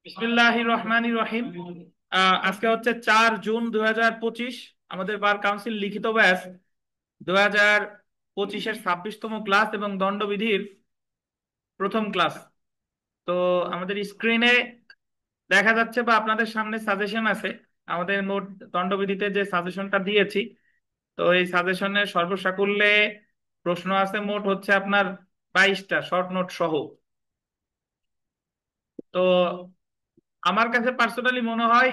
বিসমিল্লাহির রহমানির রহিম। আজকে হচ্ছে 4 জুন 2025। আমাদের বার কাউন্সিল লিখিত ব্যাচ 2025-এর 26তম ক্লাস এবং দণ্ডবিধির প্রথম ক্লাস। তো আমাদের স্ক্রিনে দেখা যাচ্ছে বা আপনাদের সামনে সাজেশন আছে। আমাদের মোট দণ্ডবিধিতে যে সাজেশনটা দিয়েছি, তো এই সাজেশনের সর্বসাকুল্যে প্রশ্ন আছে মোট হচ্ছে আপনার 22টা শর্ট নোট সহ। তো আমার কাছে পার্সোনালি মনে হয়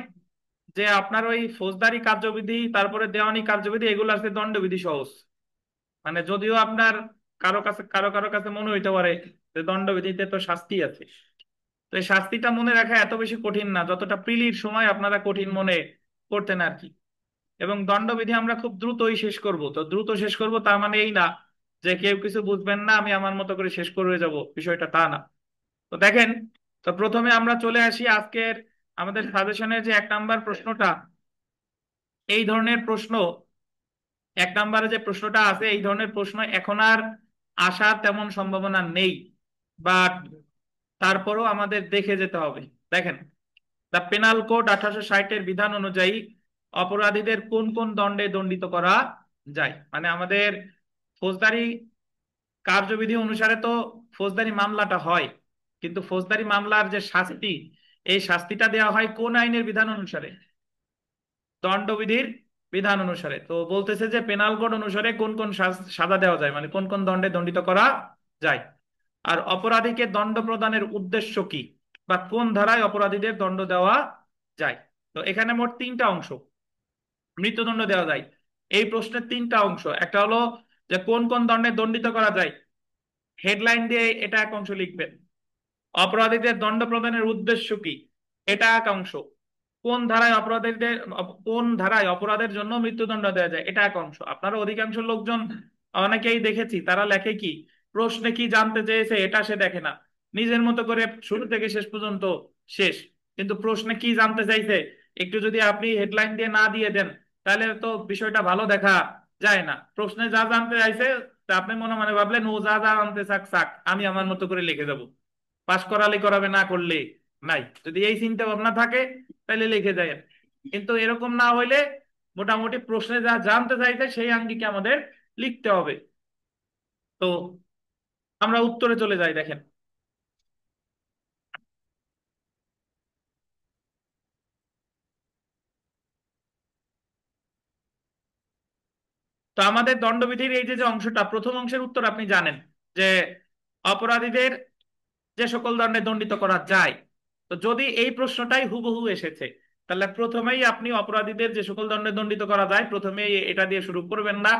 যে আপনার ওই ফৌজদারি কার্যবিধি তারপরে দেওয়ানি কার্যবিধি এগুলো আছে দণ্ডবিধি সহজ। মানে যদিও আপনার কারো কারো কাছে মনে হইতে পারে যে দণ্ডবিধিতে তো শাস্তি আছে, তো এই শাস্তিটা মনে রাখা এত বেশি কঠিন না যতটা প্রিলির সময় আপনারা কঠিন মনে করতেন আর কি। এবং দণ্ডবিধি আমরা খুব দ্রুতই শেষ করব। তো দ্রুত শেষ করব তার মানে এই না যে কেউ কিছু বুঝবেন না আমি আমার মতো করে শেষ করে যাব, বিষয়টা তা না। তো দেখেন, তো প্রথমে আমরা চলে আসি আজকের আমাদের সাজেশনের যে 1 নাম্বার প্রশ্নটা। এই ধরনের প্রশ্ন, 1 নাম্বারে যে প্রশ্নটা আছে এই ধরনের প্রশ্ন এখন আর আসার তেমন সম্ভাবনা নেই, বাট তারপরও আমাদের দেখে যেতে হবে। দেখেন, দ্য পেনাল কোড 1860-এর বিধান অনুযায়ী অপরাধীদের কোন কোন দণ্ডে দণ্ডিত করা যায়। মানে আমাদের ফৌজদারি কার্যবিধি অনুসারে তো ফৌজদারি মামলাটা হয়, কিন্তু ফৌজদারি মামলার যে শাস্তি, এই শাস্তিটা দেওয়া হয় কোন আইনের বিধান অনুসারে? দণ্ডবিধির বিধান অনুসারে। তো বলতেছে যে পেনাল কোড অনুসারে কোন কোন সাজা দেওয়া যায়, মানে কোন কোন দণ্ডে দণ্ডিত করা যায়। আর অপরাধীকে দণ্ড প্রদানের উদ্দেশ্য কি, বা কোন ধারায় অপরাধীদের দণ্ড দেওয়া যায়। তো এখানে মোট 3টা অংশ। মৃত্যুদণ্ড দেওয়া যায় এই প্রশ্নের 3টা অংশ। একটা হলো যে কোন কোন দণ্ডে দণ্ডিত করা যায়, হেডলাইন দিয়ে এটা এক অংশ লিখবেন। অপরাধীদের দণ্ড প্রদানের উদ্দেশ্য কি, এটা এক অংশ। কোন ধারায় অপরাধের জন্য মৃত্যুদণ্ড দেওয়া যায়, এটা এক অংশ। আপনারা অধিকাংশ লোকজন, অনেকেই দেখেছি তারা লেখে কি, প্রশ্নে কি জানতে চেয়েছে এটা সে দেখে না, নিজের মতো করে শুরু থেকে শেষ পর্যন্ত শেষ। কিন্তু প্রশ্নে কি জানতে চাইছে একটু যদি আপনি হেডলাইন দিয়ে না দিয়ে দেন তাহলে তো বিষয়টা ভালো দেখা যায় না। প্রশ্নে যা জানতে চাইছে তা আপনি মনে মনে ভাবলেন ও যা যা জানতে চাক চাক, আমি আমার মতো করে লিখে দেবো, পাশ করালে করাবে না করলে নাই। যদি এই চিন্তা ভাবনা থাকে তাহলে লিখে যায়। কিন্তু এরকম না হইলে মোটামুটি প্রশ্নে যা জানতে চাইছে সেই আঙ্গিকে আমাদের লিখতে হবে। তো আমরা উত্তরে চলে যাই। দেখেন, তো আমাদের দণ্ডবিধির এই যে যে অংশটা, প্রথম অংশের উত্তর আপনি জানেন যে অপরাধীদের যে সকল দণ্ডে দণ্ডিত করা যায়। তো যদি এই প্রশ্নটাই হুবহু এসেছে তাহলে প্রথমেই আপনি অপরাধীদের যে সকল দণ্ডে দণ্ডিত করা যায় প্রথমেই এটা দিয়ে শুরু করবেন না।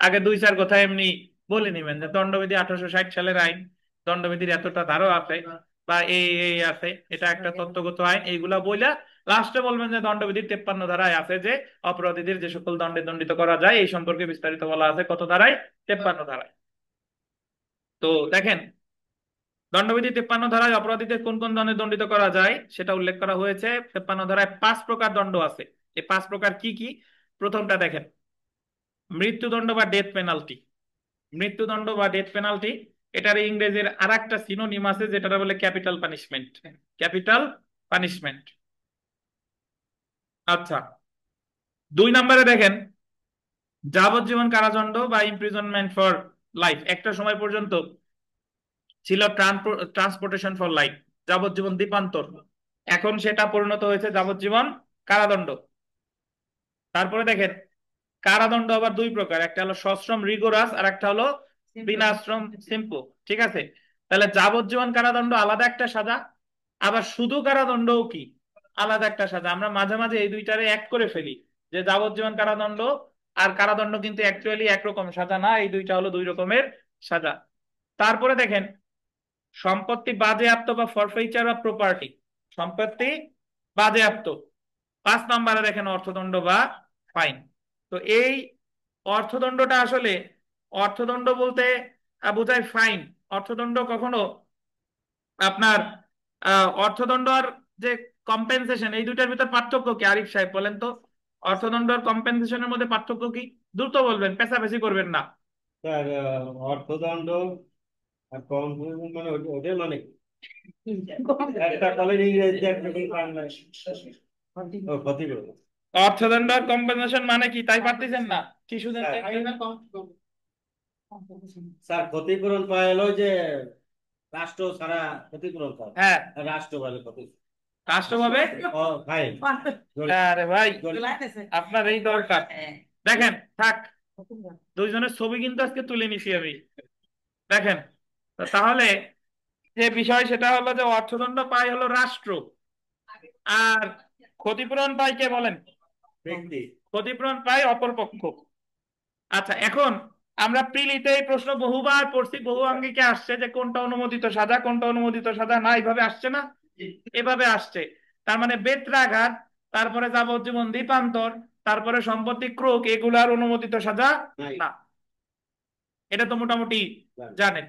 আগে 2-4 কথা এমনি বলে নেবেন যে দণ্ডবিধি 1860 সালের আইন, দণ্ডবিধির এতটা ধারা আছে বা এই এই আছে, এটা একটা তত্ত্বগত আইন, এইগুলা বইলা লাস্টে বলবেন যে দণ্ডবিধির 53 ধারায় আছে যে অপরাধীদের যে সকল দণ্ডে দণ্ডিত করা যায় এই সম্পর্কে বিস্তারিত বলা আছে কত ধারায়, 53 ধারায়। তো দেখেন, দণ্ডবিধি 53 ধারায় অপরাধীদের কোন কোন দণ্ডে দণ্ডিত করা যায় সেটা উল্লেখ করা হয়েছে। 53 ধারায় 5 প্রকার দণ্ড আছে। এই 5 প্রকার কি কি? প্রথমটা দেখেন, মৃত্যুদণ্ড বা ডেথ পেনাল্টি। মৃত্যুদণ্ড বা ডেথ পেনাল্টি, এটার ইংরেজির আর একটা সিনোনিম আছে যেটা বলে ক্যাপিটাল পানিশমেন্ট। Capital punishment. আচ্ছা, 2 নম্বরে দেখেন, যাবজ্জীবন কারাদণ্ড বা ইমপ্রিজনমেন্ট ফর লাইফ। একটা সময় পর্যন্ত ছিল ট্রান্সপোর্টেশন ফর লাইফ, যাবজ্জীবন দ্বীপান্তর। এখন সেটা পরিণত হয়েছে যাবজ্জীবন কারাদণ্ড। তারপরে দেখেন, কারাদণ্ড আবার 2 প্রকার, একটা হলো সশ্রম রিগোরাস আর একটা হলো বিনাশ্রম সিম্পল। ঠিক আছে, তাহলে যাবজ্জীবন কারাদণ্ড আলাদা একটা সাজা, আবার শুধু কারাদণ্ডও কি আলাদা একটা সাজা। আমরা মাঝে মাঝে এই দুইটারে এক করে ফেলি যে যাবজ্জীবন কারাদণ্ড আর কারাদণ্ড কিন্তু অ্যাকচুয়ালি একরকম সাজা না, এই দুইটা হলো 2 রকমের সাজা। তারপরে দেখেন, সম্পত্তি বাজেয়াপ্ত বা ফরফেইচার অফ প্রপার্টি, সম্পত্তি বাজেয়াপ্ত। 5 নম্বরে দেখেন অর্থদণ্ড বা ফাইন। তো এই অর্থদণ্ডটা আসলে, অর্থদণ্ড বলতে বোঝায় ফাইন। অর্থদণ্ড কখনো আপনার অর্থদণ্ড আর যে কম্পেনসেশন, এই দুইটার ভিতর পার্থক্য কি আরিফ সাহেব বলেন তো? অর্থদণ্ড আর কম্পেনসেশনের মধ্যে পার্থক্য কি? দ্রুত বলবেন, পেঁচাপেচি করবেন না। স্যার, অর্থদণ্ড আর কম্পোজিশন মানে ওদের মানে কি? একটা কলেজ ইংরেজিতে একটা করে বাংলায় ও ক্ষতিপূরণ। অর্থদণ্ড কম্পেনসেশন মানে কি তাই পারতেছেন না? কি শুধু স্যার ক্ষতিপূরণ পায় হলো যে রাষ্ট্র ছাড়া ক্ষতিপূরণ পায়, হ্যাঁ রাষ্ট্র বলে ক্ষতি রাষ্ট্র ভাবে। ও ভাই আরে ভাই আপনার এই দরকার। দেখেন থাক, দুইজনের ছবি কিন্তু আজকে তুলে নিছি আমি। দেখেন তো তাহলে যে বিষয় সেটা হলো যে অর্থদণ্ড পায় হলো রাষ্ট্র, আর ক্ষতিপূরণ পায় কে বলেন? ব্যক্তি। ক্ষতিপূরণ পায় অপর পক্ষ। আচ্ছা এখন আমরা প্রিলিতে এই প্রশ্ন বহুবার পড়ছি, বহু আঙ্গিকে আসছে যে কোনটা অনুমোদিত সাজা কোনটা অনুমোদিত সাজা না, এইভাবে আসছে না? এভাবে আসছে। তার মানে বেত্রাঘাত, তারপরে যাবজ্জীবন দ্বীপান্তর, তারপরে সম্পত্তি ক্রোক, এগুলার অনুমোদিত সাজা না। এটা তো মোটামুটি জানেন।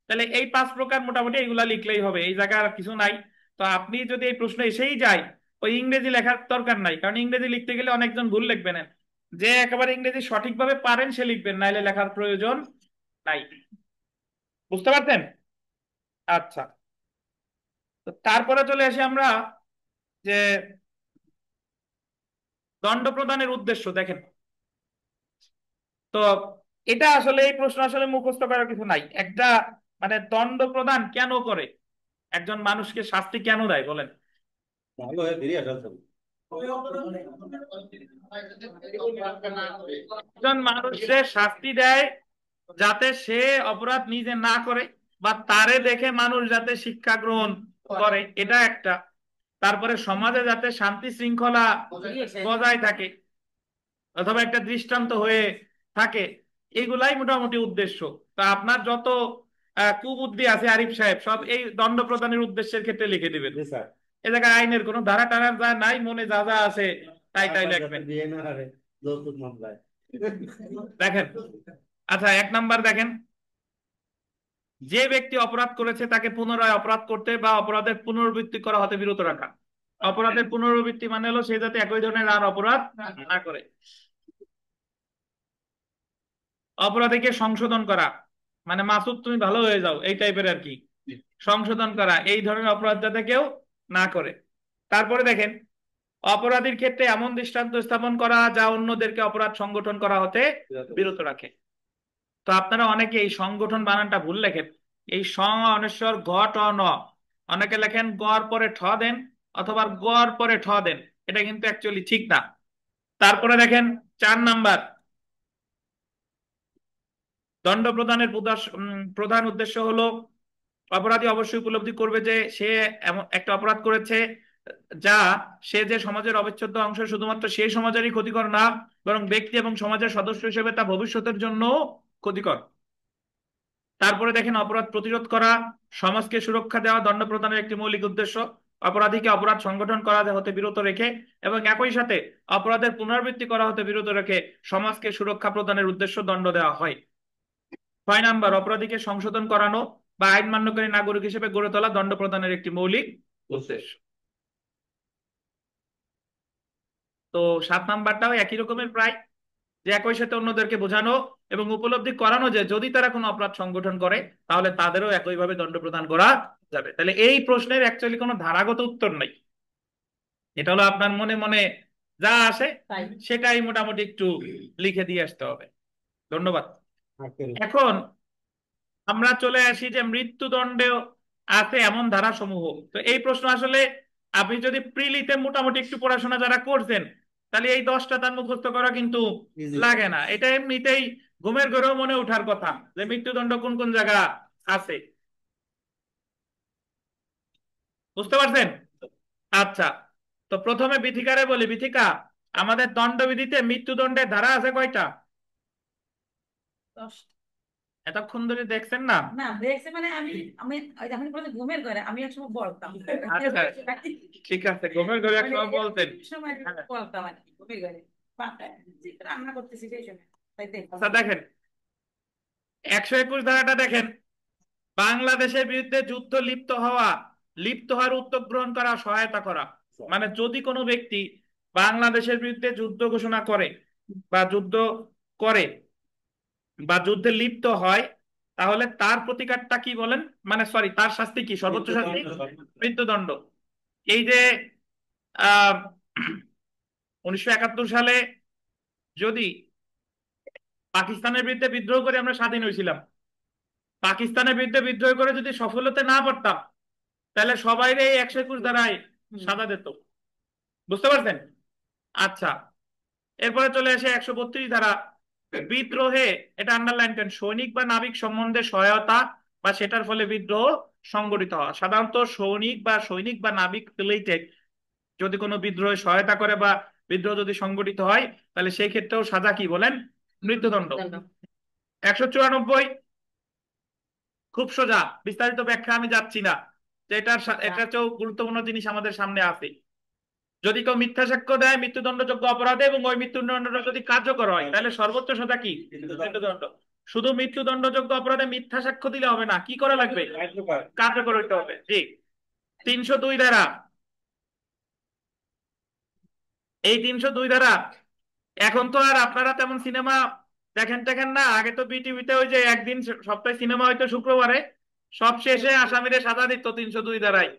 তাহলে এই 5 প্রকার মোটামুটি এইগুলা লিখলেই হবে, এই জায়গায় আর কিছু নাই। তো আপনি যদি এই প্রশ্ন এসেই যায়, ওই ইংরেজি লেখার দরকার নাই, কারণ ইংরেজি লিখতে গেলে অনেকজন ভুল লিখবেন। যে একেবারে ইংরেজি সঠিকভাবে পারেন সে লিখবেন, নাইলে লেখার প্রয়োজন নাই। বুঝতে পারছেন? আচ্ছা, তো তারপরে চলে আসি আমরা যে দণ্ড প্রদানের উদ্দেশ্য। দেখেন তো এটা আসলে এই প্রশ্ন আসলে মুখস্থ করার কিছু নাই। একটা মানে দণ্ড প্রদান কেন করে, একজন মানুষকে শাস্তি কেন দেয় বলেন? ভালো হয়ে ফিরে আসা যাবে। একজন মানুষের শাস্তি দেয় যাতে সে অপরাধ নিজে না করে, বা তারে দেখে মানুষ যাতে শিক্ষা গ্রহণ করে, এটা একটা। তারপরে সমাজে যাতে শান্তি শৃঙ্খলা বজায় থাকে, অথবা একটা দৃষ্টান্ত হয়ে থাকে, এগুলাই মোটামুটি উদ্দেশ্য। তা আপনার যত কুবুদ্ধি আছে আরিফ সাহেব সব এই দণ্ড প্রদানের উদ্দেশ্যের ক্ষেত্রে লিখে দিবেন। জি স্যার। এ জায়গায় আইনের কোনো ধারা টারা যা নাই, মনে যা যা আছে তাই তাই আপনার যাতে লিখবেন। বিয়ে না হারে যৌতুক মামলায়। দেখেন আচ্ছা 1 নাম্বার দেখেন, যে ব্যক্তি অপরাধ করেছে তাকে পুনরায় অপরাধ করতে বা অপরাধের পুনরাবৃত্তি করা হতে বিরত রাখা। অপরাধের পুনরাবৃত্তি মানে হলো সে যাতে একই ধরনের আর অপরাধ না করে। অপরাধীকে সংশোধন করা, মানে মাসুদ তুমি ভালো হয়ে যাও এই টাইপের আর কি, সংশোধন করা, এই ধরনের অপরাধ যাতে কেউ না করে। তারপরে দেখেন অপরাধীর ক্ষেত্রে এমন দৃষ্টান্ত স্থাপন করা যা অন্যদেরকে অপরাধ সংগঠন করা হতে বিরত রাখে। তো আপনারা অনেকে এই সংগঠন বানানটা ভুল লেখেন, এই সং অনস্বর ঘ ট ন, অনেকে লেখেন গড় পরে ঠ দেন অথবা গড় পরে ঠ দেন, এটা কিন্তু অ্যাকচুয়ালি ঠিক না। তারপরে দেখেন 4 নাম্বার, দণ্ড প্রদানের প্রধান উদ্দেশ্য হলো অপরাধী অবশ্যই উপলব্ধি করবে যে সে এমন একটা অপরাধ করেছে যা সে যে সমাজের অবিচ্ছেদ্য অংশ, শুধুমাত্র সেই সমাজেরই ক্ষতিকর না, বরং ব্যক্তি এবং সমাজের সদস্য হিসেবে তা ভবিষ্যতের জন্য ক্ষতিকর। তারপরে দেখেন অপরাধ প্রতিরোধ করা, সমাজকে সুরক্ষা দেওয়া দণ্ড প্রদানের একটি মৌলিক উদ্দেশ্য। অপরাধীকে অপরাধ সংগঠন করা হতে বিরত রেখে এবং একই সাথে অপরাধের পুনরাবৃত্তি করা হতে বিরত রেখে সমাজকে সুরক্ষা প্রদানের উদ্দেশ্য দণ্ড দেওয়া হয়। 6 নাম্বার, অপরাধীকে সংশোধন করানো বা আইন মান্যকারী নাগরিক হিসেবে গড়ে তোলা দণ্ড প্রদানের একটি মৌলিক উদ্দেশ্য। তো 7 নাম্বারটাও একই রকমের প্রায়, যে একই সাথে অন্যদেরকে বোঝানো এবং উপলব্ধি করানো যে যদি তারা কোনো অপরাধ সংগঠন করে তাহলে তাদেরও একইভাবে দণ্ড প্রদান করা যাবে। তাহলে এই প্রশ্নের অ্যাকচুয়ালি কোনো ধারাগত উত্তর নাই, এটা হলো আপনার মনে মনে যা আসে সেটাই মোটামুটি একটু লিখে দিয়ে আসতে হবে। ধন্যবাদ। এখন আমরা চলে আসি যে মৃত্যুদণ্ডেও আছে এমন ধারা সমূহ। তো এই প্রশ্ন আসলে আপনি যদি প্রিলিতে মোটামুটি একটু পড়াশোনা যারা করছেন তাহলে এই 10টা তার মুখস্থ করা কিন্তু লাগে না। এটা এমনিতেই ঘুমের ঘরেও মনে ওঠার কথা যে মৃত্যুদণ্ড কোন কোন জায়গা আছে। বুঝতে পারছেন? আচ্ছা, তো প্রথমে বিথিকারে বলি, বিথিকা আমাদের দণ্ডবিধিতে মৃত্যুদণ্ডের ধারা আছে কয়টা? এতক্ষণ ধরে দেখছেন না? না দেখছে মানে আমি আমি যখন বলতে ঘুমের ঘরে আমি একসময় বলতাম। আচ্ছা ঠিক আছে, ঘুমের ঘরে এক মানে সময় বলতেন। সময় হ্যাঁ। বলতাম আর কি ঘুমের ঘরে রান্না করতেছি সেই সময় তাই দেখতাম। আচ্ছা দেখেন 121 ধারাটা দেখেন, বাংলাদেশের বিরুদ্ধে যুদ্ধ লিপ্ত হওয়ার উদ্যোগ গ্রহণ করা, সহায়তা করা। মানে যদি কোনো ব্যক্তি বাংলাদেশের বিরুদ্ধে যুদ্ধ ঘোষণা করে বা যুদ্ধ করে বা যুদ্ধে লিপ্ত হয় তাহলে তার প্রতিকারটা কি বলেন, মানে সরি তার শাস্তি কি, সর্বোচ্চ শাস্তি মৃত্যুদণ্ড। এই যে আহ 1971 সালে যদি পাকিস্তানের বিরুদ্ধে বিদ্রোহ করে আমরা স্বাধীন হয়েছিলাম, পাকিস্তানের বিরুদ্ধে বিদ্রোহ করে যদি সফল হতে না পারতাম, তাহলে সবাই এই 121 ধারায় সাজা দিত। বুঝতে পারছেন? আচ্ছা, এরপরে চলে আসে 132 ধারা, বিদ্রোহে, এটা আন্ডারলাইন করেন, সৈনিক বা নাবিক সম্বন্ধে সহায়তা বা সেটার ফলে বিদ্রোহ সংগঠিত হওয়া। সাধারণত সৈনিক বা নাবিক রিলেটেড যদি কোনো বিদ্রোহে সহায়তা করে বা বিদ্রোহ যদি সংগঠিত হয়, তাহলে সেই ক্ষেত্রেও সাজা কি বলেন, মৃত্যুদণ্ড। 194, খুব সোজা, বিস্তারিত ব্যাখ্যা আমি যাচ্ছি না, যে এটার চেয়েও গুরুত্বপূর্ণ জিনিস আমাদের সামনে আছে। যদি কেউ মিথ্যা সাক্ষ্য দেয় মৃত্যুদণ্ডযোগ্য অপরাধে এবং ওই মৃত্যুদণ্ডটা যদি কার্যকর হয়, তাহলে সর্বোচ্চ সাজা কি, মৃত্যুদণ্ড। শুধু মৃত্যুদণ্ডযোগ্য অপরাধে মিথ্যা সাক্ষ্য দিলে হবে না, কি করা লাগবে, কার্যকর হইতে হবে। জি। 302 ধারা, এই 302 ধারা, এখন তো আর আপনারা তেমন সিনেমা দেখেন না, আগে তো বিটিভিতে ওই যে একদিন সপ্তাহে সিনেমা হইতো শুক্রবারে, সব শেষে আসামিরে সাজা দিত 302 ধারায়।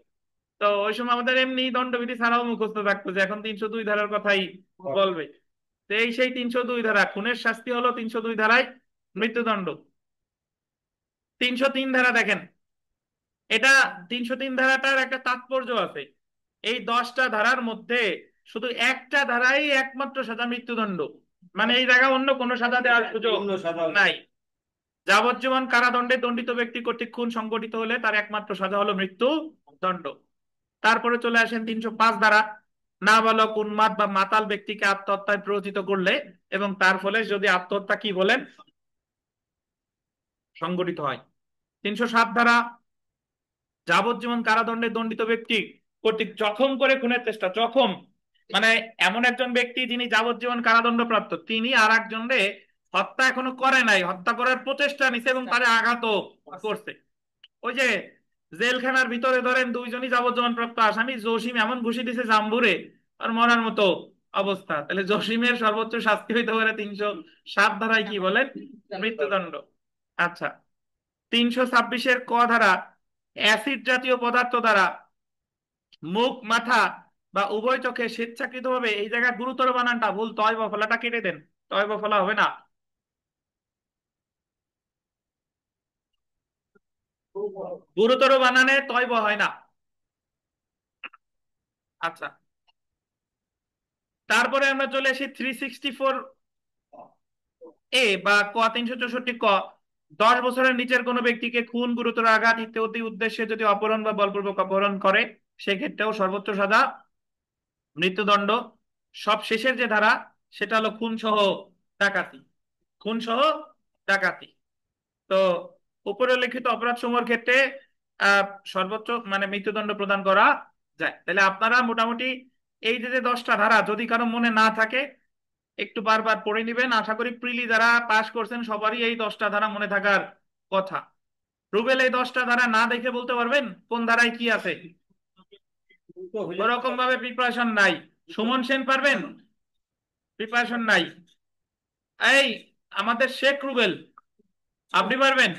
তো ওই সময় আমাদের এমনি দণ্ডবিধি ছাড়াও মুখস্থ থাকতো, যে এখন 302 ধারার কথাই বলবে। তো এই সেই 302 ধারা, খুনের শাস্তি হলো 302 ধারায় মৃত্যুদণ্ড। 303 ধারা দেখেন, এটা 303 ধারাটার একটা তাৎপর্য আছে। এই 10টা ধারার মধ্যে শুধু একটা ধারাই একমাত্র সাজা মৃত্যুদণ্ড, মানে এই জায়গা অন্য কোনো সাজা দেওয়ার সুযোগ অন্য সাজা নাই। যাবজ্জীবন কারাদণ্ডে দণ্ডিত ব্যক্তি কর্তৃক খুন সংঘটিত হলে তার একমাত্র সাজা হলো মৃত্যুদণ্ড। তারপরে চলে আসেন 305 ধারা, নাবালক, উন্মাদ বা মাতাল ব্যক্তিকে আত্মহত্যায় প্ররোচিত করলে এবং তার ফলে যদি আত্মহত্যা কি বলেন, সংঘটিত হয়। 307 ধারা, যাবজ্জীবন কারাদণ্ডে দণ্ডিত ব্যক্তি কর্তৃক জখম করে খুনের চেষ্টা। জখম মানে এমন একজন ব্যক্তি যিনি যাবজ্জীবন কারাদণ্ড প্রাপ্ত, তিনি আর একজনকে হত্যা এখনো করে নাই, হত্যা করার প্রচেষ্টা নিছে এবং তারে আঘাত করছে। ওই যে জেলখানার ভিতরে ধরেন দুইজনই যাবজ্জীবন প্রাপ্ত আসামি, জসিম এমন ঘুষি দিছে জাম্বুরে আর মরার মতো অবস্থা, তাহলে জসিমের সর্বোচ্চ শাস্তি হইতে পারে 307 ধারায় কি বলেন, মৃত্যুদণ্ড। আচ্ছা, 326-এর ক ধারা, অ্যাসিড জাতীয় পদার্থ দ্বারা মুখ, মাথা বা উভয় চোখে স্বেচ্ছাকৃত ভাবে, এই জায়গায় গুরুতর বানানটা ভুল, তয় বা ফলাটা কেটে দেন, তয় বা ফলা হবে না। গুরুতর বানানে তয় বা হয় না। আচ্ছা, তারপরে আমরা চলে আসি 364 বা ক, 364 ক, 10 বছরের নিচের কোনো ব্যক্তিকে খুন, গুরুতর আঘাত ইত্যাদি উদ্দেশ্যে যদি অপহরণ বা বলপূর্বক অপহরণ করে, সেক্ষেত্রেও সর্বোচ্চ সাজা মৃত্যুদণ্ড। সব শেষের যে ধারা, সেটা হলো খুন সহ ডাকাতি, খুন সহ ডাকাতি। তো উপরে লিখিত অপরাধ সমূহের ক্ষেত্রে আহ সর্বোচ্চ মানে মৃত্যুদণ্ড প্রদান করা যায়। তাহলে আপনারা মোটামুটি এই যে 10টা ধারা যদি কারো মনে না থাকে, একটু বারবার পড়ে নিবেন। আশা করি প্রিলি যারা পাস করছেন সবারই এই 10টা ধারা মনে থাকার কথা। রুবেল, এই 10টা ধারা না দেখে বলতে পারবেন কোন ধারায় কি আছে? ওরকম ভাবে প্রিপারেশন নাই। সুমন সেন পারবেন? প্রিপারেশন নাই। এই আমাদের শেখ রুবেল, আপনি পারবেন?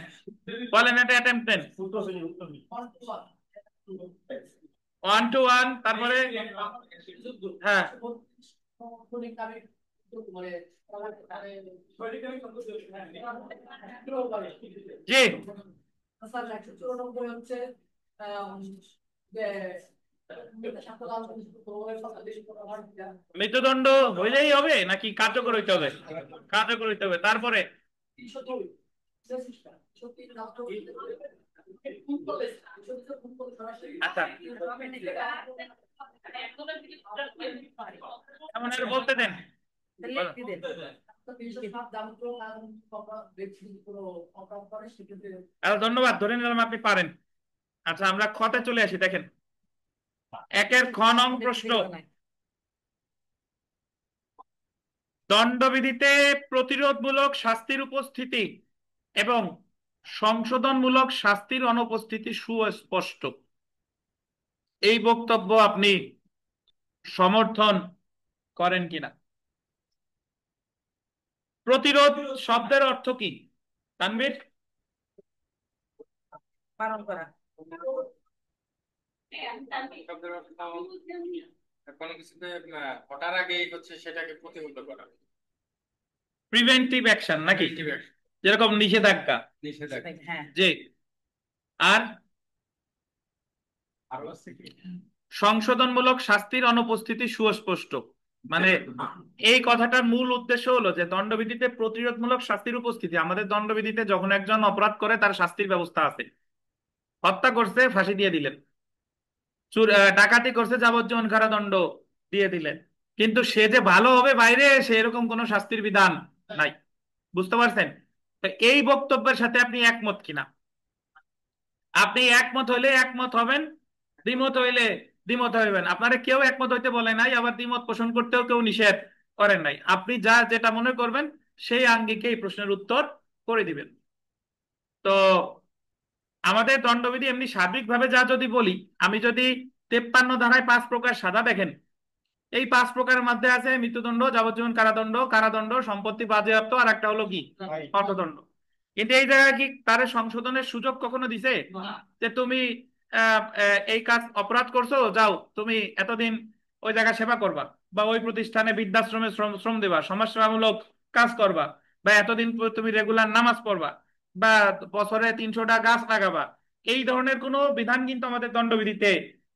বলেন, এটা অ্যাটেম্প্ট নেন। 1 to 1, তারপরে হ্যাঁ জি। হচ্ছে মৃত্যুদণ্ড হইলেই হবে নাকি কার্যকর হইতে হবে? কার্যকর হইতে হবে। তারপরে আচ্ছা, আমাদের বলতে দেন। ধন্যবাদ, ধরে নিলাম আপনি পারেন। আচ্ছা, আমরা খতে চলে আসি। দেখেন, একের খ নং প্রশ্ন, দণ্ডবিধিতে প্রতিরোধমূলক শাস্তির উপস্থিতি এবং সংশোধনমূলক শাস্তির অনুপস্থিতি সুস্পষ্ট। এই বক্তব্য আপনি সমর্থন করেন কিনা? প্রতিরোধ শব্দের অর্থ কি তানভীর? পালন করা। কোনো কিছুতে ঘটার আগেই হচ্ছে সেটাকে প্রতিহত করা, প্রিভেন্টিভ অ্যাকশন নাকি, Preventive action, যেরকম নিষেধাজ্ঞা। নিষেধাজ্ঞা। হ্যাঁ, জি। আর আরো আছে কি? সংশোধনমূলক শাস্তির অনুপস্থিতি সুস্পষ্ট, মানে এই কথাটার মূল উদ্দেশ্য হলো যে দণ্ডবিধিতে প্রতিরোধমূলক শাস্তির উপস্থিতি। আমাদের দণ্ডবিধিতে যখন একজন অপরাধ করে তার শাস্তির ব্যবস্থা আছে। হত্যা করছে, ফাঁসি দিয়ে দিলেন। ডাকাতি করছে, যাবজ্জীবন কারাদণ্ড দিয়ে দিলেন। কিন্তু সে যে ভালো হবে বাইরে, সে এরকম কোনো শাস্তির বিধান নাই। বুঝতে পারছেন? তো এই বক্তব্যের সাথে আপনি একমত কিনা? আপনি একমত হইলে একমত হবেন, দ্বিমত হইলে দ্বিমত হইবেন। আপনারা কেউ একমত হইতে বলে নাই, আবার দ্বিমত পোষণ করতেও কেউ নিষেধ করেন নাই। আপনি যা যেটা মনে করবেন সেই আঙ্গিকে এই প্রশ্নের উত্তর করে দিবেন। তো আমাদের দণ্ডবিধি এমনি সার্বিকভাবে যা যদি বলি, আমি যদি 53 ধারায় 5 প্রকার সাজা দেখেন, এই 5 প্রকারের মধ্যে আছে মৃত্যুদণ্ড, যাবজ্জীবন কারাদণ্ড, কারাদণ্ড, সম্পত্তি বাজেয়াপ্ত, আর একটা হলো কি অর্থদণ্ড। কিন্তু এই জায়গায় কি তার সংশোধনের সুযোগ কখনো দিছে যে তুমি এই কাজ অপরাধ করছো, যাও তুমি এতদিন ওই জায়গায় সেবা করবা, বা ওই প্রতিষ্ঠানে বৃদ্ধাশ্রমে শ্রম শ্রম দেবা, সমাজসেবামূলক কাজ করবা, বা এতদিন তুমি রেগুলার নামাজ পড়বা, বা বছরে 300টা গাছ লাগাবা? এই ধরনের কোনো বিধান কিন্তু আমাদের দণ্ডবিধিতে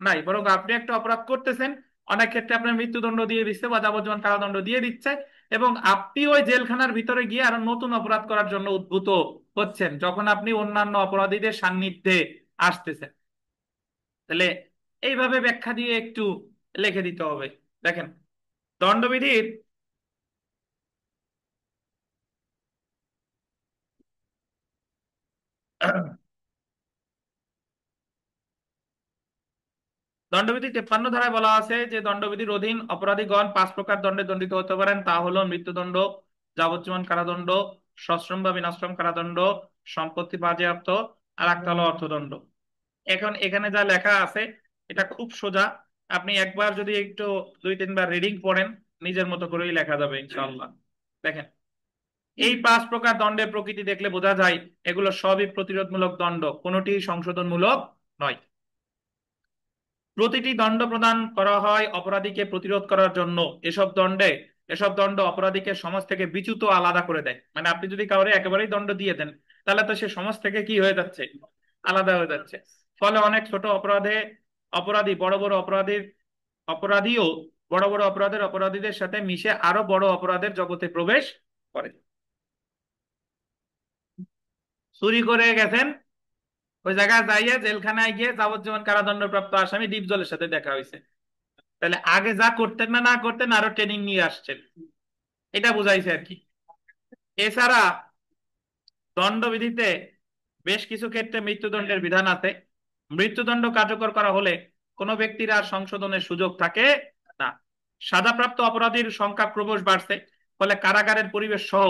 নাই। বরং আপনি একটা অপরাধ করতেছেন, অনেক ক্ষেত্রে আপনার মৃত্যুদণ্ড দিয়ে দিচ্ছে বা যাবজ্জীবন কারাদণ্ড দিয়ে দিচ্ছে, এবং আপনি ওই জেলখানার ভিতরে গিয়ে আরো নতুন অপরাধ করার জন্য উদ্ভূত হচ্ছেন যখন আপনি অন্যান্য অপরাধীদের সান্নিধ্যে আসতেছেন। তাহলে এইভাবে ব্যাখ্যা দিয়ে একটু লিখে দিতে হবে। দেখেন, দণ্ডবিধির দণ্ডবিধি 53 ধারায় বলা আছে যে দণ্ডবিধির অধীন অপরাধীগণ 5 প্রকার দণ্ডে দণ্ডিত হতে পারেন। তা হলো মৃত্যুদণ্ড, যাবজ্জীবন কারাদণ্ড, সশ্রম বা বিনাশ্রম কারাদণ্ড, সম্পত্তি বাজেয়াপ্ত, আর একটা হলো অর্থদণ্ড। এখন এখানে যা লেখা আছে এটা খুব সোজা। আপনি একবার যদি একটু 2-3 বার রিডিং পড়েন, নিজের মতো করেই লেখা যাবে ইনশাআল্লাহ। দেখেন, এই 5 প্রকার দণ্ডের প্রকৃতি দেখলে বোঝা যায় এগুলো সবই প্রতিরোধমূলক দণ্ড, কোনোটি সংশোধনমূলক নয়। প্রতিটি দণ্ড প্রদান করা হয় অপরাধীকে প্রতিরোধ করার জন্য। এসব দণ্ড অপরাধীকে সমাজ থেকে বিচ্যুত, আলাদা করে দেয়। মানে আপনি যদি কাউরে একেবারেই দণ্ড দিয়ে দেন, তাহলে তো সে সমাজ থেকে কি হয়ে যাচ্ছে, আলাদা হয়ে যাচ্ছে। ফলে অনেক ছোট অপরাধী বড় বড় অপরাধীও বড় বড় অপরাধীদের সাথে মিশে আরো বড় অপরাধের জগতে প্রবেশ করে। চুরি করে গেছেন, ওই জায়গায় যাইয়ে জেলখানায় গিয়ে যাবজ্জীবন কারাদণ্ডপ্রাপ্ত আসামি ডিপজলের সাথে দেখা হয়েছে। তাহলে আগে যা করতেন না করতেন আরো ট্রেনিং নিয়ে আসছেন, এটা বুঝাইছে আর কি। এছাড়া দণ্ডবিধিতে বেশ কিছু ক্ষেত্রে মৃত্যুদণ্ডের বিধান আছে। মৃত্যুদণ্ড কার্যকর করা হলে কোনো ব্যক্তির আর সংশোধনের সুযোগ থাকে না। সাজাপ্রাপ্ত অপরাধীর সংখ্যা ক্রমশ বাড়ছে, ফলে কারাগারের পরিবেশ সহ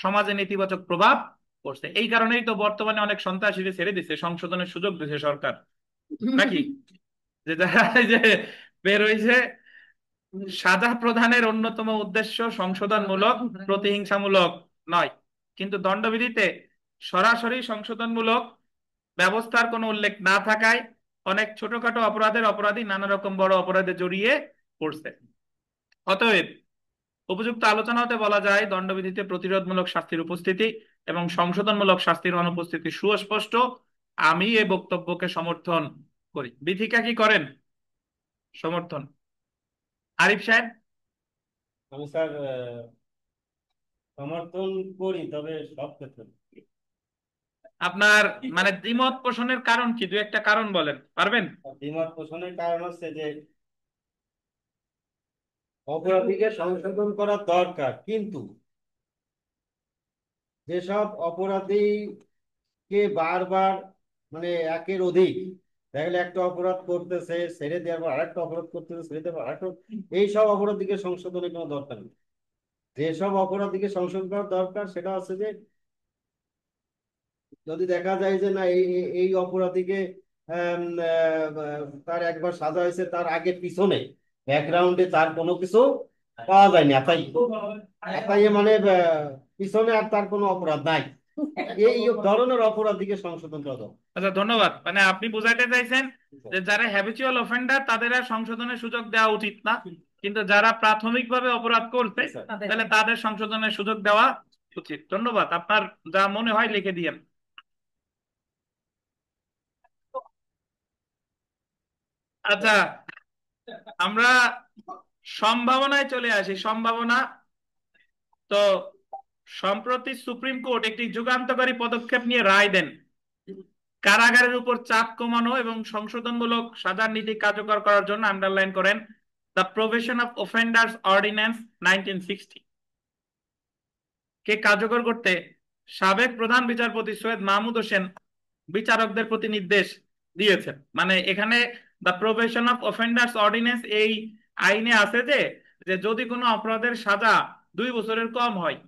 সমাজে নেতিবাচক প্রভাব পড়ছে। এই কারণেই তো বর্তমানে অনেক সন্ত্রাসীদের ছেড়ে দিচ্ছে, সংশোধনের সুযোগ দিচ্ছে সরকার নাকি, যে যারা এই যে বের হইছে। সাজা প্রদানের অন্যতম উদ্দেশ্য সংশোধনমূলক, প্রতিহিংসামূলক নয়। কিন্তু দণ্ডবিধিতে সরাসরি সংশোধনমূলক ব্যবস্থার কোনো উল্লেখ না থাকায় অনেক ছোটখাটো অপরাধী নানা রকম বড় অপরাধে জড়িয়ে পড়ছে। অতএব উপযুক্ত আলোচনা হতে বলা যায় দণ্ডবিধিতে প্রতিরোধমূলক শাস্তির উপস্থিতি এবং সংশোধনমূলক শাস্তির অনুপস্থিতি সুস্পষ্ট। আমি এই বক্তব্যকে সমর্থন করি। বিথিকা কি করেন? সমর্থন। আরিফ সাহেব? আমি স্যার সমর্থন করি, তবে সব ক্ষেত্রে না। আপনার মানে দ্বিমত পোষণের কারণ কি, দু একটা কারণ বলেন, পারবেন? দ্বিমত পোষণের কারণ হচ্ছে যে অপরাধীকে সংশোধন করা দরকার, কিন্তু যেসব অপরাধীকে বারবার, মানে একের অধিক, দেখলে একটা অপরাধ করতেছে ছেড়ে দেওয়ার পর আরেকটা অপরাধ করতেছে ছেড়ে দেওয়ার আরেকটা, এইসব অপরাধীকে সংশোধনের কোনো দরকার নেই। যেসব অপরাধীকে সংশোধন করা দরকার সেটা হচ্ছে যে যদি দেখা যায় যে না এই অপরাধীকে তার একবার সাজা হয়েছে, তার আগে পিছনে ব্যাকগ্রাউন্ডে তার কোনো কিছু পাওয়া যায়নি, একাই একাই মানে পিছনে আর তার কোনো অপরাধ নাই, এই ধরনের অপরাধীকে সংশোধন করা। আচ্ছা, ধন্যবাদ। মানে আপনি বুঝাইতে চাইছেন যে যারা হ্যাবিচুয়াল অফেন্ডার তাদের আর সংশোধনের সুযোগ দেওয়া উচিত না, কিন্তু যারা প্রাথমিকভাবে অপরাধ করছে তাহলে তাদের সংশোধনের সুযোগ দেওয়া উচিত। ধন্যবাদ, আপনার যা মনে হয় লিখে দিয়েন। আচ্ছা, আমরা সম্ভাবনায় চলে আসি। সম্ভাবনা তো সম্প্রতি সুপ্রিম কোর্ট একটি যুগান্তকারী পদক্ষেপ নিয়ে রায় দেন কারাগারের উপর চাপ কমানো এবং সংশোধনমূলক সাজার নীতি কার্যকর করার জন্য। আন্ডারলাইন করেন the provision of offenders ordinance 1960 কে কার্যকর করতে সাবেক প্রধান বিচারপতি সৈয়দ মাহমুদ হোসেন বিচারকদের প্রতি নির্দেশ দিয়েছেন। মানে এখানে the provision of offenders ordinance এই আইনে আছে যে যে যদি কোনো অপরাধের সাজা 2 বছরের কম হয়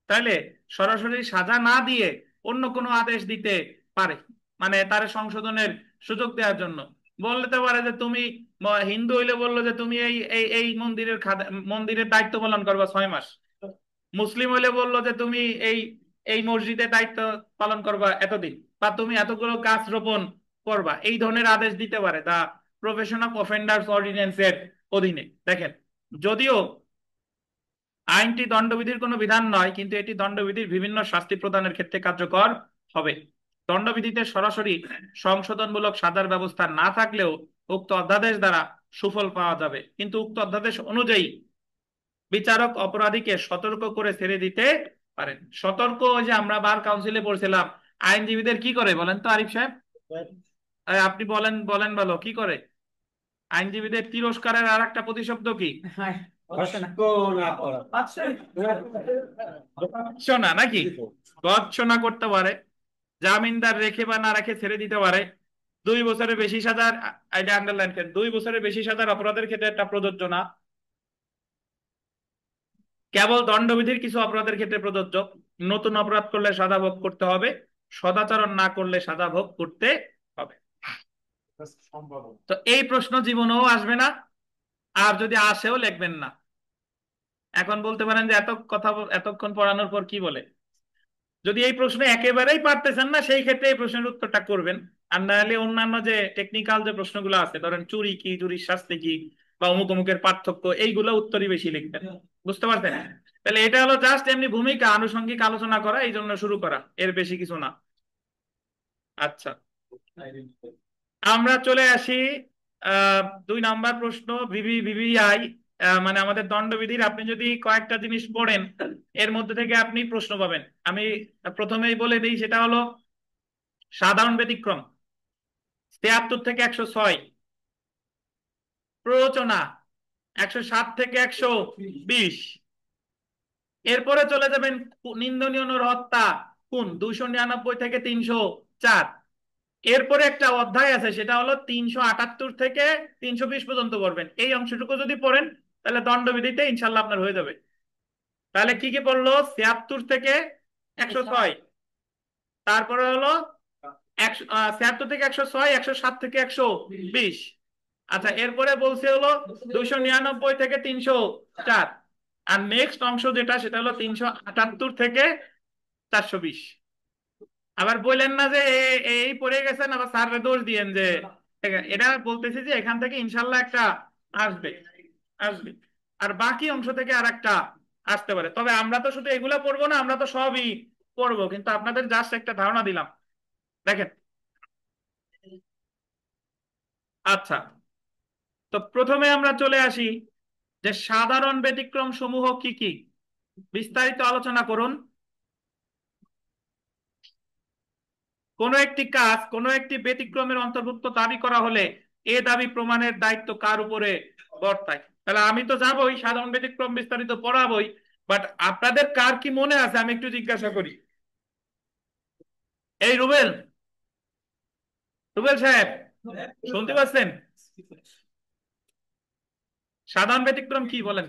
তাহলে সরাসরি সাজা না দিয়ে অন্য কোনো আদেশ দিতে পারে, মানে তার সংশোধনের সুযোগ দেওয়ার জন্য। বলতে পারে যে তুমি হিন্দু হইলে বললো যে তুমি এই এই এই মন্দিরের দায়িত্ব পালন করবা 6 মাস, মুসলিম হইলে বললো যে তুমি এই এই মসজিদে দায়িত্ব পালন করবা এতদিন, বা তুমি এতগুলো গাছ রোপণ করবা, এই ধরনের আদেশ দিতে পারে দা প্রভিশন অফ অফেন্ডার্স অর্ডিন্যান্স এর অধীনে। দেখেন, যদিও আইনটি দণ্ডবিধির কোনো বিধান নয়, কিন্তু এটি দণ্ডবিধির বিভিন্ন শাস্তি প্রদানের ক্ষেত্রে কার্যকর হবে। দণ্ডবিধিতে সরাসরি সংশোধনমূলক সাজার ব্যবস্থা না থাকলেও উক্ত অধ্যাদেশ দ্বারা সুফল পাওয়া যাবে, কিন্তু উক্ত অধ্যাদেশ অনুযায়ী বিচারক অপরাধীকে সতর্ক করে ছেড়ে দিতে পারেন। সতর্ক, ওই যে আমরা বার কাউন্সিলে পড়ছিলাম, আইনজীবীদের কি করে বলেন তো আরিফ সাহেব? আপনি বলেন, বলেন ভালো, কি করে আইনজীবীদের তিরস্কারের আর একটা প্রতিশব্দ কি? ভৎসনা, নাকি? ভৎসনা করতে পারে, জামিনদার রেখে বা না রেখে ছেড়ে দিতে পারে। 2 বছরের বেশি সাজার, এটা আন্ডারলাইন করেন, 2 বছরের বেশি সাজার অপরাধের ক্ষেত্রে এটা প্রযোজ্য না, কেবল দণ্ডবিধির কিছু অপরাধের ক্ষেত্রে প্রযোজ্য। নতুন অপরাধ করলে সাজা ভোগ করতে হবে, সদাচরণ না করলে সাজা ভোগ করতে হবে। তো এই প্রশ্ন জীবনেও আসবে না, আর যদি আসেও লিখবেন না। এখন বলতে পারেন যে এত কথা এতক্ষণ পড়ানোর পর কি বলে। যদি এই প্রশ্ন একেবারেই পারতেছেন না সেই ক্ষেত্রে এই প্রশ্নের উত্তরটা করবেন, আর না হলে অন্যান্য যে টেকনিক্যাল যে প্রশ্নগুলো আছে, ধরেন চুরি কি, চুরির শাস্তি কি, বা অমুক অমুকের পার্থক্য, এইগুলো উত্তরই বেশি লিখবেন। বুঝতে পারছেন? তাহলে এটা হলো জাস্ট এমনি ভূমিকা আনুষঙ্গিক আলোচনা করা, এই জন্য শুরু করা, এর বেশি কিছু না। আচ্ছা, আমরা চলে আসি 2 নাম্বার প্রশ্ন, ভিভিআই, মানে আমাদের দণ্ডবিধির। আপনি যদি কয়েকটা জিনিস পড়েন এর মধ্যে থেকে আপনি প্রশ্ন পাবেন। আমি প্রথমেই বলে দিই, সেটা হলো সাধারণ ব্যতিক্রম 73 থেকে 106, প্ররোচনা 107 থেকে 120, এরপরে চলে যাবেন নিন্দনীয় নরহত্যা খুন 299 থেকে 304। এরপরে একটা অধ্যায় আছে, সেটা হলো 378 থেকে 320 পর্যন্ত পড়বেন। এই অংশটুকু যদি পড়েন তাহলে দণ্ডবিধিতে ইনশাল্লাহ আপনার হয়ে যাবে। তাহলে কি কি পড়লো? 76 থেকে 106, তারপরে হলো 76 থেকে 106, 107 থেকে 120। আচ্ছা, এরপরে বলছে হলো 299 থেকে 304, আর নেক্সট অংশ যেটা সেটা হলো 378 থেকে 420। আবার বললেন না যে এই পড়ে গেছেন আবার স্যাররে দোষ দিয়েন যে, এটা বলতেছি যে এখান থেকে ইনশাল্লাহ একটা আসবে, আসবে, আর বাকি অংশ থেকে আর একটা আসতে পারে। তবে আমরা তো শুধু এগুলা পড়বো না, আমরা তো সবই পড়বো, কিন্তু আপনাদের জাস্ট একটা ধারণা দিলাম। দেখেন, আচ্ছা, তো প্রথমে আমরা চলে আসি যে সাধারণ ব্যতিক্রম সমূহ কি কি, বিস্তারিত আলোচনা করুন। কোন একটি কাজ কোন একটি ব্যতিক্রমের অন্তর্ভুক্ত দাবি করা হলে এ দাবি প্রমাণের দায়িত্ব কার উপরে বর্তায়? তাহলে আমি তো যাবোই, সাধারণ ব্যতিক্রম বিস্তারিত পড়াবোই, বাট আপনাদের কার কি মনে আছে আমি একটু জিজ্ঞাসা করি। এই রুবেল, রুবেল সাহেব, শুনতে পাচ্ছেন? সাধারণ ব্যতিক্রম কি বলেন?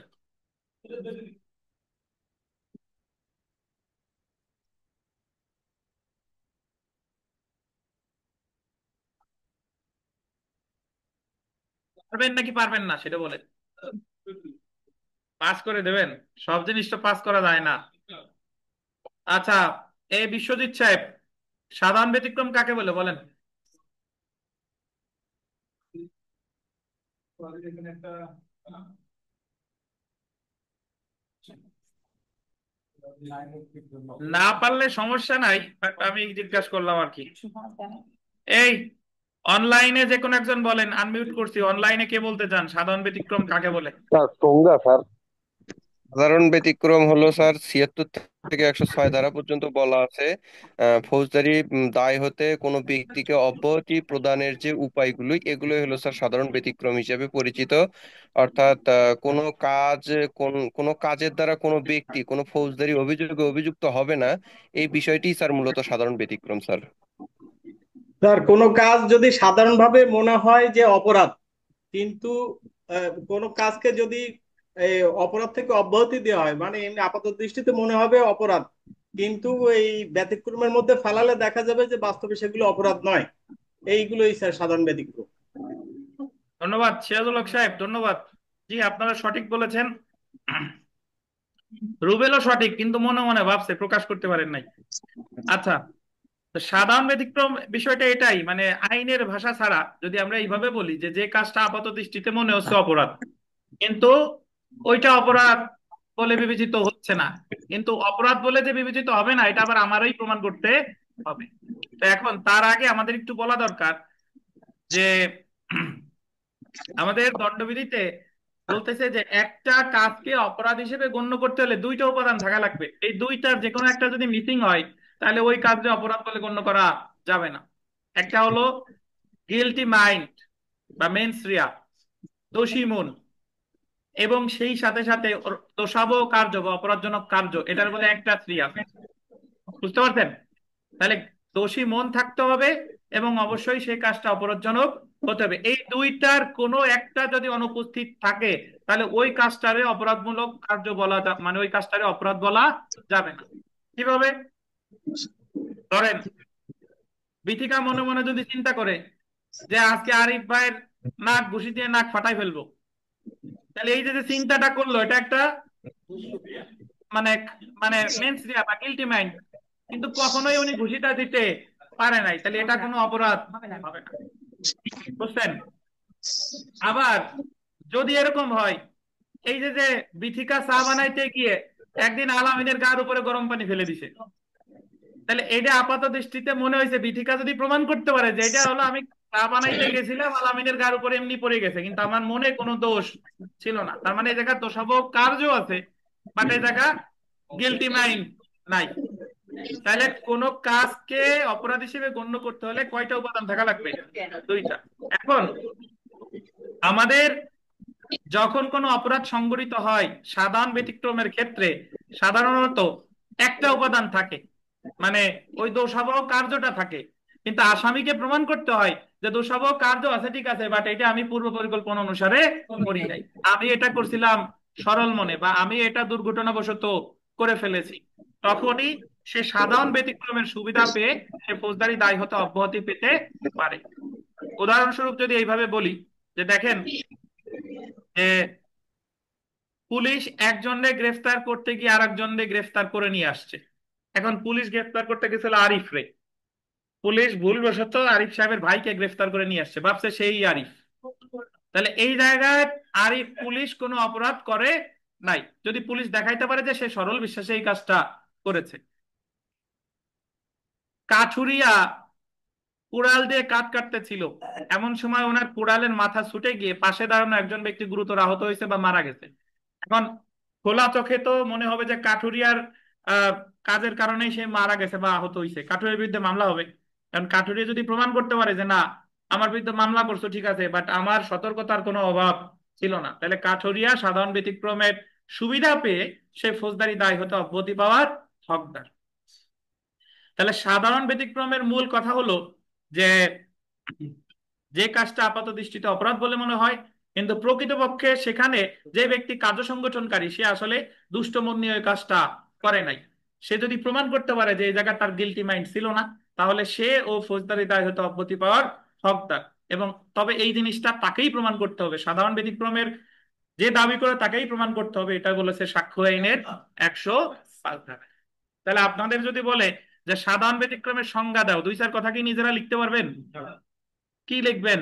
পারবেন নাকি পারবেন না সেটা বলেন। পাস করে দেবেন? সব জিনিস তো পাস করা যায় না। আচ্ছা, এ বিশ্বজিৎ সাহেব, সাধারণ ব্যতিক্রম কাকে বলে বলেন? না পারলে সমস্যা নাই, বাট আমি জিজ্ঞাসা করলাম আর কি। এই অনলাইনে যে কোনো একজন বলেন, আনমিউট করছি, অনলাইনে কে বলতে চান সাধারণ ব্যতিক্রম কাকে বলে? স্যার সংজ্ঞা স্যার। সাধারণ ব্যতিক্রম হলো স্যার 76 থেকে 106 ধারা পর্যন্ত বলা আছে ফৌজদারি দায় হতে কোনো ব্যক্তিকে অব্যাহতি প্রদানের যে উপায়গুলো এগুলোই হলো স্যার সাধারণ ব্যতিক্রম হিসেবে পরিচিত। অর্থাৎ কোনো কাজ, কোনো কাজের দ্বারা কোনো ব্যক্তি কোনো ফৌজদারি অভিযোগে অভিযুক্ত হবে না, এই বিষয়টি স্যার মূলত সাধারণ ব্যতিক্রম স্যার। স্যার কোনো কাজ যদি সাধারণভাবে মনে হয় যে অপরাধ, কিন্তু কোনো কাজকে যদি অপরাধ থেকে অব্যাহতি দেওয়া হয়, মানে এমনি আপাত দৃষ্টিতে মনে হবে অপরাধ, কিন্তু এই ব্যতিক্রমের মধ্যে ফেলালে দেখা যাবে যে বাস্তবে সেগুলো অপরাধ নয়। এইগুলোই স্যার সাধারণ ব্যতিক্রম। ধন্যবাদ সিরাজুল হক সাহেব, ধন্যবাদ। জি, আপনারা সঠিক বলেছেন। রুবেলও সঠিক, কিন্তু মনে মনে ভাবছে, প্রকাশ করতে পারেন নাই। আচ্ছা, তো সাধারণ ব্যতিক্রম বিষয়টা এটাই, মানে আইনের ভাষা ছাড়া যদি আমরা এইভাবে বলি যে যে কাজটা আপাত দৃষ্টিতে মনে হচ্ছে অপরাধ, কিন্তু ওইটা অপরাধ বলে বিবেচিত হচ্ছে না, কিন্তু অপরাধ বলে যে বিবেচিত হবে না এটা আবার আমারই প্রমাণ করতে হবে। তো এখন তার আগে আমাদের একটু বলা দরকার যে আমাদের দণ্ডবিধিতে বলতেছে যে একটা কাজকে অপরাধ হিসেবে গণ্য করতে হলে দুইটা উপাদান থাকা লাগবে, এই দুইটার যে কোনো একটা যদি মিসিং হয় তাহলে ওই কাজকে অপরাধ বলে গণ্য করা যাবে না। একটা হলো গিলটি মাইন্ড বা মেন্স রিয়া, দোষী মন, এবং সেই সাথে সাথে দোষাবহ কার্য বা অপরাধজনক কার্য, এটার বলে একটা ক্রিয়া। বুঝতে পারছেন? তাহলে দোষী মন থাকতে হবে এবং অবশ্যই সেই কাজটা অপরাধজনক হতে হবে। এই দুইটার কোনো একটা যদি অনুপস্থিত থাকে তাহলে ওই কাজটারে অপরাধমূলক কার্য বলা মানে ওই কাজটারে অপরাধ বলা যাবে না। কিভাবে? ধরেন বিথিকা মনে মনে যদি চিন্তা করে যে আজকে আরিফ ভাইয়ের নাক ঘুষি দিয়ে নাক ফাটাই ফেলবো, তাহলে এই যে যে চিন্তাটা করলো এটা একটা মানে মানে মেন্স রিয়া বা গিল্টি মাইন্ড, কিন্তু কখনোই উনি ঘুষিটা দিতে পারে নাই, তাহলে এটা কোনো অপরাধ হবে না। বুঝছেন? আবার যদি এরকম হয়, এই যে যে বিথিকা চা বানাইতে গিয়ে একদিন আলামিনের গার উপরে গরম পানি ফেলে দিছে, তাহলে এটা আপাত দৃষ্টিতে মনে হয়েছে, বিথিকা যদি প্রমাণ করতে পারে যে এটা হলো আমি চা বানাইতে গেছিলাম আলামিনের গার উপরে এমনি পড়ে গেছে, কিন্তু আমার মনে কোনো দোষ ছিল না, তার মানে এই জায়গা দোষাবহ কার্য আছে, বাট এই জায়গা গিলটি মাইন্ড নাই। তাহলে কোন কাজকে অপরাধ হিসেবে গণ্য করতে হলে কয়টা উপাদান থাকা লাগবে? দুইটা। এখন আমাদের যখন কোনো অপরাধ সংঘটিত হয় সাধারণ ব্যতিক্রমের ক্ষেত্রে সাধারণত একটা উপাদান থাকে, মানে ওই দোষাবহ কার্যটা থাকে, কিন্তু আসামিকে প্রমাণ করতে হয় যে দোষাবহ কার্য আছে ঠিক আছে, বাট এটা আমি পূর্ব পরিকল্পনা অনুসারে করি নাই, আমি এটা করছিলাম সরল মনে, বা আমি এটা দুর্ঘটনাবশত করে ফেলেছি। তখনই সে সাধারণ ব্যতিক্রমের সুবিধা পেয়ে সে ফৌজদারি দায় হতে অব্যাহতি পেতে পারে। উদাহরণস্বরূপ যদি এইভাবে বলি যে দেখেন যে পুলিশ একজনকে গ্রেফতার করতে গিয়ে আর একজনকে গ্রেফতার করে নিয়ে আসছে। এখন পুলিশ গ্রেফতার করতে গেছিল আরিফ রে, পুলিশ ভুলবশত আরিফ সাহেবের ভাইকে গ্রেফতার করে নিয়ে আসছে, ভাবছে সেই আরিফ। তাহলে এই জায়গায় আরিফ পুলিশ কোনো অপরাধ করে নাই, যদি পুলিশ দেখাইতে পারে যে সে সরল বিশ্বাসে এই কাজটা করেছে। কাঠুরিয়া কুড়াল দিয়ে কাঠ কাটতেছিল, এমন সময় ওনার কুড়ালের মাথা ছুটে গিয়ে পাশে দাঁড়ানো একজন ব্যক্তি গুরুতর আহত হয়েছে বা মারা গেছে। এখন খোলা চোখে তো মনে হবে যে কাঠুরিয়ার আহ কাজের কারণেই সে মারা গেছে বা আহত হয়েছে, কাঠুরিয়ার বিরুদ্ধে মামলা হবে। কারণ কাঠুরিয়া যদি প্রমাণ করতে পারে যে না, আমার বিরুদ্ধে মামলা করছো ঠিক আছে, বাট আমার সতর্কতার কোনো অভাব ছিল না, তাহলে কাঠুরিয়া সাধারণ ব্যতিক্রমের সুবিধা পেয়ে সে ফৌজদারি দায় হতে অব্যাহতি পাওয়ার হকদার। তাহলে সাধারণ ব্যতিক্রমের মূল কথা হলো যে যে কাজটা আপাত দৃষ্টিতে অপরাধ বলে মনে হয়, কিন্তু প্রকৃতপক্ষে সেখানে যে ব্যক্তি কার্য সংগঠনকারী সে আসলে দুষ্ট মন নিয়ে ওই কাজটা করে নাই, সে যদি প্রমাণ করতে পারে যে এই জায়গায় তার গিলটি মাইন্ড ছিল না, তাহলে সে ও ফৌজদারি দায় হতে অব্যাহতি পাওয়ার হকদার। এবং তবে এই জিনিসটা তাকেই প্রমাণ করতে হবে, সাধারণ ব্যতিক্রমের যে দাবি করে তাকেই প্রমাণ করতে হবে, এটা বলেছে সাক্ষ্য আইনের 105 ধারা। তাহলে আপনাদের যদি বলে যে সাধারণ ব্যতিক্রমের সংজ্ঞা দাও, 2-4 কথা কি নিজেরা লিখতে পারবেন? কি লিখবেন?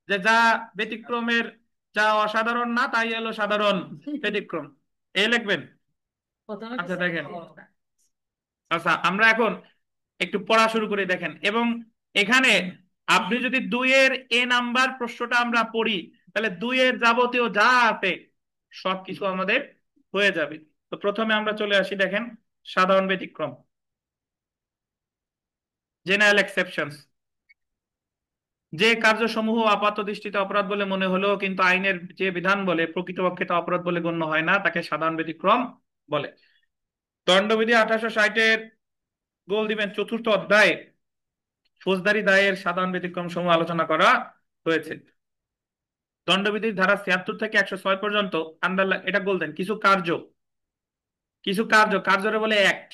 যে যা ব্যতিক্রমের, যা অসাধারণ না তাই হলো সাধারণ ব্যতিক্রম, এ লিখবেন। প্রথমে আচ্ছা দেখেন, আচ্ছা আমরা এখন একটু পড়া শুরু করে দেখেন। এবং এখানে আপনি যদি 2-এর এ নাম্বার প্রশ্নটা আমরা পড়ি, তাহলে 2-এর যাবতীয় যা আছে সবকিছু আমাদের হয়ে যাবে। তো প্রথমে আমরা চলে আসি, দেখেন সাধারণ ব্যতিক্রম, জেনারেল এক্সেপশনস। যে কার্যসমূহ আপাত দৃষ্টিতে অপরাধ বলে মনে হলো কিন্তু আইনের যে বিধান বলে প্রকৃতপক্ষে তা অপরাধ বলে গণ্য হয় না, তাকে সাধারণ ব্যতিক্রম বলে। দণ্ডবিধি 1860-এর গোল দিবেন 4র্থ অধ্যায়ে ফৌজদারি দায়ের সাধারণ ব্যতিক্রম সমূহ আলোচনা করা হয়েছে। দণ্ডবিধির ধারা 76 থেকে 106 পর্যন্ত আন্ডারলাইন, এটা বলতেন কিছু কার্য, কার্যরে বলে অ্যাক্ট,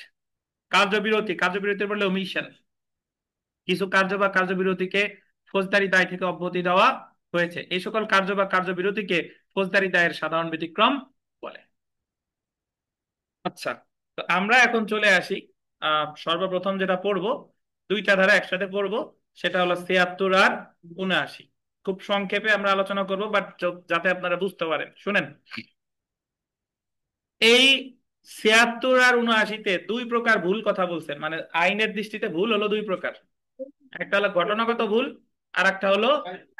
কার্যবিরতি, কার্যবিরতির বলে ওমিশন। কিছু কার্য বা কার্যবিরতিকে ফৌজদারি দায় থেকে অব্যাহতি দেওয়া হয়েছে, এই সকল কার্য বা কার্যবিরতিকে ফৌজদারি দায়ের সাধারণ ব্যতিক্রম বলে। আচ্ছা, তো আমরা এখন চলে আসি সর্বপ্রথম যেটা পড়বো, 2টা ধারা একসাথে পড়বো, সেটা হলো 76 আর 79। খুব সংক্ষেপে আমরা আলোচনা করব, বাট যাতে আপনারা বুঝতে পারেন, শুনেন। এই 76 আর 79-তে 2 প্রকার ভুল কথা বলছেন, মানে আইনের দৃষ্টিতে ভুল হলো 2 প্রকার। একটা হলো ঘটনাগত ভুল, আর একটা হলো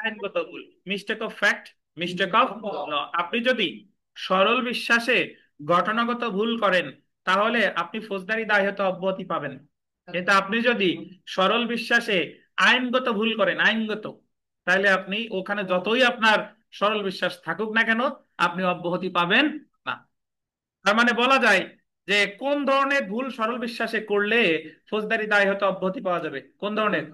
আইনগত ভুল, mistake of fact, mistake of law. আপনি যদি সরল বিশ্বাসে ঘটনাগত ভুল করেন তাহলে আপনি ফৌজদারি দায় হতে অব্যাহতি পাবেন। কিন্তু আপনি যদি সরল বিশ্বাসে আইনগত ভুল করেন, আইনগত, তাহলে আপনি ওখানে যতই আপনার সরল বিশ্বাস থাকুক না কেন আপনি অব্যাহতি পাবেন না। তার মানে বলা যায় যে কোন ধরনের ভুল সরল বিশ্বাসে করলে ফৌজদারি দায় হতে অব্যাহতি পাওয়া যাবে, কোন ধরনের?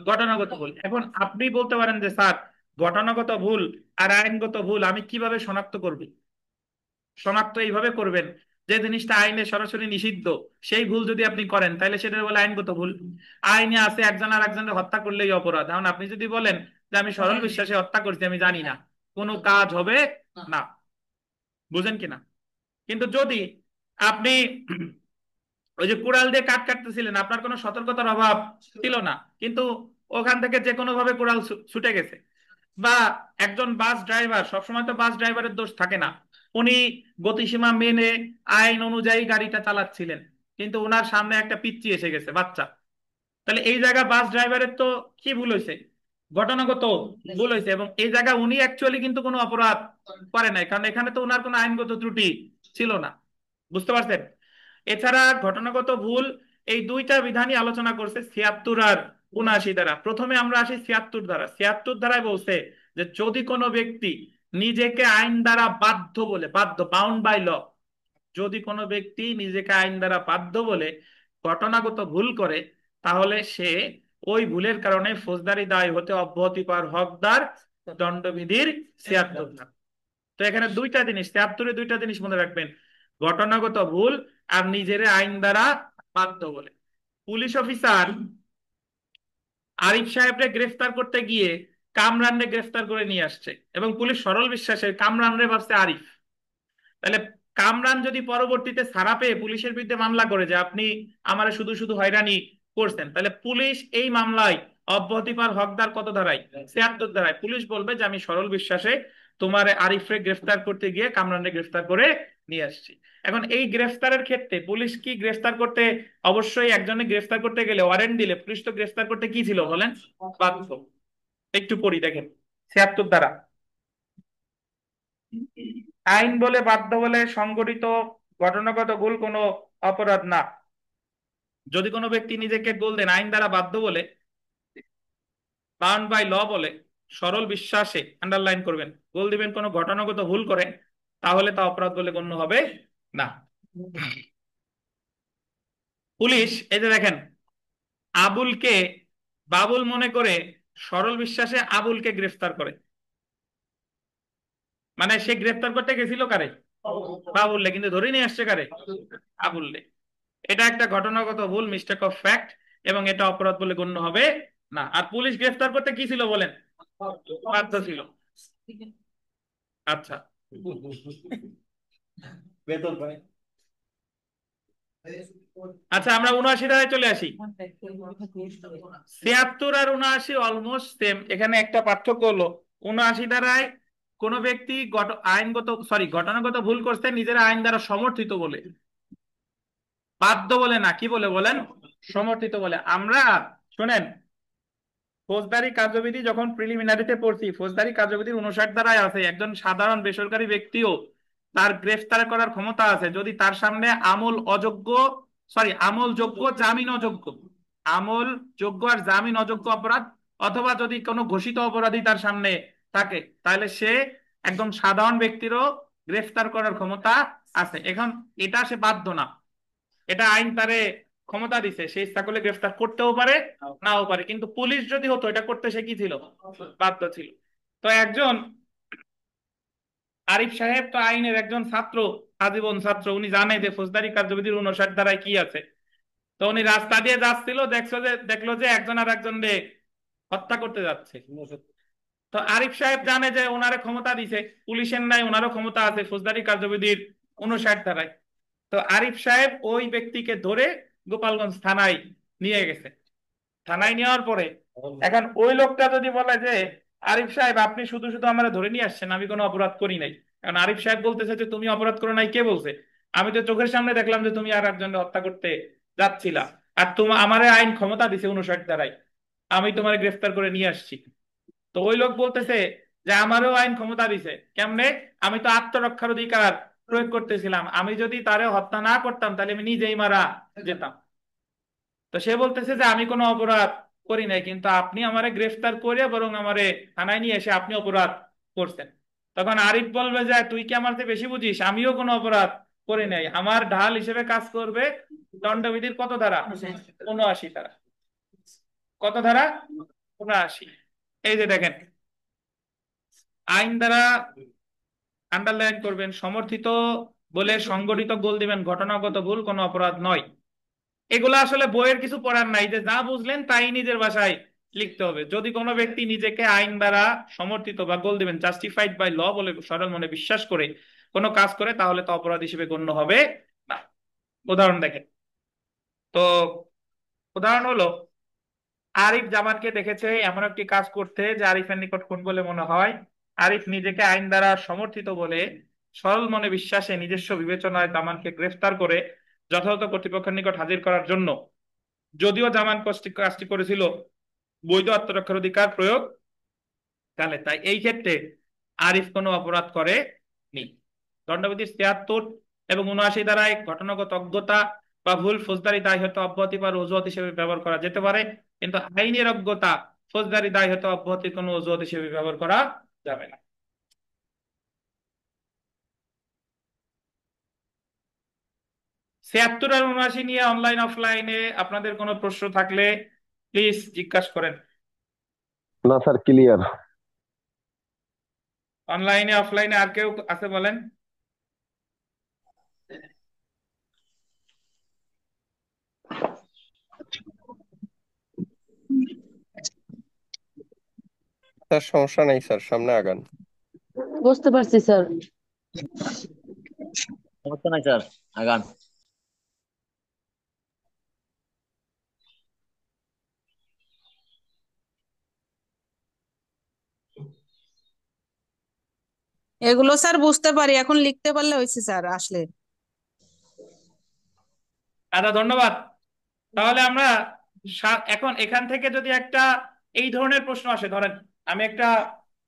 ঘটনাগত ভুল। এখন আপনি বলতে পারেন যে স্যার, ঘটনাগত ভুল আর আইনগত ভুল আমি কিভাবে শনাক্ত করব? শনাক্ত এইভাবে করবেন, যে জিনিসটা আইনে সরাসরি নিষিদ্ধ সেই ভুল যদি আপনি করেন তাহলে সেটা বলে আইনগত ভুল। আইনে আছে একজন আর একজনের হত্যা করলেই অপরাধ, এখন আপনি যদি বলেন যে আমি সরল বিশ্বাসে হত্যা করছি আমি জানি না, কোনো কাজ হবে না। বুঝেন কিনা? কিন্তু যদি আপনি ওই যে কুড়াল দিয়ে কাঠ কাটতেছিলেন, আপনার কোনো সতর্কতার অভাব ছিল না, কিন্তু ওখান থেকে যে কোনো ভাবে কুড়াল ছুটে গেছে, বা একজন বাস ড্রাইভার, সবসময় তো বাস ড্রাইভারের দোষ থাকে না, উনি গতিসীমা মেনে আইন অনুযায়ী গাড়িটা চালাচ্ছিলেন, কিন্তু ওনার সামনে একটা পিচ্চি এসে গেছে, বাচ্চা, তাহলে এই জায়গা বাস ড্রাইভারের তো কি ভুল হয়েছে? ঘটনাগত ভুল হয়েছে। এবং এই জায়গা উনি অ্যাকচুয়ালি কিন্তু কোনো অপরাধ করে নাই, কারণ এখানে তো ওনার কোনো আইনগত ত্রুটি ছিল না। বুঝতে পারছেন? এছাড়া ঘটনাগত ভুল, এই 2টা বিধানই আলোচনা করছে 76 আর 79 দ্বারা। প্রথমে আমরা আসি 76 ধারা। 76 ধারায় বলছে যে যদি কোনো ব্যক্তি নিজেকে আইন দ্বারা বাধ্য বলে, বাধ্য, বাউন্ড বাই ল, যদি কোনো ব্যক্তি নিজেকে আইন দ্বারা বাধ্য বলে ঘটনাগত ভুল করে, তাহলে সে ওই ভুলের কারণে ফৌজদারি দায় হতে অব্যাহতি পাওয়ার হকদার, দণ্ডবিধির 76 ধারা। তো এখানে 2টা জিনিস, 76-এ 2টা জিনিস মনে রাখবেন, ঘটনাগত ভুল আর নিজের আইন দ্বারা বাধ্য বলে। পুলিশ অফিসার আরিফ সাহেবকে গ্রেফতার করতে গিয়ে কামরানরে গ্রেফতার করে নিয়ে আসছে, এবং পুলিশ সরল বিশ্বাসে কামরানরে ভাবছে আরিফ। তাহলে কামরান যদি পরবর্তীতে ছাড়া পেয়ে পুলিশের বিরুদ্ধে মামলা করে যে আপনি আমারে শুধু শুধু হয়রানি করছেন, তাহলে পুলিশ এই মামলায় অব্যাহতি পাওয়ার হকদার কত ধারায়? 76 ধারায়। পুলিশ বলবে যে আমি সরল বিশ্বাসে তোমার আরিফরে গ্রেফতার করতে গিয়ে কামরানরে গ্রেফতার করে নিয়ে আসছি। এখন এই গ্রেফতারের ক্ষেত্রে পুলিশ কি গ্রেফতার করতে, অবশ্যই একজনে গ্রেফতার করতে গেলে ওয়ারেন্ট দিলে পুলিশ তো গ্রেফতার করতে কি ছিল বলেন? বাধ্য। একটু পড়ি দেখেন 76 ধারা। আইন বলে বাধ্য বলে সংগঠিত ঘটনাগত ভুল কোনো অপরাধ না। যদি কোনো ব্যক্তি নিজেকে গোল দেন আইন দ্বারা বাধ্য বলে, বাউন্ড বাই ল বলে, সরল বিশ্বাসে, আন্ডারলাইন করবেন, গোল দিবেন কোনো ঘটনাগত ভুল করে, তাহলে তা অপরাধ বলে গণ্য হবে না। পুলিশ এই যে দেখেন, আবুলকে বাবুল মনে করে সরল বিশ্বাসে আবুলকে গ্রেফতার করে, মানে সে গ্রেফতার করতে গেছিল কারে? বাবুললে, কিন্তু ধরে নিয়ে আসছে কারে? আবুললে। এটা একটা ঘটনাগত ভুল, মিস্টেক অফ ফ্যাক্ট, এবং এটা অপরাধ বলে গণ্য হবে না। আর পুলিশ গ্রেফতার করতে কি ছিল বলেন? বাধ্য ছিল। আচ্ছা, বেতন পায়। আচ্ছা, আমরা 79 ধারায় চলে আসি। 76 আর 79 অলমোস্ট সেম। এখানে একটা পার্থক্য হলো 79 ধারায় কোন ব্যক্তি ঘটনাগত ভুল করছে নিজের আইন দ্বারা সমর্থিত বলে, বাধ্য বলে না, কি বলে বলেন, সমর্থিত বলে। আমরা শোনেন, ফৌজদারি কার্যবিধি যখন প্রিলিমিনারিতে পড়ছি, ফৌজদারি কার্যবিধির 59 ধারায় আছে একজন সাধারণ বেসরকারি ব্যক্তিও তার গ্রেফতার করার ক্ষমতা আছে যদি তার সামনে আমল যোগ্য জামিন অযোগ্য, আমল যোগ্য আর জামিন অযোগ্য অপরাধ, অথবা যদি কোনো ঘোষিত অপরাধী তার সামনে থাকে, তাহলে সে একদম সাধারণ ব্যক্তিরও গ্রেফতার করার ক্ষমতা আছে। এখন এটা সে বাধ্য না, এটা আইন তারে ক্ষমতা দিছে, সে ইচ্ছা করলে গ্রেফতার করতেও পারে নাও পারে, কিন্তু পুলিশ যদি হতো এটা করতে সে কি ছিল, বাধ্য ছিল। তো একজন আরিফ সাহেব তো আইনের একজন ছাত্র, আজীবন ছাত্র, উনি জানে যে ফৌজদারি কার্যবিধির 59 ধারায় কি আছে। তো উনি রাস্তা দিয়ে যাচ্ছিল, দেখলো যে একজন আর একজনকে হত্যা করতে যাচ্ছে। তো আরিফ সাহেব জানে যে ওনারে ক্ষমতা দিছে, পুলিশের নাই ওনারও ক্ষমতা আছে ফৌজদারি কার্যবিধির 59 ধারায়। তো আরিফ সাহেব ওই ব্যক্তিকে ধরে গোপালগঞ্জ থানায় নিয়ে গেছে। থানায় নেওয়ার পরে এখন ওই লোকটা যদি বলে যে আরিফ সাহেব আপনি শুধু শুধু আমরা ধরে নিয়ে আসছেন, আমি কোনো অপরাধ করি নাই, কারণ আরিফ সাহেব বলতেছে যে তুমি অপরাধ করো নাই, কে বলছে, আমি তো চোখের সামনে দেখলাম যে তুমি আর একজনকে হত্যা করতে যাচ্ছিলা, আর তোমার আমারে আইন ক্ষমতা দিছে 59 ধারায়, আমি তোমার গ্রেফতার করে নিয়ে আসছি। তো ওই লোক বলতেছে যে আমারও আইন ক্ষমতা দিছে, কেমনে, আমি তো আত্মরক্ষার অধিকার প্রয়োগ করতেছিলাম, আমি যদি তারে হত্যা না করতাম তাহলে আমি নিজেই মারা যেতাম। তো সে বলতেছে যে আমি কোনো অপরাধ করি নাই, কিন্তু আপনি আমারে গ্রেফতার করে বরং আমারে থানায় নিয়ে এসে আপনি অপরাধ করছেন। তখন আরিফ বলবে যে তুই কি আমার চেয়ে বেশি বুঝিস, আমিও কোনো অপরাধ করি নাই, আমার ঢাল হিসেবে কাজ করবে দণ্ডবিধির কত ধারা, 79 ধারা। কত ধারা, 79। এই যে দেখেন, আইন দ্বারা আন্ডারলাইন করবেন, সমর্থিত বলে সংগঠিত গোল দিবেন, ঘটনাগত ভুল কোনো অপরাধ নয়। এগুলো আসলে বইয়ের কিছু পড়ার নাই, যে যা বুঝলেন তাই নিজের ভাষায় লিখতে হবে। যদি কোনো ব্যক্তি নিজেকে আইন দ্বারা সমর্থিত বা গোল দিবেন জাস্টিফাইড বাই ল বলে সরল মনে বিশ্বাস করে কোনো কাজ করে, তাহলে তো অপরাধ হিসেবে গণ্য হবে না। উদাহরণ দেখেন তো, উদাহরণ হলো আরিফ জামানকে দেখেছে এমন একটি কাজ করতে যে আরিফের নিকট খুন বলে মনে হয়। আরিফ নিজেকে আইন দ্বারা সমর্থিত বলে সরল মনে বিশ্বাসে নিজস্ব বিবেচনায় জামানকে গ্রেফতার করে যথাযথ কর্তৃপক্ষের নিকট হাজির করার জন্য, যদিও জামান কাজটি করেছিল বৈধ আত্মরক্ষার অধিকার প্রয়োগ, তাহলে তাই এই ক্ষেত্রে আরিফ কোনো অপরাধ করে নি। দণ্ডবিধির 73 এবং 79 ধারায় ঘটনাগত অজ্ঞতা বা ভুল ফৌজদারি দায় হতে অব্যাহতি বা অজুহাত হিসেবে ব্যবহার করা যেতে পারে, কিন্তু আইনের অজ্ঞতা ফৌজদারি দায় হতে অব্যাহতির কোনো অজুহাত হিসেবে ব্যবহার করা যাবে না। 76 আর 79 নিয়ে অনলাইন অফলাইনে আপনাদের কোনো প্রশ্ন থাকলে প্লিজ জিজ্ঞাসা করেন। না স্যার, ক্লিয়ার। অনলাইনে অফলাইনে আর কেউ আছে বলেন? স্যার সমস্যা নেই স্যার, সামনে আগান। বুঝতে পারছি স্যার। সমস্যা নাই স্যার, আগান। এগুলো স্যার বুঝতে পারি, এখন লিখতে পারলে হয়েছে স্যার আসলে। দাদা ধন্যবাদ। তাহলে আমরা এখন এখান থেকে যদি একটা এই ধরনের প্রশ্ন আসে, ধরেন আমি একটা,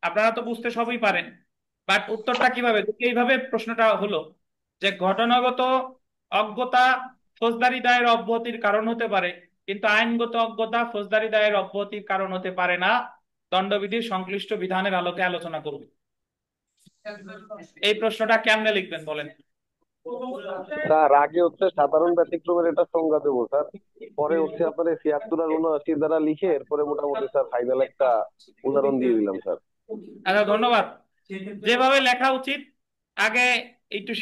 আপনারা তো বুঝতে সবই পারেন, বাট উত্তরটা কিভাবে, যদি এইভাবে প্রশ্নটা হলো যে ঘটনাগত অজ্ঞতা ফৌজদারি দায়ের অব্যাহতির কারণ হতে পারে, কিন্তু আইনগত অজ্ঞতা ফৌজদারি দায়ের অব্যাহতির কারণ হতে পারে না, দণ্ডবিধির সংশ্লিষ্ট বিধানের আলোকে আলোচনা করবে। এই প্রশ্নটা কেমনে লিখবেন বলেন? স্যার আগে হচ্ছে সাধারণ ব্যতিক্রমের এটা সংজ্ঞা দেবো স্যার, পরে হচ্ছে আপনার 76 আর 79 দ্বারা লিখে এরপরে মোটামুটি স্যার ফাইনাল একটা উদাহরণ দিয়ে দিলাম স্যার। আচ্ছা ধন্যবাদ। যেভাবে লেখা উচিত, আগে একটু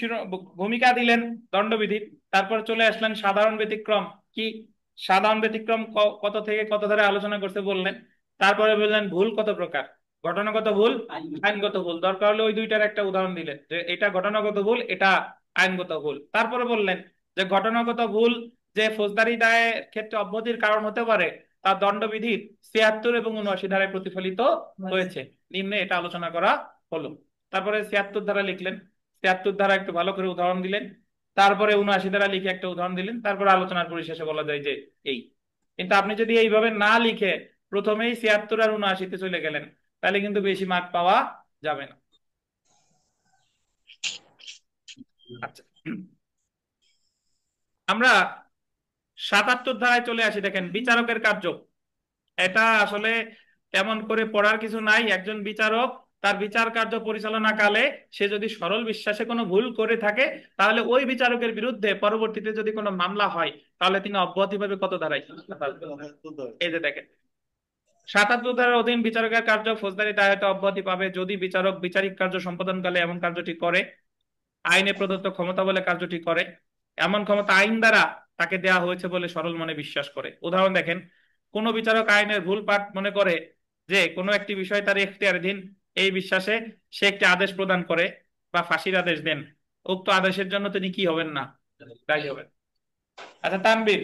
ভূমিকা দিলেন দণ্ডবিধির, তারপর চলে আসলেন সাধারণ ব্যতিক্রম কি, সাধারণ ব্যতিক্রম কত থেকে কত ধারে আলোচনা করতে বললেন, তারপরে বললেন ভুল কত প্রকার, ঘটনাগত ভুল, আইনগত ভুল, দরকার হলে ওই দুইটার একটা উদাহরণ দিলেন যে এটা ঘটনাগত ভুল, এটা আইনগত ভুল। তারপরে বললেন যে ঘটনাগত ভুল যে ফৌজদারি দায়ের ক্ষেত্রে অব্যাহতির কারণ হতে পারে তা দণ্ডবিধির ৭৬ এবং ৭৯ ধারায় প্রতিফলিত হয়েছে। নিম্নে এটা আলোচনা করা হলো। তারপরে ৭৬ ধারা লিখলেন, ৭৬ ধারা একটু ভালো করে উদাহরণ দিলেন, তারপরে ৭৯ ধারা লিখে একটা উদাহরণ দিলেন, তারপরে আলোচনার পরিশেষে বলা যায় যে এই। কিন্তু আপনি যদি এইভাবে না লিখে প্রথমেই ৭৬ আর ৭৯-তে চলে গেলেন, তাহলে কিন্তু বেশি মার্ক পাওয়া যাবে না। আচ্ছা, আমরা ৭৭ ধারায় চলে আসি। দেখেন, বিচারকের কার্য। এটা আসলে তেমন করে পড়ার কিছু নাই। একজন বিচারক তার বিচার কার্য পরিচালনা কালে সে যদি সরল বিশ্বাসে কোনো ভুল করে থাকে, তাহলে ওই বিচারকের বিরুদ্ধে পরবর্তীতে যদি কোনো মামলা হয়, তাহলে তিনি অব্যাহতি পাবে কত ধারায়? এই যে দেখেন, ৭৭ ধারার অধীন বিচারকের কার্য ফৌজদারি দায়িত্ব অব্যাহতি পাবে যদি বিচারক বিচারিক কার্য সম্পাদনকালে এমন কার্যটি করে, আইনে প্রদত্ত ক্ষমতা বলে কার্যটি করে, এমন ক্ষমতা আইন দ্বারা তাকে দেয়া হয়েছে বলে সরল মনে বিশ্বাস করে। উদাহরণ দেখেন, কোন বিচারক আইনের ভুল পাঠ মনে করে যে কোনো একটি বিষয় তার এখতিয়ারাধীন, এই বিশ্বাসে সে একটি আদেশ প্রদান করে বা ফাঁসির আদেশ দেন, উক্ত আদেশের জন্য তিনি কি হবেন না? দায়ী হবেন। আচ্ছা, তানবীর,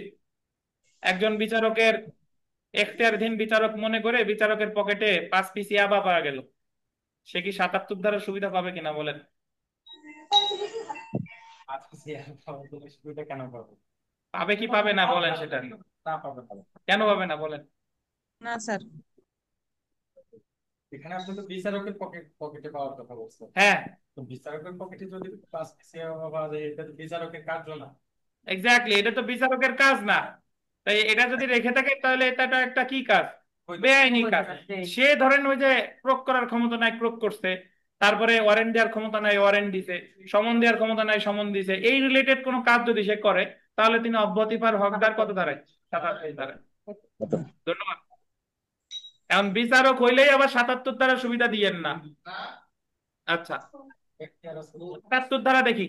একজন বিচারকের এখতিয়ারাধীন বিচারক মনে করে বিচারকের পকেটে 5 পিস ইয়াবা পাওয়া গেল, সে কি ৭৭ ধারার সুবিধা পাবে কিনা বলেন? সুবিধা কেন পাবো? পাবে কি পাবে না বলেন সেটা। না পাবে না। কেন পাবে না বলেন? না স্যার। এখানে আপনি তো বিচারকের পকেটে পাওয়ার কথা বলছেন। হ্যাঁ, তো বিচারকের পকেটে যদি 5 পিস পাওয়া যায়, এটা তো বিচারকের কার্য না। এক্স্যাক্টলি, এটা তো বিচারকের কাজ না। তাই এটা যদি রেখে থাকে, তাহলে এটা একটা কি কাজ? বেআইনি কাজ। সে ধরেন ওই যে প্রয়োগ করার ক্ষমতা নাই, প্রয়োগ করছে, তারপরে ওয়ারেন্ট দেওয়ার ক্ষমতা নাই, ওয়ারেন্ট দিছে, সমন দেওয়ার ক্ষমতা নাই, সমন দিছে, এই রিলেটেড কোনো কাজ যদি সে করে, তাহলে তিনি অব্যাহতি পাওয়ার হকদার কত ধারায়? ৭৭ ধারায়। ধন্যবাদ। এখন বিচারক হইলেই আবার ৭৭ ধারা সুবিধা দিয়েন না। আচ্ছা, ৭৭ ধারা দেখি।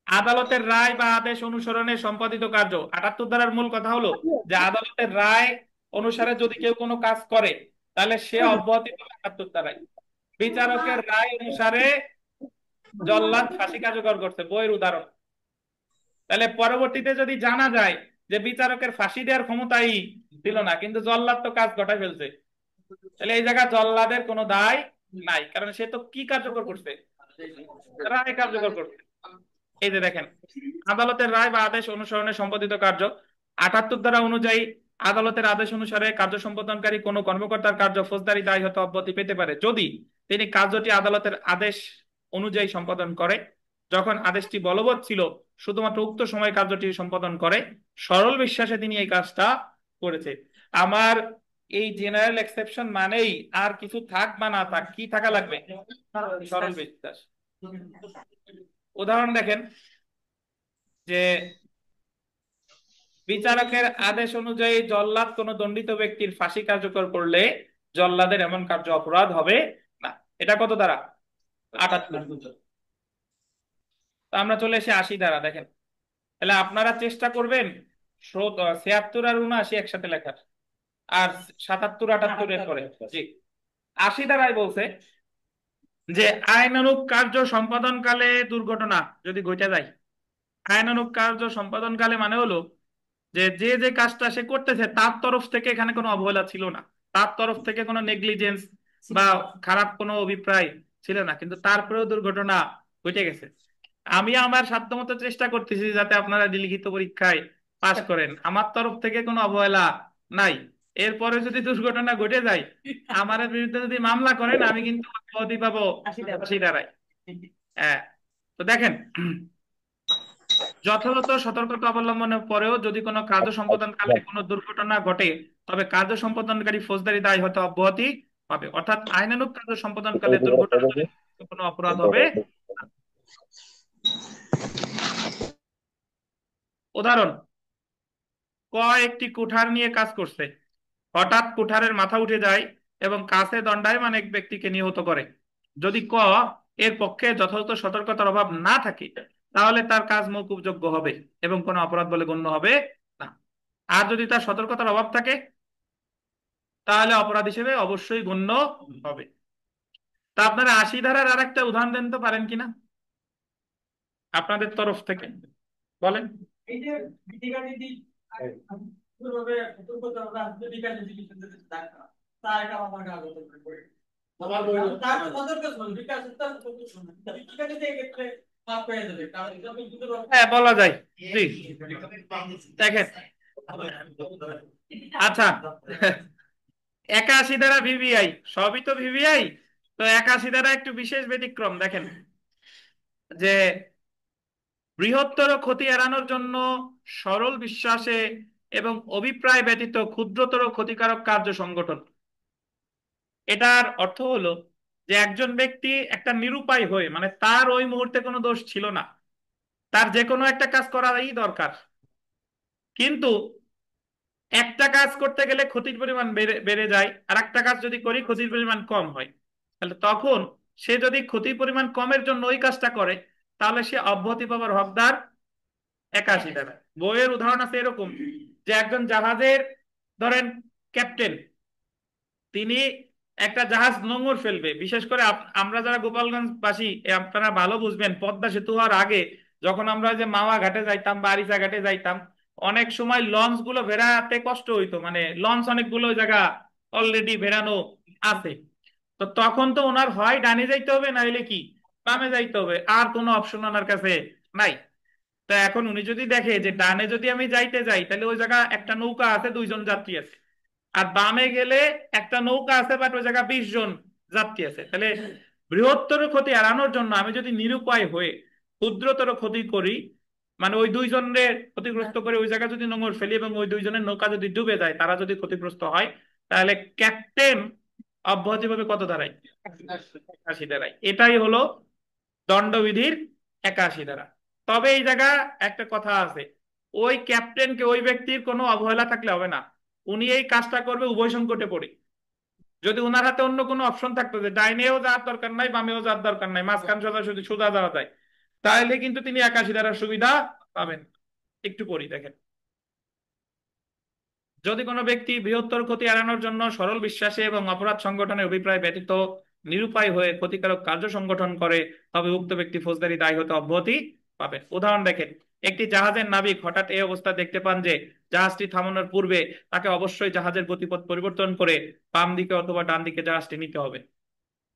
আদালতের রায় বা আদেশ অনুসরণে সম্পাদিত কার্য। ৭৮ ধারার মূল কথা হলো যে আদালতের রায় অনুসারে যদি কেউ কোনো কাজ করে, তাহলে সে অব্যাহতি পাবে ৭৮ ধারায়। বিচারকের রায় অনুসারে জল্লাদ ফাঁসি কার্যকর করছে, বইয়ের উদাহরণ। তাহলে পরবর্তীতে যদি জানা যায় যে বিচারকের ফাঁসি দেওয়ার ক্ষমতাই দিল না, কিন্তু জল্লাদ তো কাজ ঘটায় ফেলছে, তাহলে এই জায়গায় জল্লাদের কোনো দায় নাই, কারণ সে তো কি কার্যকর করছে? রায় কার্যকর করছে। এই যে দেখেন, আদালতের রায় বা আদেশ অনুসরণে সম্পাদিত কার্য। ৭৮ ধারা অনুযায়ী আদালতের আদেশ অনুসারে কার্য সম্পাদনকারী কোনো কর্মকর্তার কার্য ফৌজদারি দায় হতে অব্যাহতি পেতে পারে যদি তিনি কার্যটি আদালতের আদেশ অনুযায়ী সম্পাদন করে, যখন আদেশটি বলবৎ ছিল শুধুমাত্র উক্ত সময় কার্যটি সম্পাদন করে, সরল বিশ্বাসে তিনি এই কাজটা করেছে। আমার এই জেনারেল এক্সেপশন মানেই আর কিছু থাক বা না থাক, কি থাকা লাগবে? সরল বিশ্বাস। উদাহরণ দেখেন, যে বিচারকের আদেশ অনুযায়ী জল্লাদ কোন দণ্ডিত ব্যক্তির ফাঁসি কার্যকর করলে জল্লাদের এমন কার্য অপরাধ হবে না। এটা কত ধারা? ৭৮। তো আমরা চলে এসে ৮০ ধারা। দেখেন, তাহলে আপনারা চেষ্টা করবেন ৭৬ আর ৭৯ একসাথে লেখার, আর ৭৭ ৭৮ এর পরে। জি, ৮০ ধারায় বলছে যে আইনানুগ কার্য সম্পাদনকালে দুর্ঘটনা যদি ঘটে যায়। আইনানুগ কার্য সম্পাদনকালে মানে হলো যে যে যে কাজটা সে করতেছে তার তরফ থেকে এখানে কোনো অবহেলা ছিল না, তার তরফ থেকে কোনো নেগলিজেন্স বা খারাপ কোনো অভিপ্রায় ছিল না, কিন্তু তারপরেও দুর্ঘটনা ঘটে গেছে। আমি আমার সাধ্যমতো চেষ্টা করতেছি যাতে আপনারা লিখিত পরীক্ষায় পাস করেন, আমার তরফ থেকে কোনো অবহেলা নাই। এরপরে যদি দুর্ঘটনা ঘটে যায়, আমার বিরুদ্ধে যদি মামলা করেন, আমি কিন্তু অব্যাহতি পাবো ৮০ ধারায়। হ্যাঁ, তো দেখেন, যথাযথ সতর্কতা অবলম্বনের পরেও যদি কোনো কার্য সম্পাদনকালে কোনো দুর্ঘটনা ঘটে, তবে কার্য সম্পাদনকারী ফৌজদারি দায় হতে অব্যাহতি পাবে। অর্থাৎ আইনানুগ কার্য সম্পাদনকালে দুর্ঘটনা ঘটে কোনো অপরাধ হবে না। উদাহরণ, ক একটি কুঠার নিয়ে কাজ করছে, হঠাৎ কুঠারের মাথা উঠে যায় এবং কাছে দণ্ডায়মান এক ব্যক্তিকে নিহত করে। যদি ক এর পক্ষে যথাযথ সতর্কতার অভাব না থাকে, তাহলে তার কাজ মওকুফযোগ্য হবে এবং কোনো অপরাধ বলে গণ্য হবে না। আর যদি তার সতর্কতার অভাব থাকে, তাহলে অপরাধ হিসেবে অবশ্যই গণ্য হবে। তা আপনারা ৮০ ধারার আর একটা উদাহরণ দেন তো পারেন কিনা? আপনাদের তরফ থেকে বলেন। এই যে বিধিগানিতি পুরোভাবে দুর্গত রাষ্ট্র বিকাশ জিনিস দেখা তার একটা আমার আগত করে আমার তার মদত করুন বিকাশ তার কত শুনুন বিধিগানিতি এই ক্ষেত্রে মাপ পেয়ে যাবে কারণ এটা কিন্তু হ্যাঁ বলা যায়। জি দেখেন, আচ্ছা 81 দ্বারা ভিভিআই, সবই তো ভিভিআই, তো 81 দ্বারা একটু বিশেষ ব্যতিক্রম দেখেন যে বৃহত্তর ক্ষতি এড়ানোর জন্য সরল বিশ্বাসে এবং অভিপ্রায় ব্যতীত ক্ষুদ্রতর ক্ষতিকারক কার্য সংগঠন। এটার অর্থ হলো যে একজন ব্যক্তি একটা নিরুপায় হয়ে, মানে তার ওই মুহূর্তে কোনো দোষ ছিল না, তার যে কোনো একটা কাজ করাই দরকার, কিন্তু একটা কাজ করতে গেলে ক্ষতির পরিমাণ বেড়ে বেড়ে যায়, আর একটা কাজ যদি করি ক্ষতির পরিমাণ কম হয়, তাহলে তখন সে যদি ক্ষতির পরিমাণ কমের জন্য ওই কাজটা করে, তাহলে সে অব্যাহতি পাবার হকদার 81 দ্বারা। বইয়ের উদাহরণ আছে এরকম যে একজন জাহাজের ধরেন ক্যাপ্টেন, তিনি একটা জাহাজ নোঙর ফেলবে, বিশেষ করে আমরা যারা গোপালগঞ্জবাসী আপনারা ভালো বুঝবেন, পদ্মা সেতু হওয়ার আগে যখন আমরা যে মাওয়া ঘাটে যাইতাম বা আরিচা ঘাটে যাইতাম, অনেক সময় লঞ্চ গুলো ভেড়াতে কষ্ট হইতো, মানে লঞ্চ অনেকগুলো জায়গা অলরেডি ভেড়ানো আছে, তো তখন তো ওনার হয় ডানে যাইতে হবে, না হলে কি বামে যাইতে হবে, আর কোনো অপশন ওনার কাছে নাই। তা এখন উনি যদি দেখে যে ডানে যদি আমি যাইতে যাই তাহলে ওই জায়গা একটা নৌকা আছে, 2 জন যাত্রী আছে, আর বামে গেলে একটা নৌকা আছে বাট ওই জায়গা 20 জন যাত্রী আছে, তাহলে বৃহত্তর ক্ষতি এড়ানোর জন্য আমি যদি নিরুপায় হয়ে ক্ষুদ্রতর ক্ষতি করি, মানে ওই 2 জনের ক্ষতিগ্রস্ত করে ওই জায়গা যদি নোঙর ফেলি এবং ওই 2 জনের নৌকা যদি ডুবে যায়, তারা যদি ক্ষতিগ্রস্ত হয়, তাহলে ক্যাপ্টেন অব্যাহতি পাবে কত দাঁড়ায়? 81 দাঁড়ায়। এটাই হলো দণ্ডবিধির 81 ধারা। তবে এই জায়গা একটা কথা আছে, ওই ক্যাপ্টেনকে, ওই ব্যক্তির কোনো অবহেলা থাকলে হবে না, উনি এই কাজটা করবে উভয় সংকটে পড়ে। যদি ওনার হাতে অন্য কোনো অপশন থাকতো যে ডাইনেও যাওয়ার দরকার নাই বামেও যাওয়ার দরকার নাই, মাঝখান সোজা শুধু সোজা যাওয়া যায়, তাহলে কিন্তু তিনি 81 ধারার সুবিধা পাবেন। একটু পড়ি দেখেন, যদি কোনো ব্যক্তি বৃহত্তর ক্ষতি এড়ানোর জন্য সরল বিশ্বাসে এবং অপরাধ সংগঠনের অভিপ্রায় ব্যতীত নিরুপায় হয়ে ক্ষতিকারক কার্য সংগঠন করে, তবে উক্ত ব্যক্তি ফৌজদারি দায় হতে অব্যাহতি পাবেন। উদাহরণ দেখেন, একটি জাহাজের নাবিক হঠাৎ এই অবস্থা দেখতে পান যে জাহাজটি থামানোর পূর্বে তাকে অবশ্যই জাহাজের গতিপথ পরিবর্তন করে বাম দিকে অথবা ডান দিকে জাহাজটি নিতে হবে,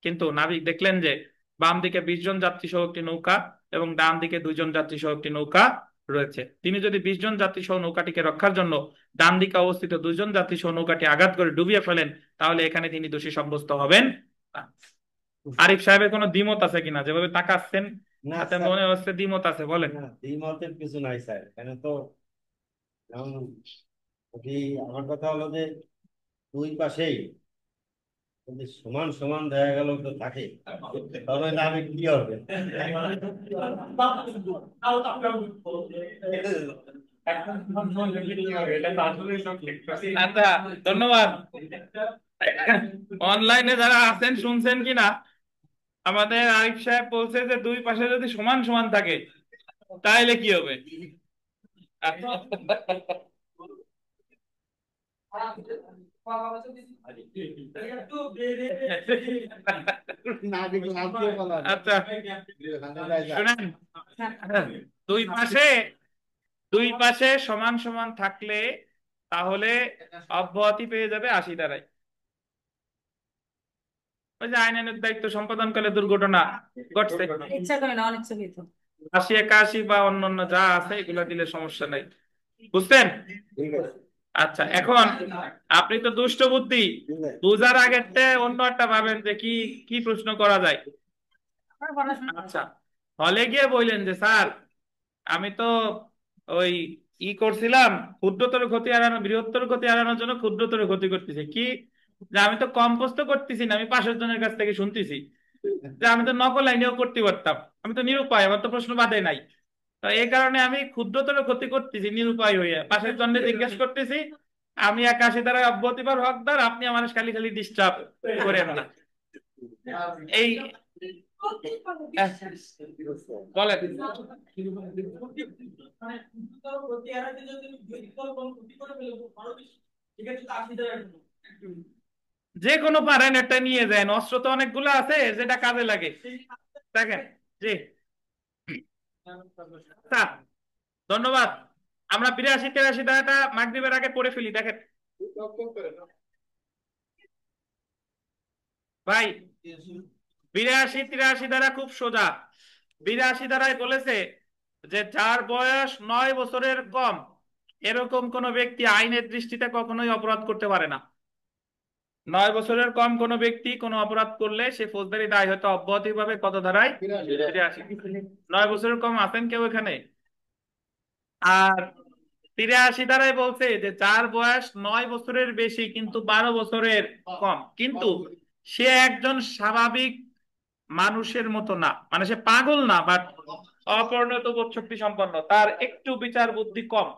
কিন্তু নাবিক দেখলেন যে বাম দিকে 20 জন যাত্রী সহ একটি নৌকা এবং ডান দিকে 2 জন যাত্রী সহ একটি নৌকা রয়েছে। তিনি যদি 20 জন যাত্রী সহ নৌকাটিকে রক্ষার জন্য ডান দিকে অবস্থিত 2 জন যাত্রী সহ নৌকাটি আঘাত করে ডুবিয়ে ফেলেন, তাহলে এখানে তিনি দোষী সাব্যস্ত হবেন না। আরিফ সাহেবের কোনো দ্বিমত আছে কিনা? যেভাবে তাকাচ্ছেন না তাতে স্যার, মনে হচ্ছে দ্বিমত আছে, বলেন। না দ্বিমতের কিছু নাই স্যার, এখানে তো যেমন যদি আমার কথা হলো যে দুই পাশেই যদি সমান সমান দেখা গেল তো থাকে, তাহলে না আমি কি হবে? আচ্ছা ধন্যবাদ। অনলাইনে যারা আছেন শুনছেন কিনা, আমাদের আরিফ সাহেব বলছে যে দুই পাশে যদি সমান সমান থাকে তাহলে কি হবে? আচ্ছা শুনেন, দুই পাশে দুই পাশে সমান সমান থাকলে তাহলে অব্যাহতি পেয়ে যাবে 80 ধারায়। ওই যে আইনানুগ দায়িত্ব সম্পাদনকালে দুর্ঘটনা ঘটছে, ইচ্ছা করে না অনিচ্ছাকৃত 80 81 বা অন্যান্য যা আছে এগুলো দিলে সমস্যা নাই, বুঝছেন? ঠিক আছে, আচ্ছা এখন আপনি তো দুষ্ট বুদ্ধি, বুঝার আগে অন্য একটা ভাবেন যে কি কি প্রশ্ন করা যায়। আমার পড়াশোনা আচ্ছা, হলে গিয়ে বললেন যে স্যার আমি তো ওই করছিলাম ক্ষুদ্রতর ক্ষতি এড়ানো, বৃহত্তর ক্ষতি এড়ানোর জন্য ক্ষুদ্রতর ক্ষতি করতেছি কি, যে আমি তো কম্পোস্ট করতেছি না, আমি পাশের জনের কাছ থেকে শুনতেছি যে আমি তো নকল আইনেও করতে পারতাম, আমি তো নিরুপায়, আমার তো প্রশ্ন বাদে নাই, তো এই কারণে আমি ক্ষুদ্রতর ক্ষতি করতেছি নিরুপায় হইয়া, পাশের জনের জিজ্ঞেস করতেছি, আমি 81 দ্বারা অব্যাহতি পাওয়ার হকদার, আপনি আমার খালি খালি ডিস্টার্ব করেন না। এই বলেন। যে কোনো পারেন একটা নিয়ে যান, অস্ত্র তো অনেকগুলো আছে যেটা কাজে লাগে। দেখেন জি আচ্ছা, ধন্যবাদ। আমরা 82-83 ধারাটা মাগরিবের আগে পড়ে ফেলি। দেখেন ভাই, 82-83 ধারা খুব সোজা। 82 ধারায় বলেছে যে যার বয়স 9 বছরের কম এরকম কোন ব্যক্তি আইনের দৃষ্টিতে কখনোই অপরাধ করতে পারে না। 9 বছরের কম কোন ব্যক্তি কোন অপরাধ করলে সে ফৌজদারি দায় হয়তো অব্যাহতি পাবে। কত ধারায়? 83। 9 বছরের কম আছেন কেউ এখানে? আর 83 ধারায় বলছে যে যার বয়স 9 বছরের বেশি কিন্তু 12 বছরের কম, কিন্তু সে একজন স্বাভাবিক মানুষের মতো না, মানে সে পাগল না, বাট অপরিণত বোধ শক্তি সম্পন্ন, তার একটু বিচার বুদ্ধি কম।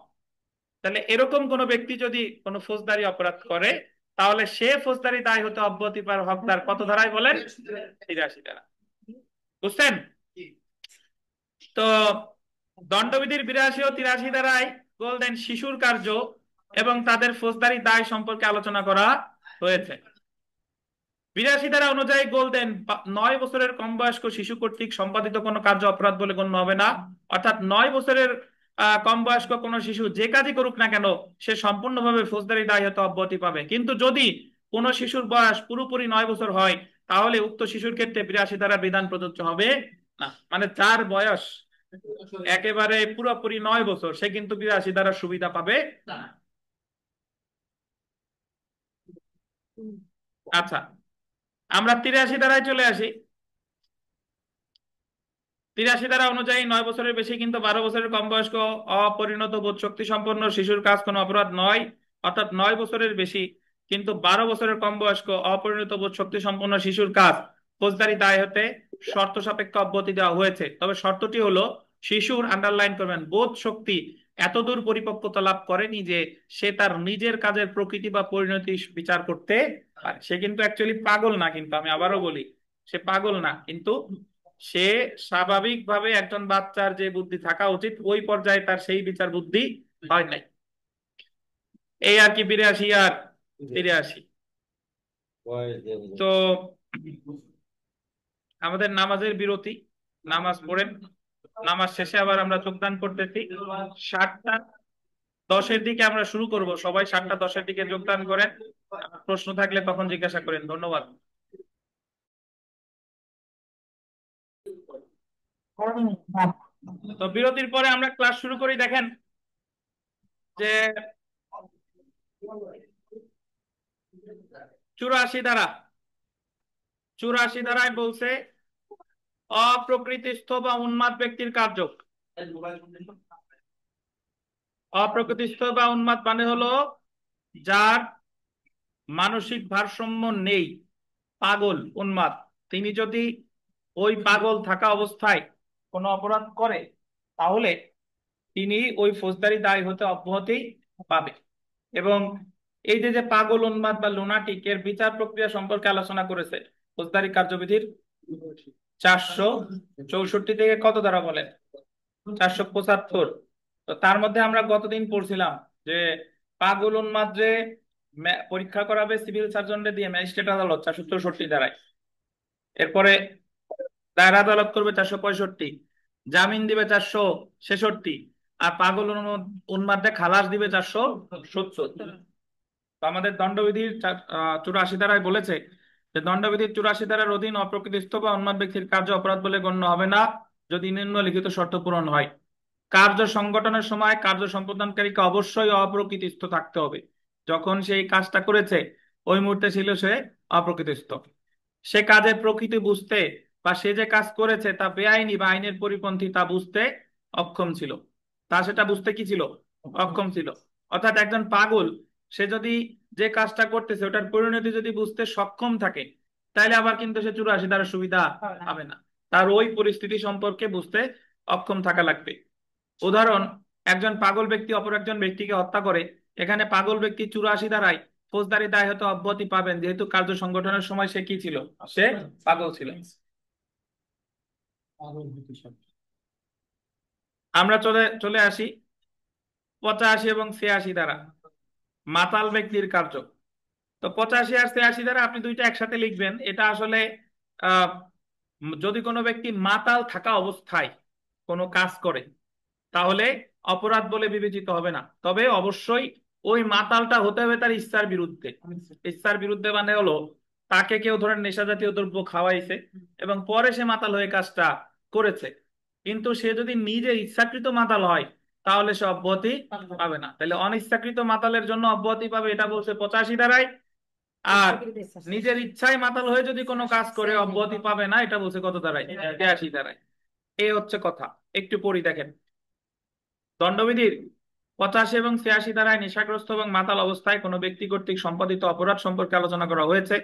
তাহলে এরকম কোন ব্যক্তি যদি কোন ফৌজদারি অপরাধ করে তাহলে সে ফৌজদারি দায় হতে অব্যাহতি পাওয়ার হকদার। কত ধারায় বলেন? 83 ধারা। বুঝছেন? তো দণ্ডবিধির 82 ও 83 ধারায় বলতেন শিশুর কার্য এবং তাদের ফৌজদারি দায় সম্পর্কে আলোচনা করা হয়েছে। 82 ধারা অনুযায়ী বলতেন 9 বছরের কম বয়স্ক শিশু কর্তৃক সম্পাদিত কোনো কার্য অপরাধ বলে গণ্য হবে না। অর্থাৎ 9 বছরের কম বয়স্ক কোনো শিশু যে কাজই করুক না কেন সে সম্পূর্ণভাবে ফৌজদারি দায় হতে অব্যাহতি পাবে। কিন্তু যদি কোনো শিশুর বয়স পুরোপুরি 9 বছর হয় তাহলে উক্ত শিশুর ক্ষেত্রে 82 ধারার বিধান প্রযোজ্য হবে না। মানে যার বয়স একেবারে পুরোপুরি 9 বছর সে কিন্তু 82 ধারার সুবিধা পাবে না। আচ্ছা, আমরা 83 ধারায় চলে আসি। 83 ধারা অনুযায়ী 9 বছরের বেশি কিন্তু 12 বছরের কম বয়স্ক অপরিণত বোধ শক্তি সম্পন্ন শিশুর কাজ কোনো অপরাধ নয়। অর্থাৎ 9 বছরের বেশি কিন্তু 12 বছরের কম বয়স্ক অপরিণত বোধ শক্তি সম্পন্ন শিশুর কাজ ফৌজদারি দায় হতে শর্ত সাপেক্ষে অব্যাহতি দেওয়া হয়েছে। তবে শর্তটি হলো শিশুর, আন্ডারলাইন করবেন, বোধ শক্তি এতদূর পরিপক্কতা লাভ করেনি যে সে তার নিজের কাজের প্রকৃতি বা পরিণতি বিচার করতে পারে। সে কিন্তু অ্যাকচুয়ালি পাগল না, কিন্তু আমি আবারও বলি সে পাগল না, কিন্তু সে স্বাভাবিকভাবে একজন বাচ্চার যে বুদ্ধি থাকা উচিত ওই পর্যায়ে তার সেই বিচার বুদ্ধি হয় নাই। এই আর কি 82 আর 83। তো আমাদের নামাজের বিরতি, নামাজ পড়েন, নামাজ শেষে আবার আমরা যোগদান করতেছি 7:10 দিকে আমরা শুরু করব। সবাই 7:10 দিকে যোগদান করেন। প্রশ্ন থাকলে তখন জিজ্ঞাসা করেন। ধন্যবাদ। তো বিরতির পরে আমরা ক্লাস শুরু করি। দেখেন যে 84 ধারায় বলছে অপ্রকৃতিস্থ বা উন্মাদ ব্যক্তির কার্য। অপ্রকৃতিস্থ বা উন্মাদ মানে হলো যার মানসিক ভারসাম্য নেই, পাগল, উন্মাদ। তিনি যদি ওই পাগল থাকা অবস্থায় কোনো অপরাধ করে তাহলে তিনি ওই ফৌজদারি দায় হতে অব্যাহতি পাবে। এবং এই যে যে পাগল, উন্মাদ বা লুনাটিক এর বিচার প্রক্রিয়া সম্পর্কে আলোচনা করেছে ফৌজদারি কার্যবিধির 464 থেকে কত ধারা বলেন? 475। তো তার মধ্যে আমরা গতদিন পড়ছিলাম যে পাগল উন্মাদরে পরীক্ষা করাবে সিভিল সার্জনরে দিয়ে ম্যাজিস্ট্রেট আদালত 464 ধারায়। এরপরে দায়রা আদালত করবে 465, জামিন দিবে 466, আর পাগল উন্মাদে খালাস দিবে 470। তো আমাদের দণ্ডবিধির 84 ধারায় বলেছে যে দণ্ডবিধির 84 ধারার অধীন অপ্রকৃতিস্থ বা উন্মাদ ব্যক্তির কার্য অপরাধ বলে গণ্য হবে না যদি নিম্নলিখিত শর্ত পূরণ হয়। কার্য সংগঠনের সময় কার্য সম্পাদনকারীকে অবশ্যই অপ্রকৃতিস্থ থাকতে হবে। যখন সেই কাজটা করেছে ওই মুহূর্তে ছিল সে অপ্রকৃতিস্থ। সে কাজের প্রকৃতি বুঝতে বা সে যে কাজ করেছে তা বেআইনি বা আইনের পরিপন্থী তা বুঝতে অক্ষম ছিল। তা সেটা বুঝতে কি ছিল? অক্ষম ছিল। অর্থাৎ একজন পাগল সে যদি যে কাজটা করতেছে ওটার পরিণতি যদি বুঝতে সক্ষম থাকে তাহলে আবার কিন্তু সে 84 ধারার সুবিধা পাবে না। তার ওই পরিস্থিতি সম্পর্কে বুঝতে অক্ষম থাকা লাগবে। উদাহরণ, একজন পাগল ব্যক্তি অপর একজন ব্যক্তিকে হত্যা করে, এখানে পাগল ব্যক্তি 84 ধারায় ফৌজদারি দায় হতে অব্যাহতি পাবেন যেহেতু কার্য সংগঠনের সময় সে কি ছিল? সে পাগল ছিল। আমরা চলে চলে আসি 85 এবং 86 ধারা, মাতাল ব্যক্তির কার্য। তো 85 আর 86 ধারা আপনি দুইটা একসাথে লিখবেন। এটা আসলে আহ যদি কোনো ব্যক্তি মাতাল থাকা অবস্থায় কোনো কাজ করে, তাহলে অপরাধ বলে বিবেচিত হবে না। তবে অবশ্যই ওই মাতালটা হতে হবে তার ইচ্ছার বিরুদ্ধে। ইচ্ছার বিরুদ্ধে মানে হলো তাকে কেউ ধরেন নেশা জাতীয় দ্রব্য খাওয়াইছে এবং পরে সে মাতাল হয়ে কাজটা করেছে, কিন্তু সে যদি নিজে ইচ্ছাকৃত মাতাল হয় তাহলে সে অব্যাহতি পাবে না। তাহলে অনিচ্ছাকৃত মাতালের জন্য অব্যাহতি পাবে, এটা বলছে 85 ধারায়। আর নিজের ইচ্ছায় মাতাল হয়ে যদি কোনো কাজ করে অব্যাহতি পাবে না, এটা বলছে কত ধারায়? 83 ধারায়। এই হচ্ছে কথা। একটু পড়ি দেখেন। দণ্ডবিধির 85 এবং 86 ধারায় নেশাগ্রস্ত এবং মাতাল অবস্থায় কোনো ব্যক্তি কর্তৃক সম্পাদিত অপরাধ সম্পর্কে আলোচনা করা হয়েছে।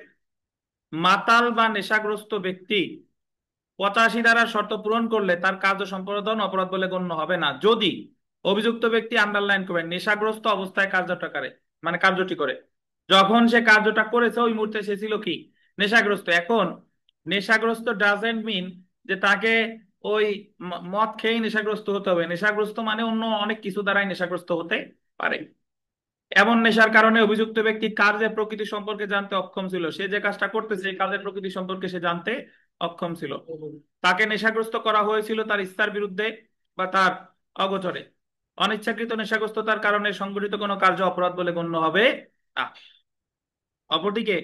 মাতাল বা নেশাগ্রস্ত ব্যক্তি 85 ধারার শর্ত পূরণ করলে তার কার্য সম্পাদন অপরাধ বলে গণ্য হবে না, যদি অভিযুক্ত ব্যক্তি, আন্ডারলাইন করবেন, নেশাগ্রস্ত অবস্থায় কার্যটা করে, মানে কার্যটি করে। যখন সে কার্যটা করেছে ওই মুহূর্তে সে ছিল কি? নেশাগ্রস্ত। এখন নেশাগ্রস্ত ডাজেন্ট মিন যে তাকে ওই মদ খেয়েই নেশাগ্রস্ত হতে হবে। নেশাগ্রস্ত মানে অন্য অনেক কিছু দ্বারাই নেশাগ্রস্ত হতে পারে। এমন নেশার কারণে অভিযুক্ত ব্যক্তি কার্যের প্রকৃতি সম্পর্কে জানতে অক্ষম ছিল, সে যে কাজটা করতেছে সেই কাজের প্রকৃতি সম্পর্কে সে জানতে অক্ষম ছিল। তাকে নেশাগ্রস্ত করা হয়েছিল তার ইচ্ছার বিরুদ্ধে বা তার অগোচরে। অনিচ্ছাকৃত নেশাগ্রস্ততার কারণে সংঘটিত কোনো কার্য অপরাধ বলে গণ্য হবে না। অপরদিকে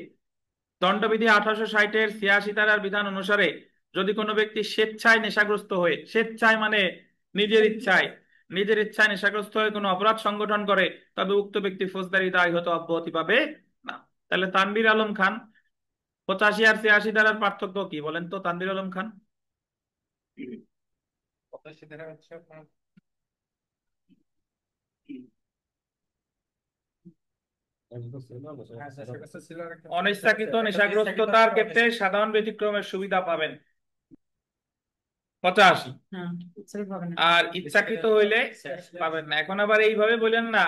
দণ্ডবিধি 1860-এর 86 ধারার বিধান অনুসারে যদি কোনো ব্যক্তি স্বেচ্ছায় নেশাগ্রস্ত হয়ে, স্বেচ্ছায় মানে নিজের ইচ্ছায়, নিজের ইচ্ছায় নেশাগ্রস্ত হয়ে কোনো অপরাধ সংগঠন করে, তবে উক্ত ব্যক্তি ফৌজদারি দায় হতে অব্যাহতি পাবে না। তাহলে তানভীর আলম খান, 85 আর 86 ধারার পার্থক্য কি বলেন তো তানভীর আলম খান? 85 ধারা হচ্ছে আপনার অনিচ্ছাকৃত নেশাগ্রস্ততার ক্ষেত্রে সাধারণ ব্যতিক্রমের সুবিধা পাবেন 85, আর ইচ্ছাকৃত হইলে পাবেন না। এখন আবার এইভাবে বলেন না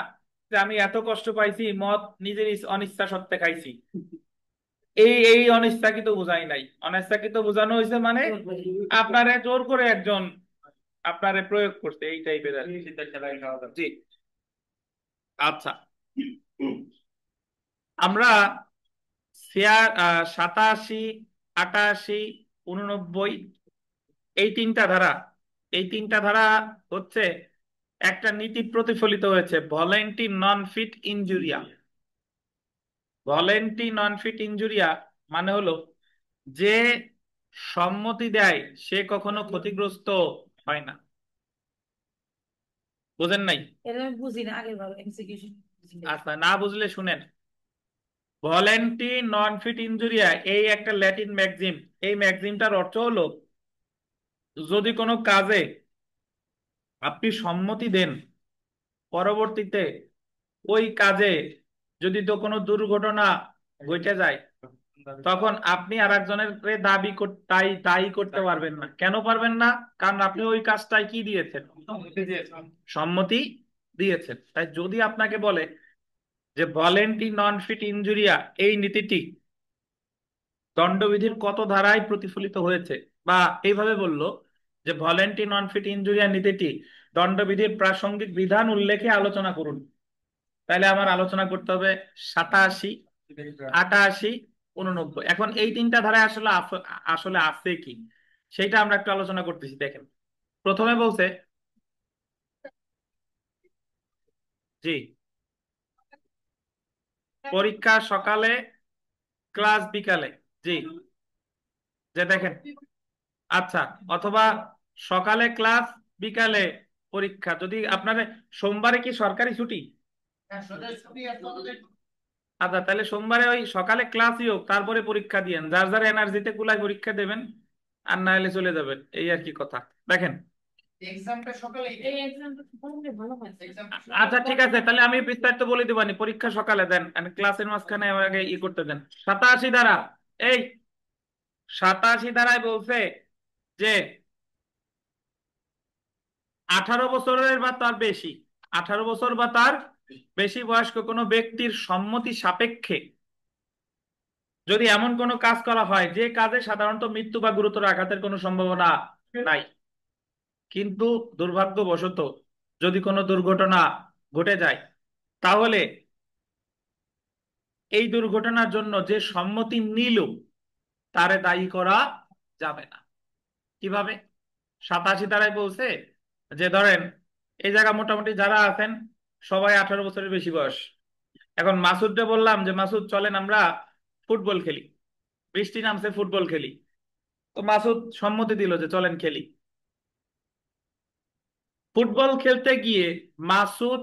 যে আমি এত কষ্ট পাইছি, মদ নিজের অনিচ্ছা সত্ত্বে খাইছি। এই এই অনিচ্ছাকৃত বোঝাই নাই। অনিচ্ছাকৃত বোঝানো হয়েছে মানে আপনারে জোর করে একজন আপনারে প্রয়োগ করতে, এই টাইপের আর কি। জি, আচ্ছা। আমরা 87, 88, 89 এই তিনটা ধারা, এই তিনটা ধারা হচ্ছে একটা নীতি প্রতিফলিত হয়েছে, ভলেন্টি নন ফিট ইনজুরিয়া। ভলেন্টি নন ফিট ইনজুরিয়া মানে হলো যে সম্মতি দেয় সে কখনো ক্ষতিগ্রস্ত হয় না। বুঝেন নাই? এটা আমি বুঝি না, আগের বার এক্সিকিউশন আচ্ছা, না বুঝলে শুনেন। ভলেন্টি নন ফিট ইনজুরিয়া এই একটা ল্যাটিন ম্যাক্সিম। এই ম্যাক্সিমটার অর্থ হলো যদি কোনো কাজে আপনি সম্মতি দেন, পরবর্তীতে ওই কাজে যদি তো কোনো দুর্ঘটনা ঘটে যায়, তখন আপনি আর একজনের দাবি তাই দায়ী করতে পারবেন না। কেন পারবেন না? কারণ আপনি ওই কাজটাই কি দিয়েছেন? সম্মতি দিয়েছেন। তাই যদি আপনাকে বলে যে ভলেন্টি নন ফিট ইনজুরিয়া এই নীতিটি দণ্ডবিধির কত ধারায় প্রতিফলিত হয়েছে, বা এইভাবে বললো যে ভলেন্টি নন ফিট ইনজুরিয়া নীতিটি দণ্ডবিধির প্রাসঙ্গিক বিধান উল্লেখে আলোচনা করুন, তাহলে আমার আলোচনা করতে হবে 87, 88, 89। এখন এই তিনটা ধারায় আসলে আসলে আছে কি সেটা আমরা একটু আলোচনা করতেছি। দেখেন, প্রথমে বলছে, জি, পরীক্ষা সকালে, ক্লাস বিকালে। জি, যে দেখেন, আচ্ছা, অথবা সকালে ক্লাস, বিকালে পরীক্ষা। যদি আপনার সোমবারে কি সরকারি ছুটি? আচ্ছা, তাহলে সোমবারে ওই সকালে ক্লাসই হোক, তারপরে পরীক্ষা দিয়েন, যার যার এনার্জিতে কুলায় পরীক্ষা দেবেন, আর না হলে চলে যাবেন, এই আর কি কথা। দেখেন, আচ্ছা ঠিক আছে, তাহলে আমি বিস্তারিত বলে দিবানি। পরীক্ষা সকালে দেন, ক্লাসের মাঝখানে আমাকে ই করতে দেন। 87 ধারা, এই 87 ধারায় বলছে যে 18 বছরের বা তার বেশি, 18 বছর বা তার বেশি বয়স্ক কোনো ব্যক্তির সম্মতি সাপেক্ষে যদি এমন কোনো কাজ করা হয় যে কাজে সাধারণত মৃত্যু বা গুরুতর আঘাতের কোনো সম্ভাবনা নাই, কিন্তু দুর্ভাগ্যবশত যদি কোনো দুর্ঘটনা ঘটে যায়, তাহলে এই দুর্ঘটনার জন্য যে সম্মতি নিল তারে দায়ী করা যাবে না। কিভাবে? 87 ধারায় বলছে যে ধরেন এই জায়গা মোটামুটি যারা আছেন সবাই 18 বছরের বেশি বয়স। এখন মাসুদকে বললাম যে মাসুদ চলেন আমরা ফুটবল খেলি, বৃষ্টি নামছে ফুটবল খেলি। তো মাসুদ সম্মতি দিল যে চলেন খেলি। ফুটবল খেলতে গিয়ে মাসুদ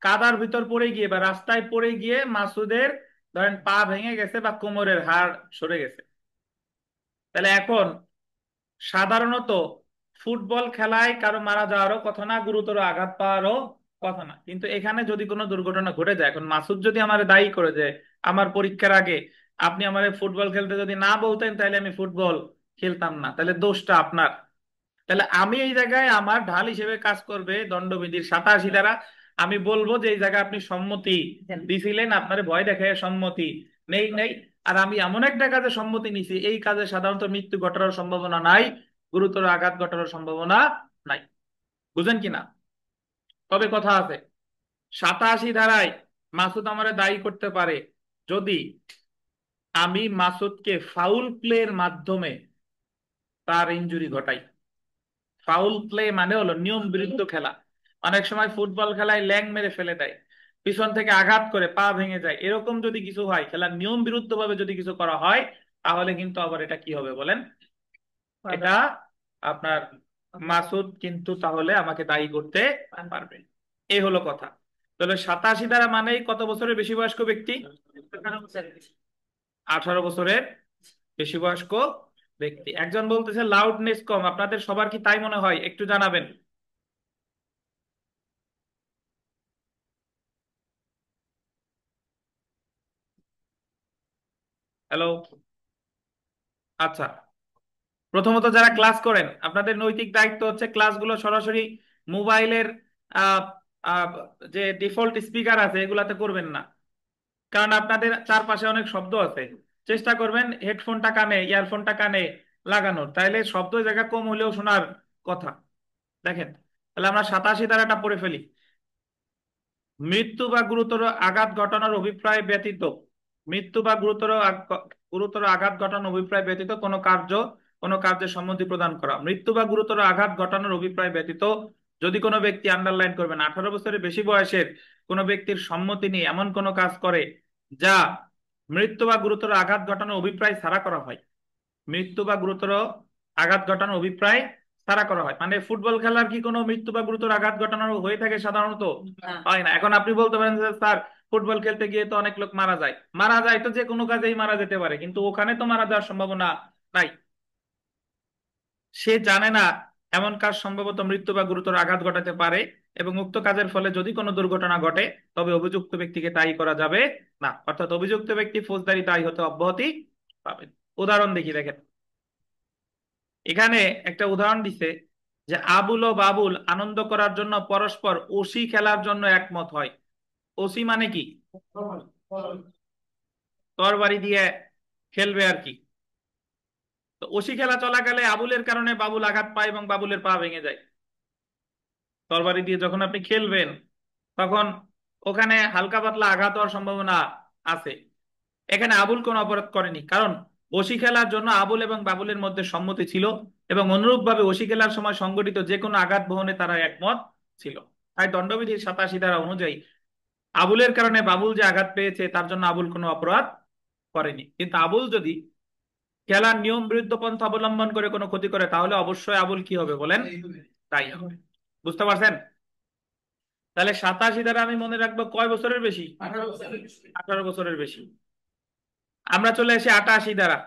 কাদার ভিতর পড়ে গিয়ে বা রাস্তায় পড়ে গিয়ে মাসুদের ধরেন পা ভেঙে গেছে বা কোমরের হাড় সরে গেছে। তাহলে এখন সাধারণত ফুটবল খেলায় কারো মারা যাওয়ারও কথা না, গুরুতর আঘাত পাওয়ারও কথা না, কিন্তু এখানে যদি কোনো দুর্ঘটনা ঘটে যায়, এখন মাসুদ যদি আমার দায়ী করে যে আমার পরীক্ষার আগে আপনি আমার ফুটবল খেলতে যদি না বলতেন তাহলে আমি ফুটবল খেলতাম না, তাহলে দোষটা আপনার। তাহলে আমি এই জায়গায় আমার ঢাল হিসেবে কাজ করবে দণ্ডবিধির 87 ধারা। আমি বলবো যে এই জায়গায় আপনি সম্মতি দিছিলেন, আপনার ভয় দেখায় সম্মতি নেই নেই, আর আমি এমন একটা কাজে সম্মতি নিছি এই কাজে সাধারণত মৃত্যু ঘটার সম্ভাবনা নাই, গুরুতর আঘাত ঘটার সম্ভাবনা নাই। বুঝেন কিনা? তবে কথা আছে, 87 ধারায় মাসুদ আমারে দায়ী করতে পারে যদি আমি মাসুদকে ফাউল প্লের মাধ্যমে তার ইনজুরি ঘটাই। ফাউল প্লে মানে হলো নিয়ম বিরুদ্ধ খেলা। অনেক সময় ফুটবল খেলায় ল্যাং মেরে ফেলে দেয়, পিছন থেকে আঘাত করে পা ভেঙে যায়, এরকম যদি কিছু হয়, খেলার নিয়ম বিরুদ্ধ ভাবে যদি কিছু করা হয়, তাহলে কিন্তু আবার এটা কি হবে বলেন? এটা আপনার মাসুদ কিন্তু তাহলে আমাকে দায়ী করতে পারবে। এই হলো কথা। তাহলে 87 ধারা মানেই কত বছরের বেশি বয়স্ক ব্যক্তি? 18 বছরের বেশি বয়স্ক ব্যক্তি। একজন বলতেছে লাউডনেস কম, আপনাদের সবার কি তাই মনে হয়? একটু জানাবেন। হ্যালো, আচ্ছা। প্রথমত যারা ক্লাস করেন আপনাদের নৈতিক দায়িত্ব হচ্ছে ক্লাসগুলো সরাসরি মোবাইলের আহ, আহ, যে ডিফল্ট স্পিকার আছে এগুলাতে করবেন না, কারণ আপনাদের চারপাশে অনেক শব্দ আছে। চেষ্টা করবেন হেডফোনটা কানে, ইয়ারফোনটা কানে লাগানোর, তাইলে শব্দ জায়গা কম হলেও শোনার কথা। দেখেন, তাহলে আমরা 87 ধারাটা পড়ে ফেলি। মৃত্যু বা গুরুতর আঘাত ঘটানোর অভিপ্রায় ব্যতীত, মৃত্যু বা গুরুতর আঘাত ঘটানোর অভিপ্রায় ব্যতীত কোনো কার্যে সম্মতি প্রদান করা। মৃত্যু বা গুরুতর আঘাত ঘটানোর অভিপ্রায় ব্যতীত যদি কোনো ব্যক্তি, আন্ডারলাইন করবেন, 18 বছরের বেশি বয়সের কোনো ব্যক্তির সম্মতি নিয়ে এমন কোনো কাজ করে যা মৃত্যু বা গুরুতর আঘাত ঘটানোর অভিপ্রায় ছাড়া করা হয়। মৃত্যু বা গুরুতর আঘাত ঘটানোর অভিপ্রায় ছাড়া করা হয় মানে ফুটবল খেলার কি কোনো মৃত্যু বা গুরুতর আঘাত ঘটানোর হয়ে থাকে? সাধারণত হয় না। এখন আপনি বলতে পারেন যে স্যার ফুটবল খেলতে গিয়ে তো অনেক লোক মারা যায়। মারা যায় তো যে কোনো কাজেই মারা যেতে পারে, কিন্তু ওখানে তো মারা যাওয়ার সম্ভাবনা নাই। সে জানে না এমন কাজ সম্ভবত মৃত্যু বা গুরুতর আঘাত ঘটাতে পারে, এবং উক্ত কাজের ফলে যদি কোনো দুর্ঘটনা ঘটে তবে অভিযুক্ত ব্যক্তিকে দায়ী করা যাবে না, অর্থাৎ অভিযুক্ত ব্যক্তি ফৌজদারি দায়ী হতে অব্যাহতি পাবেন। উদাহরণ দেখি, দেখেন এখানে একটা উদাহরণ দিছে যে আবুল ও বাবুল আনন্দ করার জন্য পরস্পর ওসি খেলার জন্য একমত হয়। ওসি মানে কি? তরবারি দিয়ে খেলবে আর কি। তো ওসি খেলা চলাকালে আবুলের কারণে বাবুল আঘাত পায় এবং বাবুলের পা ভেঙে যায়। তরবারি দিয়ে যখন আপনি খেলবেন তখন ওখানে হালকা পাতলা আঘাত হওয়ার সম্ভাবনা আছে। এখানে আবুল কোনো অপরাধ করেনি, কারণ ওসি খেলার জন্য আবুল এবং বাবুলের মধ্যে সম্মতি ছিল, এবং অনুরূপভাবে ওসি খেলার সময় সংঘটিত যে কোনো আঘাত বহনে তারা একমত ছিল। তাই দণ্ডবিধির 87 ধারা অনুযায়ী আবুলের কারণে বাবুল যে আঘাত পেয়েছে তার জন্য আবুল কোনো অপরাধ করেনি, কিন্তু আবুল যদি খেলার নিয়ম বিরুদ্ধ পন্থা অবলম্বন করে কোনো ক্ষতি করে তাহলে অবশ্যই আবুল কি হবে বলেন? তাই হবে। বুঝতে পারছেন? তাহলে 87 ধারা আমি মনে রাখবো কয় বছরের বেশি? 18 বছরের বেশি। আমরা চলে আসি 88 ধারা।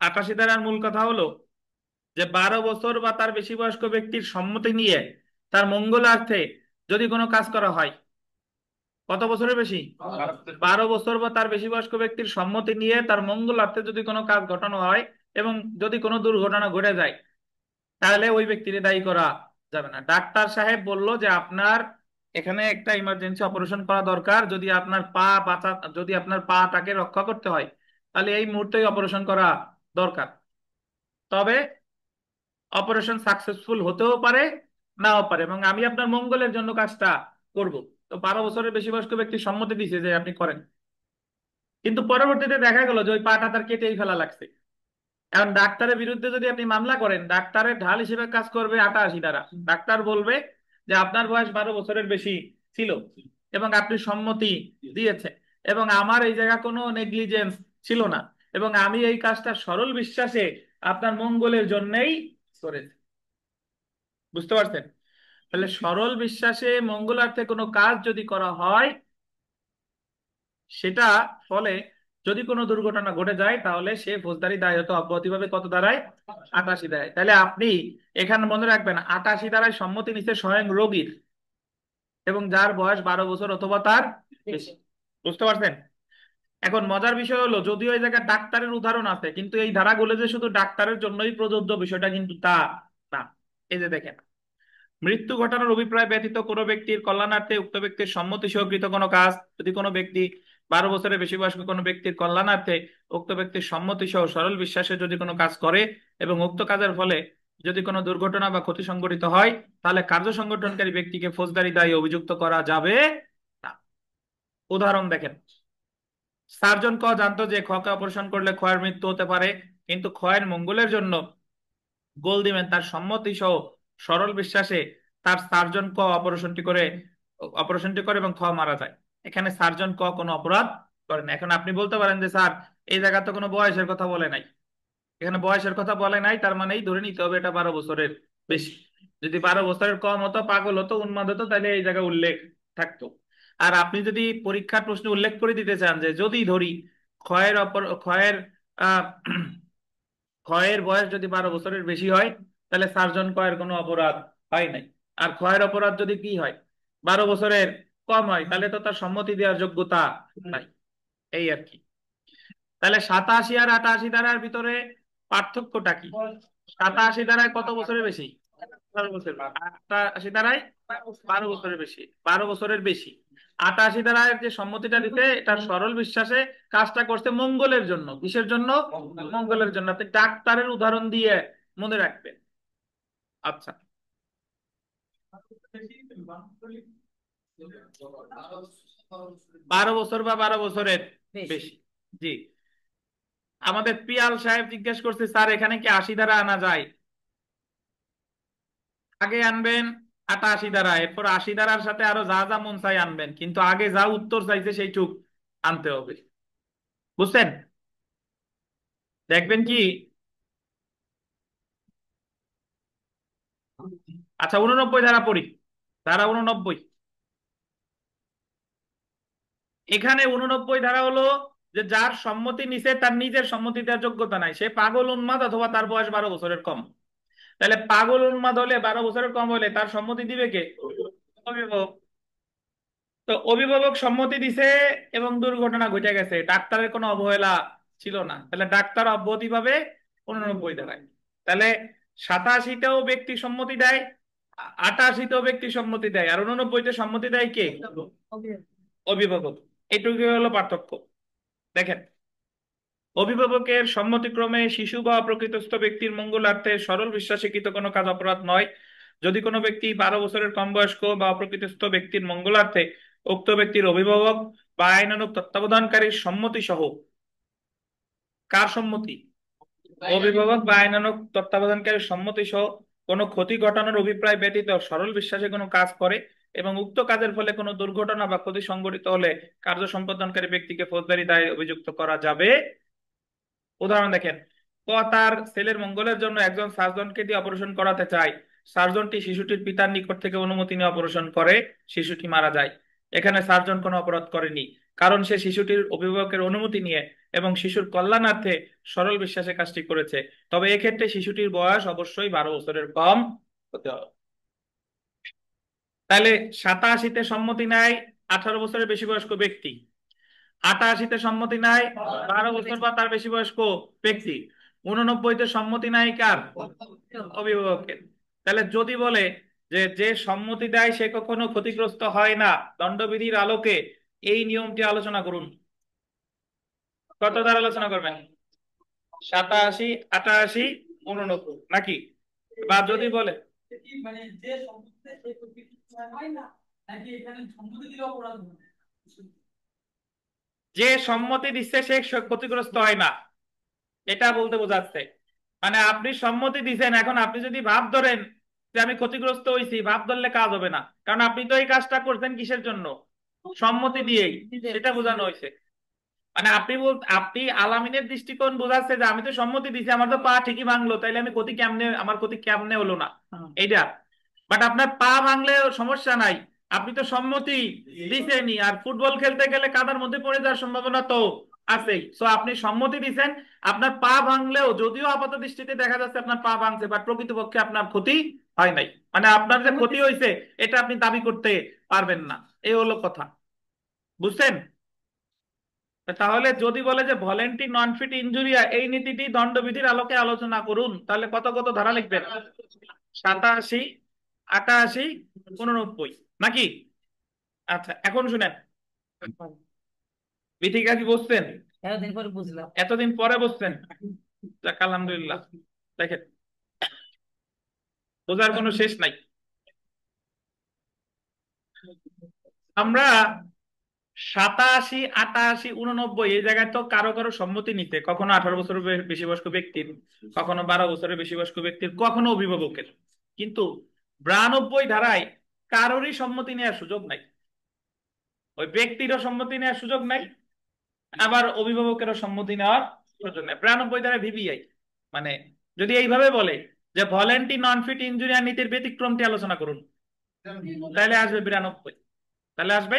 88 ধারার মূল কথা হলো যে 12 বছর বা তার বেশি বয়স্ক ব্যক্তির সম্মতি নিয়ে তার মঙ্গলার্থে যদি কোনো কাজ করা হয়। কত বছরের বেশি? 12 বছর বা তার বেশি বয়স্ক ব্যক্তির সম্মতি নিয়ে তার মঙ্গলার্থে যদি কোনো কাজ ঘটানো হয় এবং যদি কোনো দুর্ঘটনা ঘটে যায় তাহলে ওই ব্যক্তিকে দায়ী করা যাবে না। ডাক্তার সাহেব বলল যে আপনার এখানে একটা ইমার্জেন্সি অপারেশন করা দরকার, যদি আপনার পাটাকে রক্ষা করতে হয় তাহলে এই মুহূর্তেই অপারেশন করা দরকার। তবে অপারেশন সাকসেসফুল হতেও পারে, নাও পারে, এবং আমি আপনার মঙ্গলের জন্য কাজটা করব। তো 12 বছরের বেশি বয়স্ক ব্যক্তি সম্মতি দিয়েছে যে আপনি করেন, কিন্তু পরবর্তীতে দেখা গেল যে ওই পাটা তার কেটেই ফেলা লাগছে। এখন ডাক্তারের বিরুদ্ধে যদি আপনি মামলা করেন, ডাক্তারের ঢাল হিসেবে কাজ করবে 88 ধারা। ডাক্তার বলবে যে আপনার বয়স 12 বছরের বেশি ছিল এবং আপনি সম্মতি দিয়েছেন এবং আমার এই জায়গা কোনো নেগলিজেন্স ছিল না এবং আমি এই কাজটা সরল বিশ্বাসে আপনার মঙ্গলের জন্যই করেছি। বুঝতে পারছেন? তাহলে সরল বিশ্বাসে মঙ্গলার্থে কোনো কাজ যদি করা হয়, সেটা ফলে যদি কোনো দুর্ঘটনা ঘটে যায় তাহলে সে ফৌজদারি দায় হতে অব্যাহতি পাবে কত ধারায়? 88 ধারায়। তাহলে আপনি এখানে মনে রাখবেন 88 ধারায় সম্মতি নিচ্ছে স্বয়ং রোগীর এবং যার বয়স 12 বছর অথবা তার বেশি। বুঝতে পারছেন? এখন মজার বিষয় হলো, যদিও এই জায়গায় ডাক্তারের উদাহরণ আছে, কিন্তু এই ধারাগুলো যে শুধু ডাক্তারের জন্যই প্রযোজ্য বিষয়টা কিন্তু তা না। এই যে দেখেন, মৃত্যু ঘটানোর অভিপ্রায় ব্যতীত কোনো ব্যক্তির কল্যাণার্থে উক্ত ব্যক্তির সম্মতি সহকৃত কোনো কাজ, যদি কোনো ব্যক্তি 12 বছরের বেশি বয়স্ক কোনো ব্যক্তির কল্যাণার্থে উক্ত ব্যক্তির সম্মতি সহ সরল বিশ্বাসে যদি কোনো কাজ করে এবং উক্ত কাজের ফলে যদি কোনো দুর্ঘটনা বা ক্ষতি সংঘটিত হয়, তাহলে কার্য সংগঠনকারী ব্যক্তিকে ফৌজদারি দায়ে অভিযুক্ত করা যাবে না। উদাহরণ দেখেন, সার্জন ক জানতো যে খকে অপারেশন করলে ক্ষয়ের মৃত্যু হতে পারে, কিন্তু ক্ষয়ের মঙ্গলের জন্য গোলদিম্যান তার সম্মতি সহ সরল বিশ্বাসে তার সার্জন ক অপারেশনটি করে এবং খ মারা যায়। এখানে সার্জন ক কোনো অপরাধ করেন। এখন আপনি বলতে পারেন যে স্যার, এই জায়গা তো কোনো বয়সের কথা বলে নাই। এখানে বয়সের কথা বলে নাই, তার মানেই ধরে নিতে হবে এটা 12 বছরের বেশি। যদি 12 বছরের কম হতো, পাগল হতো, উন্মাদ হতো, তাহলে এই জায়গায় উল্লেখ থাকতো। আর আপনি যদি পরীক্ষার প্রশ্নে উল্লেখ করে দিতে চান যে যদি ধরি ক্ষয়ের আহ ক্ষয়ের বয়স যদি 12 বছরের বেশি হয়, তাহলে সার্জন ক্ষয়ের কোনো অপরাধ হয় নাই। আর ক্ষয়ের অপরাধ যদি কি হয়, 12 বছরের কম হয়, তাহলে তো তার সম্মতি দেওয়ার যোগ্যতা নাই। এই আর কি। তাহলে 87 আর 88 ধারার ভিতরে পার্থক্যটা কি? 87 ধারায় কত বছরের বেশি? 12 বছর। 88 ধারায় 12 বছরের বেশি। 12 বছরের বেশি। 88 ধারায় যে সম্মতিটা দিতে, এটা সরল বিশ্বাসে কাজটা করছে মঙ্গলের জন্য। কিসের জন্য? মঙ্গলের জন্য। আপনি ডাক্তারের উদাহরণ দিয়ে মনে রাখবেন। আচ্ছা, 12 বছর বা 12 বছরের বেশি। জি, আমাদের পিয়াল সাহেব জিজ্ঞেস করছে, স্যার এখানে কি 80 ধারা আনা যায়? আগে আনবেন 88 ধারা, এরপর 80 ধারার সাথে আরো যা যা মন চাই আনবেন, কিন্তু আগে যা উত্তর চাইছে সেইটুক আনতে হবে। বুঝছেন? দেখবেন কি, আচ্ছা 89 ধারা পড়ি। ধারা 89, এখানে 89 ধারা হলো যে যার সম্মতি নিছে তার নিজের সম্মতি দেওয়ার যোগ্যতা নাই, সে পাগল, উন্মাদ অথবা তার বয়স 12 বছরের কম। তাহলে পাগল উন্মাদ হলে, 12 বছরের কম হলে তার সম্মতি দিবে কে? অভিভাবক। তো অভিভাবক সম্মতি দিছে এবং দুর্ঘটনা ঘটে গেছে, ডাক্তারের কোনো অবহেলা ছিল না, তাহলে ডাক্তার অব্যাহতি পাবে 89 ধারায়। তাহলে 87তেও ব্যক্তি সম্মতি দেয়, 88তেও ব্যক্তি সম্মতি দেয়, আর 89তে সম্মতি দেয় কে? অভিভাবক। এইটুকু হলো পার্থক্য। দেখেন, অভিভাবকের সম্মতিক্রমে শিশু বা অপ্রকৃতস্থ ব্যক্তির মঙ্গলার্থে সরল বিশ্বাসকৃত কোনো কাজ অপরাধ নয়, যদি কোনো ব্যক্তি 12 বছরের কম বয়স্ক বা অপ্রকৃতস্থ ব্যক্তির মঙ্গলার্থে উক্ত ব্যক্তির অভিভাবক বা আইনানুগ তত্ত্বাবধানকারীর সম্মতি সহ, কার সম্মতি? অভিভাবক বা আইনানুগ তত্ত্বাবধানকারীর সম্মতি সহ কোনো ক্ষতি ঘটানোর অভিপ্রায় ব্যতীত সরল বিশ্বাসে কোনো কাজ করে এবং উক্ত কাজের ফলে কোনো দুর্ঘটনা বা ক্ষতি সংঘটিত হলে কার্য সম্পাদনকারী ব্যক্তিকে ফৌজদারি দায়ে অভিযুক্ত করা যাবে। উদাহরণ দেখেন, ক তার ছেলের মঙ্গলের জন্য একজন সার্জনকে দিয়ে অপারেশন করাতে চায়, সার্জনটি শিশুটির পিতার নিকট থেকে অনুমতি নিয়ে অপারেশন করে, শিশুটি মারা যায়। এখানে সার্জন কোনো অপরাধ করেনি, কারণ সে শিশুটির অভিভাবকের অনুমতি নিয়ে এবং শিশুর কল্যাণার্থে সরল বিশ্বাসে কাজটি করেছে। তবে এক্ষেত্রে শিশুটির বয়স অবশ্যই 12 বছরের কম হতে হবে। তাহলে 87তে সম্মতি নেয় 18 বছরের বেশি বয়স্ক ব্যক্তি, 88তে সম্মতি নাই 12 বছর বা তার বেশি বয়স্ক ব্যক্তি, 89তে সম্মতি নাই কার? অভিভাবকের। তাহলে যদি বলে যে যে সম্মতি দেয় সে কখনো ক্ষতিগ্রস্ত হয় না, দণ্ডবিধির আলোকে এই নিয়মটি আলোচনা করুন। কত দ্বারা আলোচনা করবেন? 87, 88, 89 নাকি? বা যদি বলে কি মানে যে সম্পত্তি সেই প্রকৃতি হয় না, নাকি এখানে সম্পত্তি দিলে অপরাধ হবে? যে সম্মতি দিচ্ছে সে ক্ষতিগ্রস্ত হয় না, এটা বলতে বোঝাচ্ছে। মানে আপনি সম্মতি দিছেন, এখন আপনি যদি ভাব ধরেন যে আমি ক্ষতিগ্রস্ত হয়েছি, ভাব ধরলে কাজ হবে না, কারণ আপনি তো এই কাজটা করছেন কিসের জন্য? সম্মতি দিয়েই। সেটা বোঝানো হয়েছে। মানে আপনি আলামিনের দৃষ্টিকোণ বোঝাচ্ছে যে আমি তো সম্মতি দিছি, আমার তো পা ঠিকই ভাঙলো, তাইলে আমি ক্ষতি কেমনে, আমার ক্ষতি কেমনে হলো না, এইটা। বাট আপনার পা ভাঙলে সমস্যা নাই, আপনি তো সম্মতি দিছেনই। আর ফুটবল খেলতে গেলে কাদার মধ্যে পড়ে যাওয়ার সম্ভাবনা তো আছেই। সো আপনি সম্মতি দিছেন, আপনার পা ভাঙলেও যদিও আপাত দৃষ্টিতে দেখা যাচ্ছে আপনার পা ভাঙছে, বাট প্রকৃতপক্ষে আপনার ক্ষতি হয় নাই। মানে আপনার যে ক্ষতি হয়েছে এটা আপনি দাবি করতে পারবেন না, এই হলো কথা। বুঝছেন? তাহলে যদি বলে যে ভলেন্টি নন ফিট ইনজুরিয়া, এই নীতিটি দণ্ডবিধির আলোকে আলোচনা করুন, তাহলে কত কত ধারা লিখবেন? 87, 88, 89, নাকি? আচ্ছা, এখন শুনেন, বিথিকা কি বসছেন? এতদিন পরে বুঝলাম। এতদিন পরে বসছেন, যাক আলহামদুলিল্লাহ। দেখেন, বোঝার কোনো শেষ নাই। আমরা 87, 88, 89 এই জায়গায় তো কারো কারো সম্মতি নিতে, কখনো 18 বছরের বেশি বয়স্ক ব্যক্তির, কখনো 12 বছরের বেশি বয়স্ক ব্যক্তির, কখনো অভিভাবকের। কিন্তু 92 ধারায় কারোরই সম্মতি নেওয়ার সুযোগ নাই। ওই ব্যক্তিরও সম্মতি নেওয়ার সুযোগ নাই, আবার অভিভাবকেরও সম্মতি নেওয়ার সুযোগ নাই। 92 ধারায় ভিভিআই, মানে যদি এইভাবে বলে যে ভলেন্টি নন ফিট ইনজুরিয়ার নীতির ব্যতিক্রমটি আলোচনা করুন, তাহলে আসবে 92। তাহলে আসবে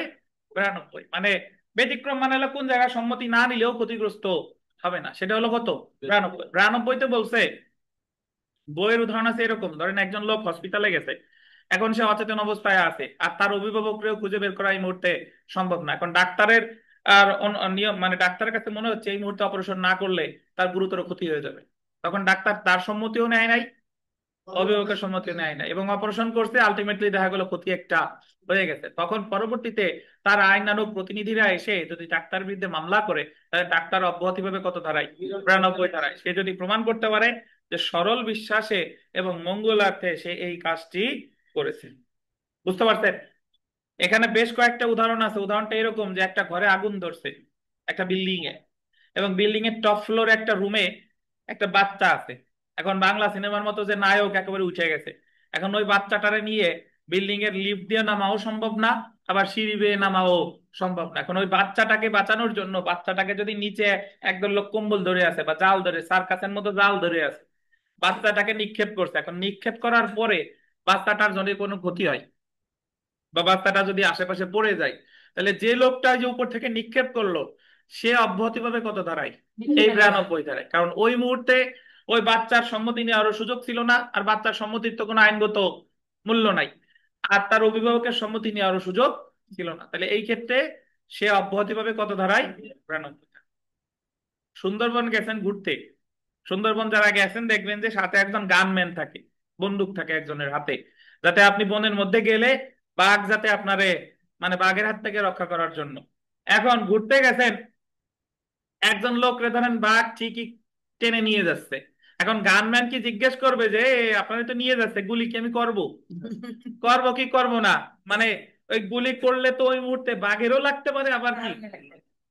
92। মানে ব্যতিক্রম মানে হলো কোন জায়গায় সম্মতি না নিলেও ক্ষতিগ্রস্ত হবে না, সেটা হলো কত? 92। 92 তে বলছে, বইয়ের উদাহরণ আছে এরকম, ধরেন একজন লোক হসপিটালে গেছে, এখন সে অচেতন অবস্থায় আছে, আর তার অভিভাবককেও খুঁজে বের করা এই মুহূর্তে সম্ভব না। এখন ডাক্তারের আর নিয়ম, মানে ডাক্তারের কাছে মনে হচ্ছে এই মুহূর্তে অপারেশন না করলে তার গুরুতর ক্ষতি হয়ে যাবে। তখন ডাক্তার তার সম্মতিও নেয় নাই, অভিভাবকের সম্মতি নেয় না, এবং অপারেশন করছে, আলটিমেটলি দেখা গেল ক্ষতি একটা হয়ে গেছে। তখন পরবর্তীতে তার আইনানুগ প্রতিনিধিরা এসে যদি ডাক্তার বিরুদ্ধে মামলা করে, তাহলে ডাক্তার অব্যাহতি পাবে কত ধারায়? 92 ধারায়। সে যদি প্রমাণ করতে পারে যে সরল বিশ্বাসে এবং মঙ্গলার্থে সে এই কাজটি করেছে। বুঝতে পারছেন? এখানে বেশ কয়েকটা উদাহরণ আছে। উদাহরণটা এরকম যে একটা ঘরে আগুন ধরছে, একটা বিল্ডিং এ, এবং বিল্ডিং এর টপ ফ্লোরে একটা রুমে একটা বাচ্চা আছে। এখন বাংলা সিনেমার মতো যে নায়ক একেবারে উঠে গেছে, এখন ওই বাচ্চাটারে নিয়ে বিল্ডিং এর লিফট দিয়ে নামাও সম্ভব না, আবার সিঁড়ি বেয়ে নামাও সম্ভব না। এখন ওই বাচ্চাটাকে বাঁচানোর জন্য, বাচ্চাটাকে যদি নিচে একদল লোক কম্বল ধরে আছে বা জাল ধরে, সার্কাসের মতো জাল ধরে আছে, বাচ্চাটাকে নিক্ষেপ করছে। এখন নিক্ষেপ করার পরে বাচ্চাটার যদি কোনো ক্ষতি হয় বা বাচ্চাটা যদি আশেপাশে পড়ে যায়, তাহলে যে লোকটা যে উপর থেকে নিক্ষেপ করলো সে অব্যাহতি পাবে কত ধারায়? এই 92 ধারায়। কারণ ওই মুহূর্তে ওই বাচ্চার সম্মতি নেওয়ারও সুযোগ ছিল না, আর বাচ্চার সম্মতির তো কোনো আইনগত মূল্য নাই, আর তার অভিভাবকের সম্মতি নেওয়ারও সুযোগ ছিল না। তাহলে এই ক্ষেত্রে সে অব্যাহতি পাবে কত ধারায়? 92। সুন্দরবন গেছেন ঘুরতে, সুন্দরবন যারা গেছেন দেখবেন যে সাথে একজন গানম্যান থাকে, বন্দুক থাকে একজনের হাতে, যাতে আপনি বনের মধ্যে গেলে বাঘ যাতে আপনারে, মানে বাঘের হাত থেকে রক্ষা করার জন্য। এখন ঘুরতে গেছেন, একজন লোক রে ধরেন বাঘ ঠিকই টেনে নিয়ে যাচ্ছে, এখন গানম্যান কি জিজ্ঞেস করবে যে আপনারা তো নিয়ে যাচ্ছে, গুলি কি আমি করব? করব কি করব না? মানে ওই গুলি করলে তো ওই মুহূর্তে বাঘেরও লাগতে পারে, আবার কি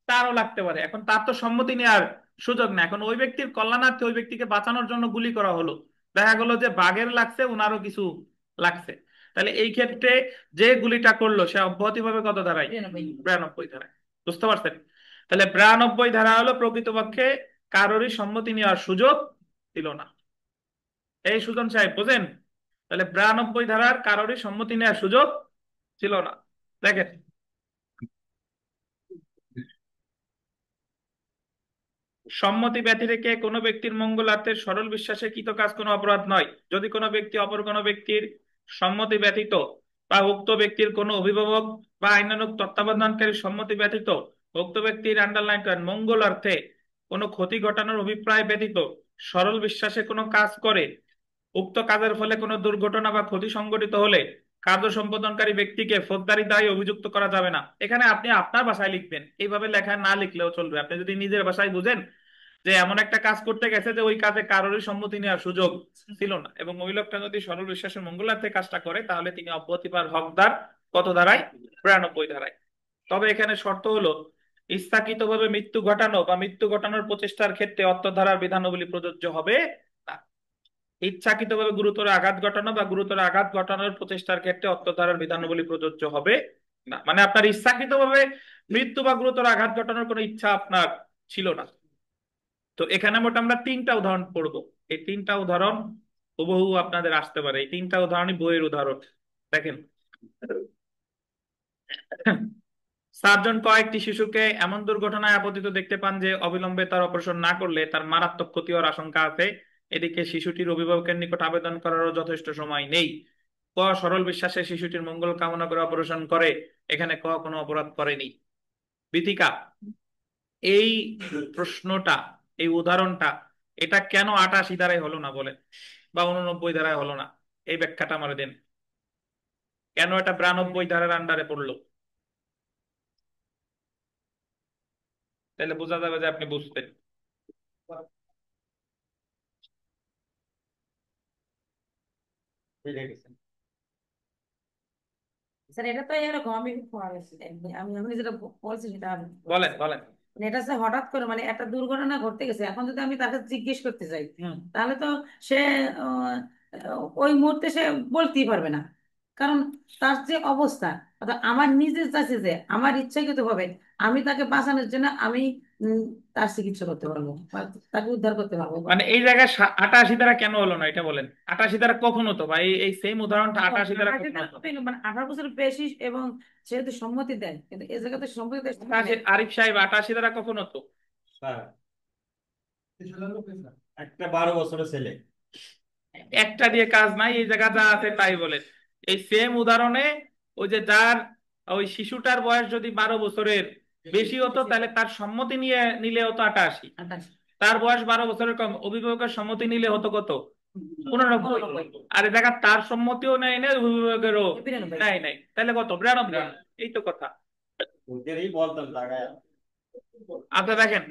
তারও লাগতে পারে। এখন তার তো সম্মতি নেওয়ার সুযোগ না। এখন ওই ব্যক্তির কল্যাণার্থে ওই ব্যক্তিকে বাঁচানোর জন্য গুলি করা হলো, দেখা গেল যে বাঘের লাগছে, ওনারও কিছু লাগছে, তাহলে এই ক্ষেত্রে যে গুলিটা করলো সে অব্যাহতি পাবে কত ধারায়? 92 ধারায়। বুঝতে পারছেন? তাহলে 92 ধারা হলো প্রকৃতপক্ষে কারোরই সম্মতি নেওয়ার সুযোগ ছিল না। এই সুজন সাহেব বোঝেন? তাহলে 92 ধারার কারোরই সম্মতি নেওয়ার সুযোগ ছিল না। দেখেন, সম্মতি ব্যতি রেখে কোনো ব্যক্তির মঙ্গলার্থের সরল বিশ্বাসে কৃত কাজ কোনো অপরাধ নয়। যদি কোনো ব্যক্তি অপর কোনো ব্যক্তির সম্মতি ব্যতীত বা উক্ত ব্যক্তির কোনো অভিভাবক বা আইনানুগ তত্ত্বাবধানকারী সম্মতি ব্যতীত উক্ত ব্যক্তির আন্ডারলাইন করেন মঙ্গলার্থে কোনো ক্ষতি ঘটানোর অভিপ্রায় ব্যতীত সরল বিশ্বাসে কোনো কাজ করে, উক্ত কাজের ফলে কোনো দুর্ঘটনা বা ক্ষতি সংঘটিত হলে কার্য সম্পাদনকারী ব্যক্তিকে ফৌজদারি দায়ে অভিযুক্ত করা যাবে না। এখানে আপনি আপনার ভাষায় লিখবেন, এইভাবে লেখা না লিখলেও চলবে। আপনি যদি নিজের ভাষায় বুঝেন যে এমন একটা কাজ করতে গেছে যে ওই কাজে কারোরই সম্মতি নেওয়ার সুযোগ ছিল না, এবং ওই লোকটা যদি সরল বিশ্বাসের মঙ্গলার্থে কাজটা করে, তাহলে তিনি অব্যাহতি পাওয়ার হকদার কত ধারায়? 92 ধারায়। তবে এখানে শর্ত হলো ইচ্ছাকৃতভাবে মৃত্যু ঘটানো বা মৃত্যু ঘটানোর প্রচেষ্টার ক্ষেত্রে অত্র ধারার বিধানাবলী প্রযোজ্য হবে না। ইচ্ছাকৃতভাবে গুরুতর আঘাত ঘটানো বা গুরুতর আঘাত ঘটানোর প্রচেষ্টার ক্ষেত্রে অত্র ধারার বিধানাবলী প্রযোজ্য হবে না। মানে আপনার ইচ্ছাকৃতভাবে মৃত্যু বা গুরুতর আঘাত ঘটানোর কোনো ইচ্ছা আপনার ছিল না। তো এখানে মোট আমরা তিনটা উদাহরণ পড়বো। এই তিনটা উদাহরণ হুবহু আপনাদের আসতে পারে। এই তিনটা উদাহরণই বইয়ের উদাহরণ। দেখেন, সার্জন কয়েকটি শিশুকে এমন দুর্ঘটনায় আপতিত দেখতে পান যে অবিলম্বে তার অপারেশন না করলে তার মারাত্মক ক্ষতি হওয়ার আশঙ্কা আছে। এদিকে শিশুটির অভিভাবকের নিকট আবেদন করারও যথেষ্ট সময় নেই। ক সরল বিশ্বাসে শিশুটির মঙ্গল কামনা করে অপারেশন করে, এখানে ক কোনো অপরাধ করেনি। বিথিকা, এই প্রশ্নটা, এই উদাহরণটা, এটা কেন 88 ধারায় হলো না বলে, বা 89 ধারায় হলো না? এই ব্যাখ্যাটা আমার দেন, কেন এটা 92 ধারার আন্ডারে পড়লো? তাহলে বোঝা যাবে যে আপনি বুঝতেন। স্যার এটা তো এরকম আমি আমি যেটা বলছি সেটা বলেন বলেন। মানে এটা হচ্ছে হঠাৎ করে মানে একটা দুর্ঘটনা ঘটে গেছে, এখন যদি আমি তাকে জিজ্ঞেস করতে যাই তাহলে তো সে ওই মুহূর্তে সে বলতেই পারবে না, কারণ তার যে অবস্থা, অর্থাৎ আমার নিজের চাইছে যে আমার ইচ্ছাকৃত ভাবে আমি তাকে বাঁচানোর জন্য আমি উম, তার চিকিৎসা করতে পারবো বা তাকে উদ্ধার করতে পারবো। মানে এই জায়গায় 88 ধারা কেন হলো না এটা বলেন। 88 ধারা কখন হতো ভাই? এই সেম উদাহরণটা 88 ধারা কখন হতো? মানে 18 বছর বেশি এবং সে যদি সম্মতি দেয়, কিন্তু এই জায়গাতে সম্মতি দেয় আরিফ সাহেব, 88 ধারা কখন হতো? স্যার একটা 12 বছরের ছেলে। একটা দিয়ে কাজ নাই, এই জায়গা যা আছে তাই বলেন। এই সেম উদাহরণে ওই যে যার ওই শিশুটার বয়স যদি 12 বছরের বেশি হতো তাহলে তার সম্মতি নিয়ে নিলে হতো 88, তার বয়স 12 বছরের কম অভিভাবকের সম্মতি নিলে হতো কত? 89। আর এই জায়গা তার সম্মতিও নেয় নাই, অভিভাবকেরও নেয় নাই, তাহলে কত? 92। এই তো কথা। ওদেরই বলতাম লাগায়। আচ্ছা দেখেন,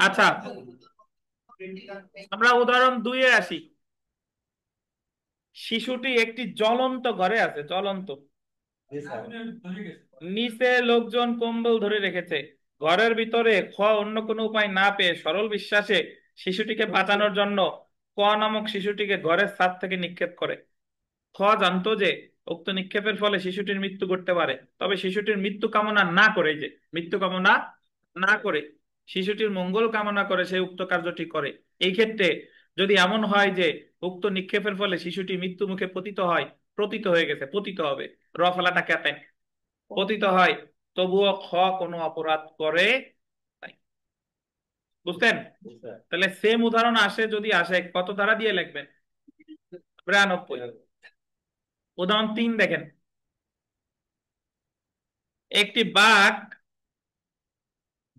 আচ্ছা আমরা উদাহরণ 2-এ আসি। শিশুটি একটি জ্বলন্ত ঘরে আছে, জ্বলন্ত, নিচে লোকজন কম্বল ধরে রেখেছে। ঘরের ভিতরে খ অন্য কোনো উপায় না পেয়ে সরল বিশ্বাসে শিশুটিকে বাঁচানোর জন্য ক নামক শিশুটিকে ঘরের ছাদ থেকে নিক্ষেপ করে। খ জানতো যে উক্ত নিক্ষেপের ফলে শিশুটির মৃত্যু ঘটতে পারে, তবে শিশুটির মৃত্যু কামনা না করে, যে মৃত্যু কামনা না করে শিশুটির মঙ্গল কামনা করে সে উক্ত কার্যটি করে। এই ক্ষেত্রে যদি এমন হয় যে উক্ত নিক্ষেপের ফলে শিশুটি মৃত্যু মুখে পতিত হয়ে গেছে, পতিত হবে, র ফেলাটা ক্যাপেন, পতিত হয়, তবুও খ কোনো অপরাধ করে নাই। বুঝতেন? তাহলে সেম উদাহরণ আসে, যদি আসে কত ধারা দিয়ে লিখবেন? 92। উদাহরণ 3 দেখেন, একটি বাঘ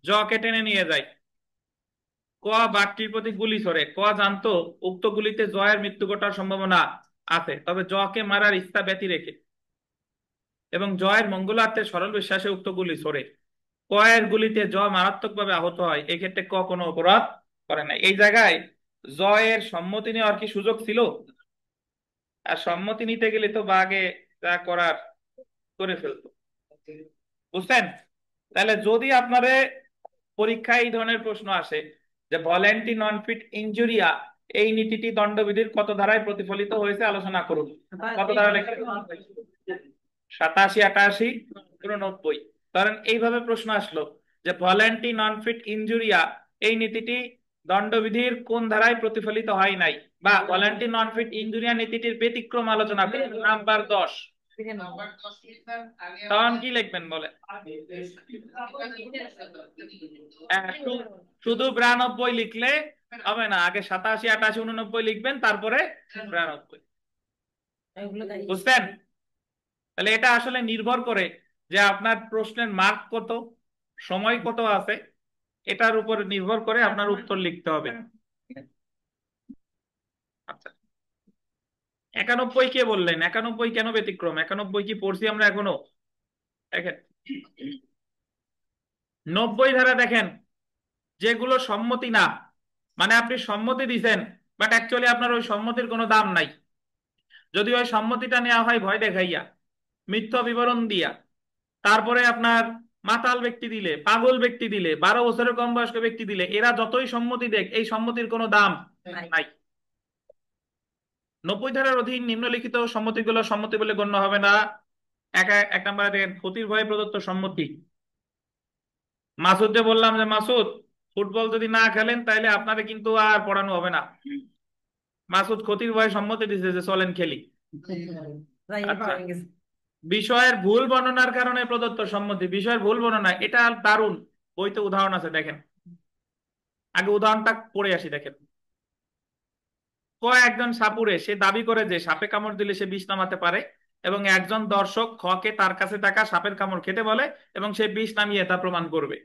জকে টেনে নিয়ে যায়। ক বাঘটির প্রতি গুলি ছোড়ে। ক জানতো উক্ত গুলিতে জয়ের মৃত্যু ঘটার সম্ভাবনা আছে, তবে জকে মারার ইচ্ছা ব্যতি রেখে এবং জয়ের মঙ্গলার্থে সরল বিশ্বাসে উক্ত গুলি ছোড়ে। কয়ের গুলিতে জয় মারাত্মকভাবে আহত হয়, এক্ষেত্রে ক কোনো অপরাধ করে না। এই জায়গায় জয়ের সম্মতি নেওয়ার কি সুযোগ ছিল? আর সম্মতি নিতে গেলে তো বাঘে যা করার করে ফেলতো। বুঝছেন? তাহলে যদি আপনারে পরীক্ষায় এই ধরনের প্রশ্ন আসে যে ভলেন্টি নন ফিট ইনজুরিয়া, এই নীতিটি দণ্ডবিধির কত ধারায় প্রতিফলিত হয়েছে আলোচনা করুন। কত ধারা লিখতে? 87, 88, 89। ধরেন এইভাবে প্রশ্ন আসলো যে ভলেন্টি নন ফিট ইনজুরিয়া এই নীতিটি দণ্ডবিধির কোন ধারায় প্রতিফলিত হয় নাই, বা ভলেন্টি নন ফিট ইনজুরিয়া নীতিটির ব্যতিক্রম আলোচনা করুন। নাম্বার 10। তখন কি লিখবেন বলে? শুধু 92 লিখলে হবে না, আগে 87, 88, 89 লিখবেন, তারপরে 92। বুঝছেন? তাহলে এটা আসলে নির্ভর করে যে আপনার প্রশ্নের মার্ক কত, সময় কত আছে, এটার উপর নির্ভর করে আপনার উত্তর লিখতে হবে। আচ্ছা, 91 কে বললেন? 91 কেন ব্যতিক্রম? 91 কি পড়ছি আমরা এখনো? দেখেন 90 ধারা দেখেন, যেগুলো সম্মতি না, মানে আপনি সম্মতি দিছেন বাট অ্যাকচুয়ালি আপনার ওই সম্মতির কোনো দাম নাই, যদি ওই সম্মতিটা নেওয়া হয় ভয় দেখাইয়া, মিথ্যা বিবরণ দিয়া, তারপরে আপনার মাতাল ব্যক্তি দিলে, পাগল ব্যক্তি দিলে, 12 বছরের কম বয়স্ক ব্যক্তি দিলে, এরা যতই সম্মতি দেখ এই সম্মতির কোনো দাম নাই। 90 ধারার অধীন নিম্নলিখিত সম্মতিগুলো সম্মতি বলে গণ্য হবে না। এক নম্বরে দেখেন, ক্ষতির ভয়ে প্রদত্ত সম্মতি। মাসুদকে বললাম যে মাসুদ, ফুটবল যদি না খেলেন তাহলে আপনারে কিন্তু আর পড়ানো হবে না। মাসুদ ক্ষতির ভয়ে সম্মতি দিছে যে চলেন খেলি। আচ্ছা, বিষয়ের ভুল বর্ণনার কারণে প্রদত্ত সম্মতি। বিষয়ের ভুল বর্ণনা, এটা দারুণ, বইতে উদাহরণ আছে, দেখেন। আগে উদাহরণটা পড়ে আসি, দেখেন। একজন সাপুড়ে, সে দাবি করে যে সাপে কামড় দিলে সে বিষ নামাতে পারে, এবং একজন দর্শক খকে তার কাছে থাকা সাপের কামড় খেতে বলে এবং সে বিষ নামিয়ে তা প্রমাণ করবে।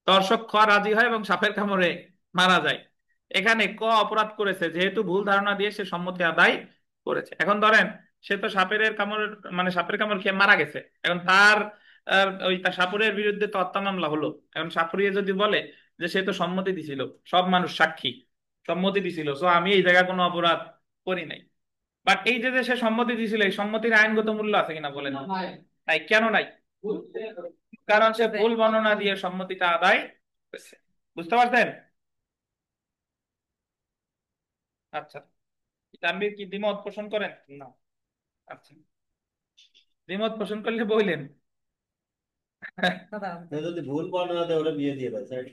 দর্শক খ রাজি হয় এবং সাপের কামড়ে মারা যায়। এখানে ক অপরাধ করেছে, যেহেতু ভুল ধারণা দিয়ে সে সম্মতি আদায় করেছে। এখন ধরেন সে তো সাপের কামড়, মানে সাপের কামড় খেয়ে মারা গেছে। এখন তার ওই তার সাপুরের বিরুদ্ধে তো হত্যা মামলা হলো। এখন সাপুরিয়ে যদি বলে যে সে তো সম্মতি দিছিল, সব মানুষ সাক্ষী, সম্মতি দিছিল, সো আমি এই জায়গায় কোনো অপরাধ করি নাই। বাট এই যে যে সে সম্মতি দিছিল, এই সম্মতির আইনগত মূল্য আছে কিনা বলেন? নাই। কেন নাই? কারণ সে ভুল বর্ণনা দিয়ে সম্মতিটা আদায় করেছে। বুঝতে পারছেন? আচ্ছা, তানভীর কি দ্বিমত পোষণ করেন? না। আচ্ছা, দ্বিমত পোষণ করলে বললেন। যদি ভুল বর্ণনা দেয় ওরা বিয়ে দিয়ে দেয় স্যার।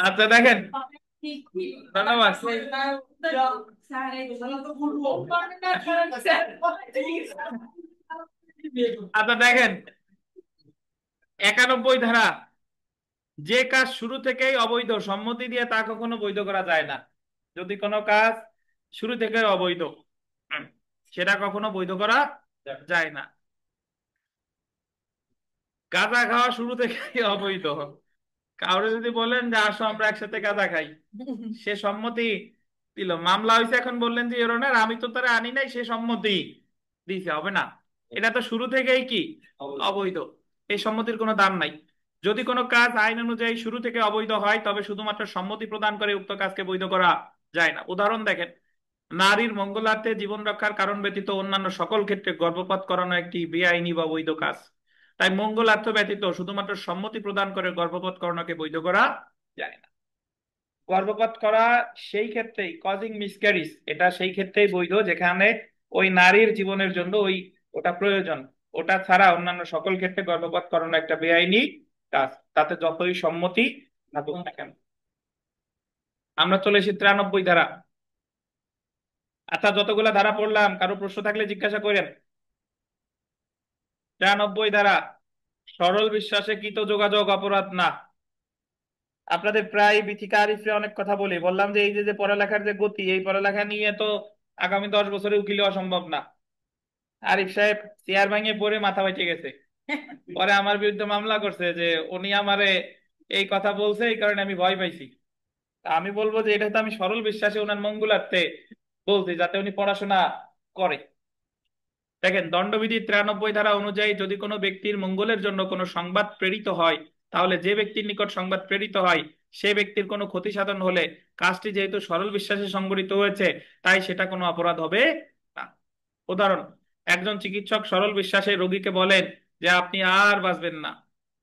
আচ্ছা দেখেন, ধন্যবাদ। আচ্ছা দেখেন, 91 ধারা, যে কাজ শুরু থেকেই অবৈধ, সম্মতি দিয়ে তা কখনো বৈধ করা যায় না। যদি কোনো কাজ শুরু থেকে অবৈধ, সেটা কখনো বৈধ করা যায় না। গাঁজা খাওয়া শুরু থেকেই অবৈধ। কাউরে যদি বলেন যে আসো আমরা একসাথে গাঁজা খাই, সে সম্মতি দিল, মামলা হয়েছে, এখন বললেন যে ইওর অনার আমি তো তারা আনি নাই, সে সম্মতি দিছে, হবে না। এটা তো শুরু থেকেই কি অবৈধ। এই সম্মতির কোনো দাম নাই। যদি কোনো কাজ আইন অনুযায়ী শুরু থেকে অবৈধ হয়, তবে শুধুমাত্র সম্মতি প্রদান করে উক্ত কাজকে বৈধ করা যায় না। উদাহরণ দেখেন, নারীর মঙ্গলার্থে জীবন রক্ষার কারণ ব্যতীত অন্যান্য সকল ক্ষেত্রে গর্ভপাত করানো একটি বেআইনি বা বৈধ কাজ। তাই মঙ্গলার্থ ব্যতীত শুধুমাত্র সম্মতি প্রদান করে গর্ভপাত করানোকে বৈধ করা যায় না। গর্ভপাত করা সেই ক্ষেত্রেই, কজিং মিসক্যারিজ, এটা সেই ক্ষেত্রেই বৈধ যেখানে ওই নারীর জীবনের জন্য ওটা প্রয়োজন। ওটা ছাড়া অন্যান্য সকল ক্ষেত্রে গর্ভপাত করানো একটা বেআইনি কাজ, তাতে যতই সম্মতি থাকুক না কেন। আমরা চলে এসেছি 93 ধারা। আচ্ছা, যতগুলা ধারা পড়লাম, কারো প্রশ্ন থাকলে জিজ্ঞাসা করেন। 93 ধারা, সরল বিশ্বাসে কৃত যোগাযোগ অপরাধ না। আপনাদের প্রায় বিথিকা আরিফে অনেক কথা বলি, বললাম যে এই যে যে পড়ালেখার যে গতি, এই পড়ালেখা নিয়ে তো আগামী 10 বছরে উকিল হওয়া সম্ভব না। আরিফ সাহেব চেয়ার ভাঙে পড়ে মাথা বেঁচে গেছে, পরে আমার বিরুদ্ধে মামলা করছে যে উনি আমারে এই কথা বলছে, এই কারণে আমি ভয় পাইছি। তা আমি বলবো যে এটা তো আমি সরল বিশ্বাসে ওনার মঙ্গলার্থে বলছি, যাতে উনি পড়াশোনা করে। দেখেন, দণ্ডবিধি 93 ধারা অনুযায়ী যদি কোনো ব্যক্তির মঙ্গলের জন্য কোনো সংবাদ প্রেরিত হয়, তাহলে যে ব্যক্তির নিকট সংবাদ প্রেরিত হয় সে ব্যক্তির কোনো ক্ষতি সাধন হলে কাজটি যেহেতু সরল বিশ্বাসে সংগঠিত হয়েছে, তাই সেটা কোনো অপরাধ হবে না। উদাহরণ, একজন চিকিৎসক সরল বিশ্বাসে রোগীকে বলেন যে আপনি আর বাঁচবেন না,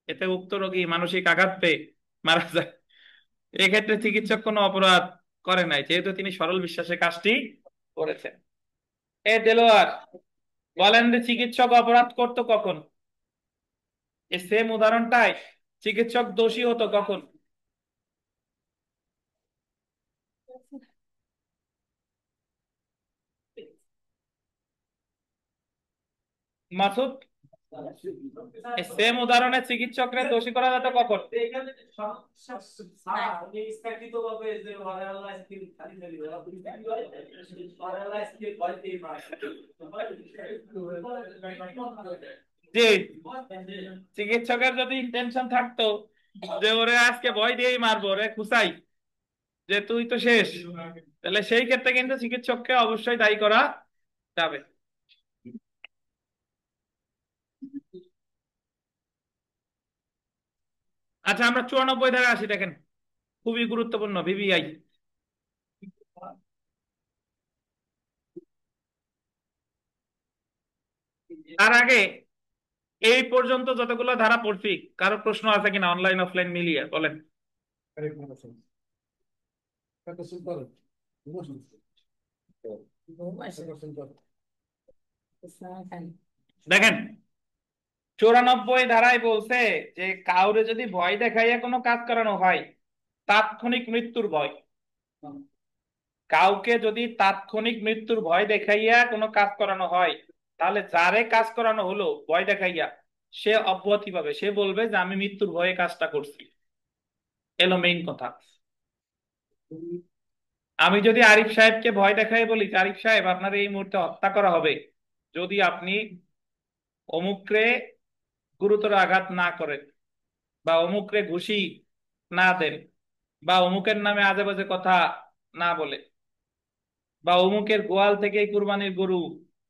এতে উক্ত রোগী মানসিক আঘাত পেয়ে মারা যায়। এক্ষেত্রে চিকিৎসক কোনো অপরাধ করে নাই, যেহেতু তিনি সরল বিশ্বাসে কাজটি করেছেন। এ দেলোয়ার, বলেন যে চিকিৎসক অপরাধ করতো কখন? এই সেম উদাহরণটাই, চিকিৎসক দোষী হতো কখন? মাসুদ, এই সেম উদাহরণে চিকিৎসকরা দোষী করা যেত কখন? এখানে ইচ্ছাকৃতভাবে যে হরেলা স্কিল খালি খালি হরেলা স্কিল ভয়তেই মারে। জি, চিকিৎসকের যদি ইন্টেনশন থাকতো যে ওরে আজকে ভয় দিয়েই মারবো, ওরে খুসাই যে তুই তো শেষ, তাহলে সেই ক্ষেত্রে কিন্তু চিকিৎসককে অবশ্যই দায়ী করা যাবে। আচ্ছা, আমরা 94 ধারা আসি, দেখেন খুবই গুরুত্বপূর্ণ, ভিভিআই। তার আগে এই পর্যন্ত যতগুলো ধারা পড়ছি, কারো প্রশ্ন আছে কিনা অনলাইন অফলাইন মিলিয়ে বলেন। দেখেন 94 ধারায় বলছে যে কাউরে যদি ভয় দেখাইয়া কোনো কাজ করানো হয়, তাৎক্ষণিক মৃত্যুর ভয়, কাউকে যদি তাৎক্ষণিক মৃত্যুর ভয় দেখাইয়া কোনো কাজ করানো হয়, তাহলে যারে কাজ করানো হলো ভয় দেখাইয়া, সে অব্যাহতি পাবে, সে বলবে যে আমি মৃত্যুর ভয়ে কাজটা করছি। এলো মেইন কথা। আমি যদি আরিফ সাহেবকে ভয় দেখাই বলি যে আরিফ সাহেব আপনার এই মুহূর্তে হত্যা করা হবে যদি আপনি অমুকরে গুরুতর আঘাত না করেন, বা অমুকরে ঘুষি না দেন, বা অমুকের নামে আজে বাজে কথা না বলে, বা অমুকের গোয়াল থেকে কুরবানির গরু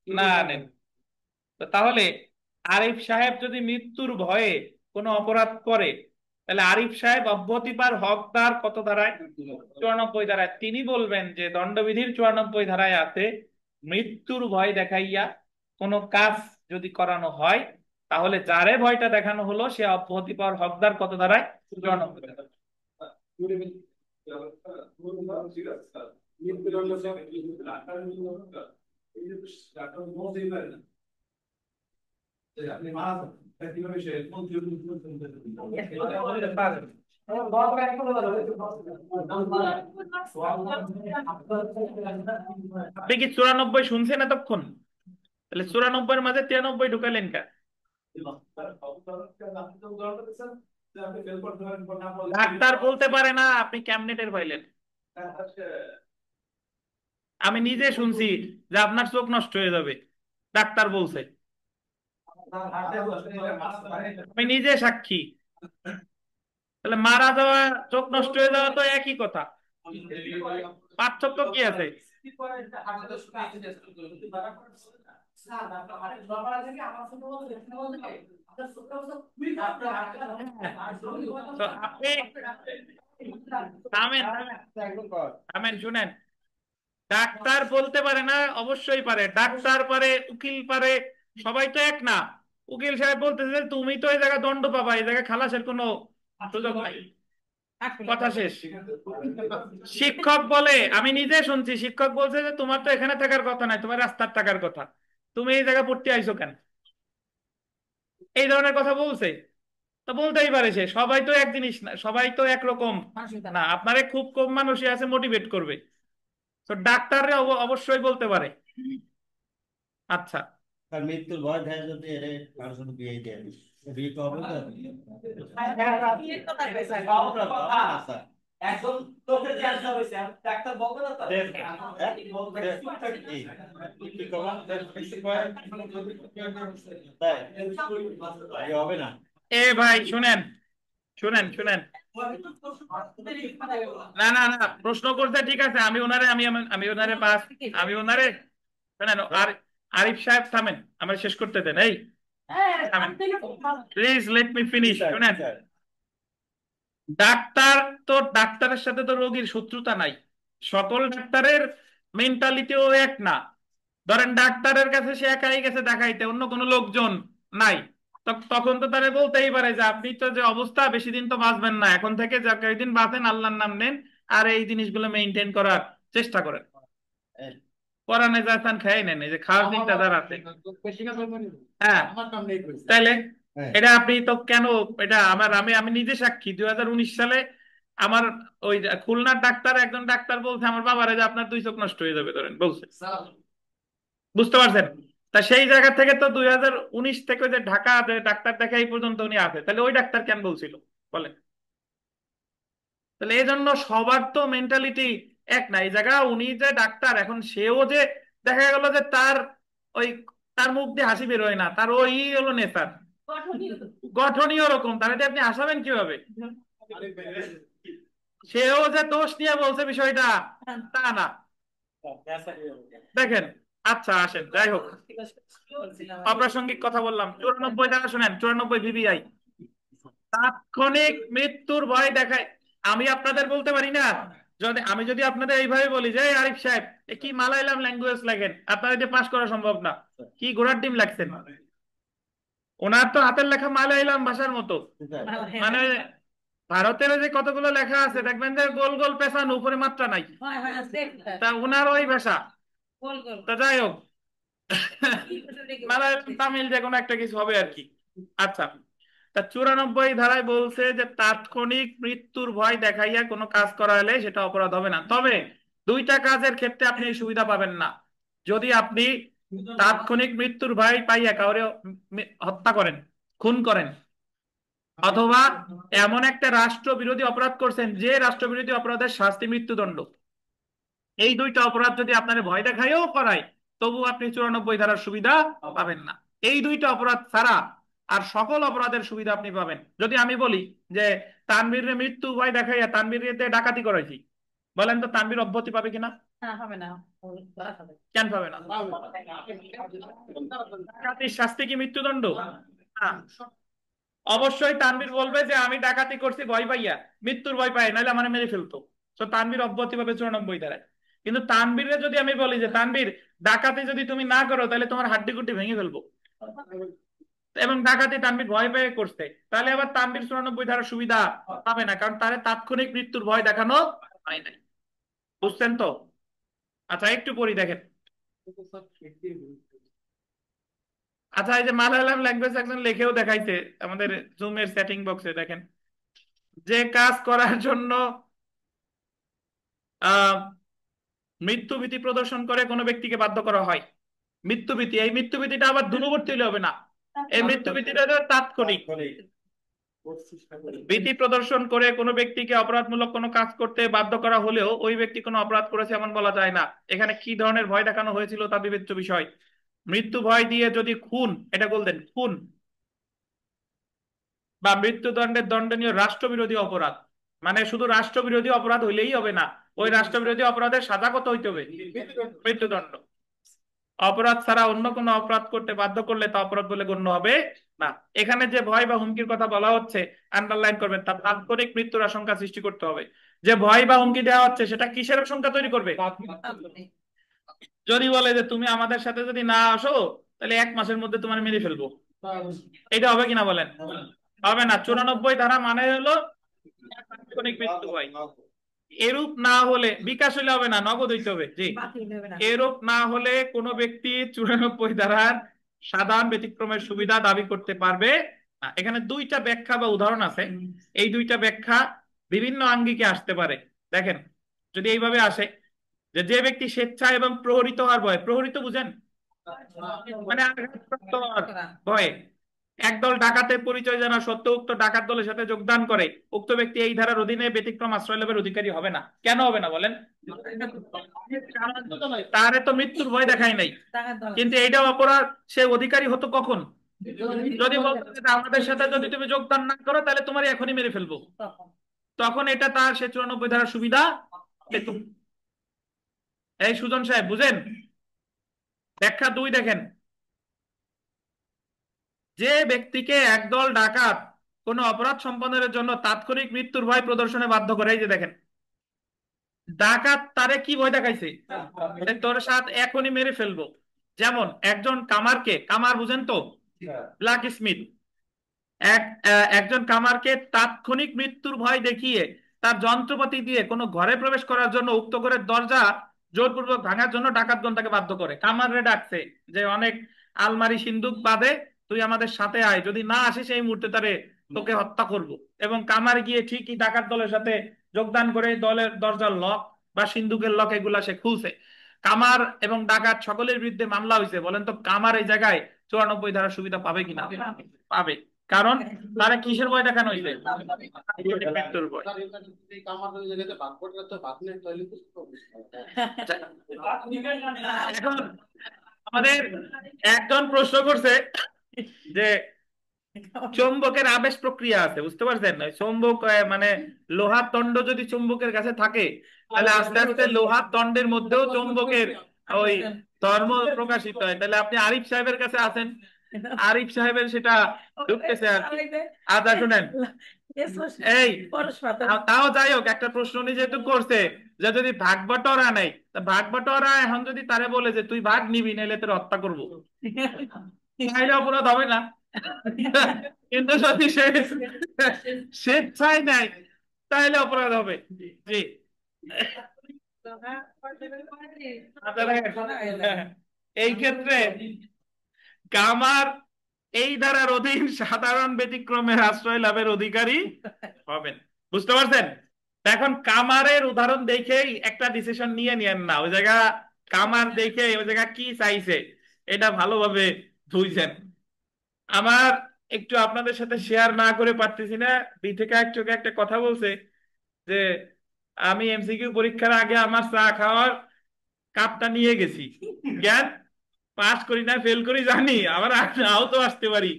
না আনেন, তো তাহলে আরিফ সাহেব যদি মৃত্যুর ভয়ে কোনো অপরাধ করে, তাহলে আরিফ সাহেব অব্যাহতি পার হকদার কত ধারায়? 94 ধারায়। তিনি বলবেন যে দণ্ডবিধির 94 ধারায় আছে মৃত্যুর ভয় দেখাইয়া কোনো কাজ যদি করানো হয়, তাহলে যারে ভয়টা দেখানো হলো সে অব্যাহতি পাওয়ার হকদার কত ধারায়? 94 ধারায়। আপনি কি 94 শুনছেন এতক্ষণ? তাহলে 94 মাঝে 93 ঢুকালেন কেন? ডাক্তার বলতে পারে না, আপনি কেমনে টের পাইলেন? আমি নিজে শুনছি যে আপনার চোখ নষ্ট হয়ে যাবে, ডাক্তার বলছে, আমি নিজে সাক্ষী। তাহলে মারা যাওয়া চোখ নষ্ট হয়ে যাওয়া তো একই কথা, পার্থক্য কি আছে? তো আপনি থামেন, থামেন, শুনেন। ডাক্তার বলতে পারে না, অবশ্যই পারে, ডাক্তার পারে, উকিল পারে, সবাই তো এক না। উকিল সাহেব বলতেছে তুমি তো এই জায়গায় দণ্ড পাবা, এই জায়গায় খালাসের কোনো সুযোগ নাই, কথা শেষ। শিক্ষক বলে, আমি নিজে শুনছি, শিক্ষক বলছে যে তোমার তো এখানে থাকার কথা নাই, তোমার রাস্তার থাকার কথা, তুমি এই জায়গায় পড়তে আইছো কেন? এই ধরনের কথা বলছে। তো বলতেই পারে, সে সবাই তো এক জিনিস না, সবাই তো একরকম না, আপনারে খুব কম মানুষই আছে মোটিভেট করবে। তো ডাক্তাররা অবশ্যই বলতে পারে। আচ্ছা, তার মৃত্যুর ভয় দেখা যদি এর কারোর সাথে বিয়ে দেয়, বিয়ে তো হবে তো। একদম তোকে জিজ্ঞাসা হয়েছে ডাক্তার বলবে না তো হবে না। এ ভাই শুনেন, শুনেন, শুনেন, না না না, প্রশ্ন করতে ঠিক আছে, আমি ওনারে আমি ওনারে পাস, আমি ওনারে শুনেন। আর আরিফ সাহেব থামেন, আমার শেষ করতে দেন। এই প্লিজ লেট মি ফিনিশ। শুনেন, ডাক্তার তো, ডাক্তারের সাথে তো রোগীর শত্রুতা নাই, সকল ডাক্তারের মেন্টালিটিও এক না। ধরেন ডাক্তারের কাছে সে একাই গেছে দেখাইতে, অন্য কোনো লোকজন নাই, তখন তো তারা বলতেই পারে যে আপনি তো যে অবস্থা, বেশি দিন তো বাঁচবেন না, এখন থেকে যা কয়েকদিন বাঁচেন আল্লাহর নাম নেন, আর এই জিনিসগুলো মেনটেন করার চেষ্টা করেন। পরানে যাচ্ছেন খেয়ে নেন, এই যে খাওয়ার চিন্তা যারা আছে। হ্যাঁ, তাইলে এটা আপনি তো কেন, এটা আমার, আমি নিজে সাক্ষী। 2019 সালে আমার ওই খুলনার ডাক্তার, একজন ডাক্তার বলছে আমার বাবারে যে আপনার 2 চোখ নষ্ট হয়ে যাবে, ধরেন বলছে, বুঝতে পারছেন? তা সেই জায়গা থেকে তো 2019 থেকে যে ঢাকা যে ডাক্তার দেখে এই পর্যন্ত উনি আছে, তাহলে ওই ডাক্তার কেন বলছিল বলেন? তাহলে এই জন্য সবার তো মেন্টালিটি এক না। এই জায়গা উনি যে ডাক্তার, এখন সেও যে দেখা গেল যে তার ওই, তার মুখ দিয়ে হাসি বেরোয় না, তার ওই হলো নেতার গঠনীয় রকম, তাহলে আপনি আসাবেন কিভাবে? সেও যে দোষ নিয়ে বলছে বিষয়টা তা না, দেখেন। আচ্ছা আসেন, যাই হোক, অপ্রাসঙ্গিক কথা বললাম। 94 ধারা শুনেন, 94 ভিভিআই তাৎক্ষণিক মৃত্যুর ভয় দেখায়। আমি আপনাদের বলতে পারি না যদি আপনাদের এইভাবে বলি যে "এই আরিফ সাহেব এ কি মালায়ালাম ল্যাঙ্গুয়েজ লেখেন, আপনার এটা পাস করা সম্ভব না, কি ঘোড়ার ডিম লাগছেন"? ওনার তো হাতের লেখা মালায়ালাম ভাষার মতো, মানে ভারতের যে কতগুলো লেখা আছে দেখবেন যে গোল গোল পেছানো, উপরে মাত্রা নাই, তা ওনার ওই ভাষা। তা যাই হোক, মালায়ালাম তামিল যে কোনো একটা কিছু হবে আর কি। আচ্ছা, তা 94 ধারায় বলছে যে তাৎক্ষণিক মৃত্যুর ভয় দেখাইয়া কোনো কাজ করা হলে সেটা অপরাধ হবে না, তবে দুইটা কাজের ক্ষেত্রে আপনি এই সুবিধা পাবেন না। যদি আপনি তাৎক্ষণিক মৃত্যুর ভয় পাইয়া কাউরে হত্যা করেন, খুন করেন, অথবা এমন একটা রাষ্ট্রবিরোধী অপরাধ করছেন যে রাষ্ট্রবিরোধী অপরাধের শাস্তি মৃত্যুদণ্ড, এই দুইটা অপরাধ যদি আপনার ভয় দেখাইও করায়, তবু আপনি 94 ধারার সুবিধা পাবেন না। এই দুইটা অপরাধ ছাড়া আর সকল অপরাধের সুবিধা আপনি পাবেন। যদি আমি বলি যে তানভীরের মৃত্যু ভয় দেখাইয়া তানভীরতে ডাকাতি করাইছি, বলেন তো তানভীর অব্যাহতি পাবে কিনা? হবে না। কেন পাবে না? ডাকাতির শাস্তি কি মৃত্যুদণ্ড? না। অবশ্যই তানভীর বলবে যে আমি ডাকাতি করছি ভয় পাইয়া, মৃত্যুর ভয় পাই, নাহলে আমার মেরে ফেলতো, তো তানভীর অব্যাহতি পাবে 94 ধারায়। কিন্তু তানভীরের যদি আমি বলি যে তানভীর ডাকাতি যদি তুমি না করো তাহলে তোমার হাড্ডি গুড্ডি ভেঙে ফেলবো, এবং ডাকাতি তানভীর ভয় পেয়ে করছে, তাহলে আবার তানভীর 94 ধারার সুবিধা পাবে না, কারণ তারে তাৎক্ষণিক মৃত্যুর ভয় দেখানো হয় নাই। বুঝছেন তো? আচ্ছা, একটু পড়ি দেখেন। আচ্ছা, এই যে মালায়ালাম ল্যাঙ্গুয়েজ একজন লিখেও দেখাইছে আমাদের জুমের সেটিং বক্সে, দেখেন যে কাজ করার জন্য আহ মৃত্যুভীতি প্রদর্শন করে কোনো ব্যক্তিকে বাধ্য করা হয়। মৃত্যুভীতি, এই মৃত্যুভীতিটা আবার দূরবর্তী হলে হবে না, এই মৃত্যুভীতিটা তাৎক্ষণিক। ভীতি প্রদর্শন করে কোনো ব্যক্তিকে অপরাধমূলক কোনো কাজ করতে বাধ্য করা হলেও ওই ব্যক্তি কোনো অপরাধ করেছে এমন বলা যায় না। এখানে কি ধরনের ভয় দেখানো হয়েছিল তা বিবেচ্য বিষয়। মৃত্যু ভয় দিয়ে যদি খুন, এটা বলতেন খুন বা মৃত্যুদণ্ডের দণ্ডনীয় রাষ্ট্রবিরোধী অপরাধ, মানে শুধু রাষ্ট্রবিরোধী অপরাধ হইলেই হবে না, ওই রাষ্ট্রবিরোধী অপরাধের সাজা কত হইতে হবে? মৃত্যুদণ্ড। অপরাধ ছাড়া অন্য কোনো অপরাধ করতে বাধ্য করলে তা অপরাধ বলে গণ্য হবে না। এখানে যে ভয় বা হুমকির কথা বলা হচ্ছে, আন্ডারলাইন করবেন, তা তাৎক্ষণিক মৃত্যুর আশঙ্কা সৃষ্টি করতে হবে। যে ভয় বা হুমকি দেওয়া হচ্ছে সেটা কিসের আশঙ্কা তৈরি করবে? যদি বলে যে তুমি আমাদের সাথে যদি না আসো তাহলে 1 মাসের মধ্যে তোমার মেরে ফেলবো, এটা হবে কিনা বলেন? হবে না। 94 ধারা মানে হলো তাৎক্ষণিক মৃত্যু ভয়। এরূপ না হলে, বিকাশ হলে হবে না, নগদ হইতে হবে। জি, এরূপ না হলে কোনো ব্যক্তি 94 ধারার সাধারণ ব্যতিক্রমের সুবিধা দাবি করতে পারবে না। এখানে দুইটা ব্যাখ্যা বা উদাহরণ আছে, এই দুইটা ব্যাখ্যা বিভিন্ন আঙ্গিকে আসতে পারে। দেখেন, যদি এইভাবে আসে যে যে ব্যক্তি স্বেচ্ছায় এবং প্রহরিত হওয়ার ভয়, প্রহরিত বুঝেন মানে আঘাতপ্রাপ্ত হওয়ার ভয়ে একদল ডাকাতের পরিচয় জানা সত্ত্বেও উক্ত ডাকাত দলের সাথে যোগদান করে, উক্ত ব্যক্তি এই ধারার অধীনে ব্যতিক্রম আশ্রয় লাভের অধিকারী হবে না। কেন হবে না বলেন? তারে তো মৃত্যুর ভয় দেখায় নাই, কিন্তু এইটাও অপরাধ, সে অধিকারী হতো কখন? যদি বলতো যে আমাদের সাথে যদি তুমি যোগদান না করো তাহলে তোমার এখনই মেরে ফেলবো, তখন এটা তার সে 94 ধারার সুবিধা পেত। এই সুজন সাহেব বুঝেন? ব্যাখ্যা 2 দেখেন, যে ব্যক্তিকে একদল ডাকাত কোন অপরাধ সম্পাদনের জন্য তাৎক্ষণিক মৃত্যুর ভয় প্রদর্শনে বাধ্য করে, এই যে দেখেন ডাকাত তারে কি ভয় দেখাইছে? তোর সাথে এখনই মেরে ফেলবো। যেমন একজন কামারকে, কামার বুঝেন তো, ব্ল্যাক স্মিথ, একজন কামারকে তাৎক্ষণিক মৃত্যুর ভয় দেখিয়ে তার যন্ত্রপাতি দিয়ে কোনো ঘরে প্রবেশ করার জন্য উক্ত ঘরের দরজা জোরপূর্বক ভাঙার জন্য ডাকাতগণ তাকে বাধ্য করে। কামারে ডাকছে যে অনেক আলমারি সিন্দুক বাদে তুই আমাদের সাথে আয়, যদি না আসিস এই মুহূর্তে তারে তোকে হত্যা করব। এবং কামার গিয়ে ঠিকই ডাকাত দলের সাথে যোগদান করে দলের দরজার লক বা সিন্দুকের লক এগুলা সে খুলছে। কামার এবং ডাকাত সকলের বিরুদ্ধে মামলা হয়েছে। বলেন তো কামার এই জায়গায় 94 ধারার সুবিধা পাবে কিনা? পাবে, কারণ তারা কিসের ভয় দেখানো হয়েছে? মৃত্যুর ভয়। এখন আমাদের একজন প্রশ্ন করছে যে চুম্বকের আবেশ প্রক্রিয়া আছে, বুঝতে পারছেন? চুম্বক মানে লোহার দণ্ড যদি চুম্বকের কাছে থাকে তাহলে আস্তে আস্তে লোহার দণ্ডের মধ্যেও চুম্বকের ওই ধর্ম প্রকাশিত হয়। তাহলে আপনি আরিফ সাহেবের কাছে আছেন, আরিফ সাহেবের সেটা ঢুকতেছে আর কি। আচ্ছা শুনেন, এই পরশ পাথর। তাও যাই হোক, একটা প্রশ্ন উনি যেহেতু করছে যে যদি ভাগ বাটোয়ারা নেই, তা ভাগ বাটোয়ারা এখন যদি তারে বলে যে তুই ভাগ নিবি নাইলে তোর হত্যা করবো, তাহলে অপরাধ হবে না? কিন্তু যদি সে স্বেচ্ছায় নেয় তাহলে অপরাধ হবে। জি। আচ্ছা দেখেন, এই ক্ষেত্রে কামার এই ধারার অধীন সাধারণ ব্যতিক্রমের আশ্রয় লাভের অধিকারী হবেন। বুঝতে পারছেন? এখন কামারের উদাহরণ দেখেই একটা ডিসিশন নিয়ে নিয়েন না, ওই জায়গা কামার দেখে ওই জায়গা কি চাইছে এটা ভালোভাবে বুঝছেন। আমার একটু আপনাদের সাথে শেয়ার না করে পারতেছি না, বি থেকে এক চোখে একটা কথা বলছে যে আমি এমসিকিউ পরীক্ষার আগে আমার চা খাওয়ার কাপটা নিয়ে গেছি, জ্ঞান পাস করি না ফেল করি জানি, আবার নাও তো আসতে পারি।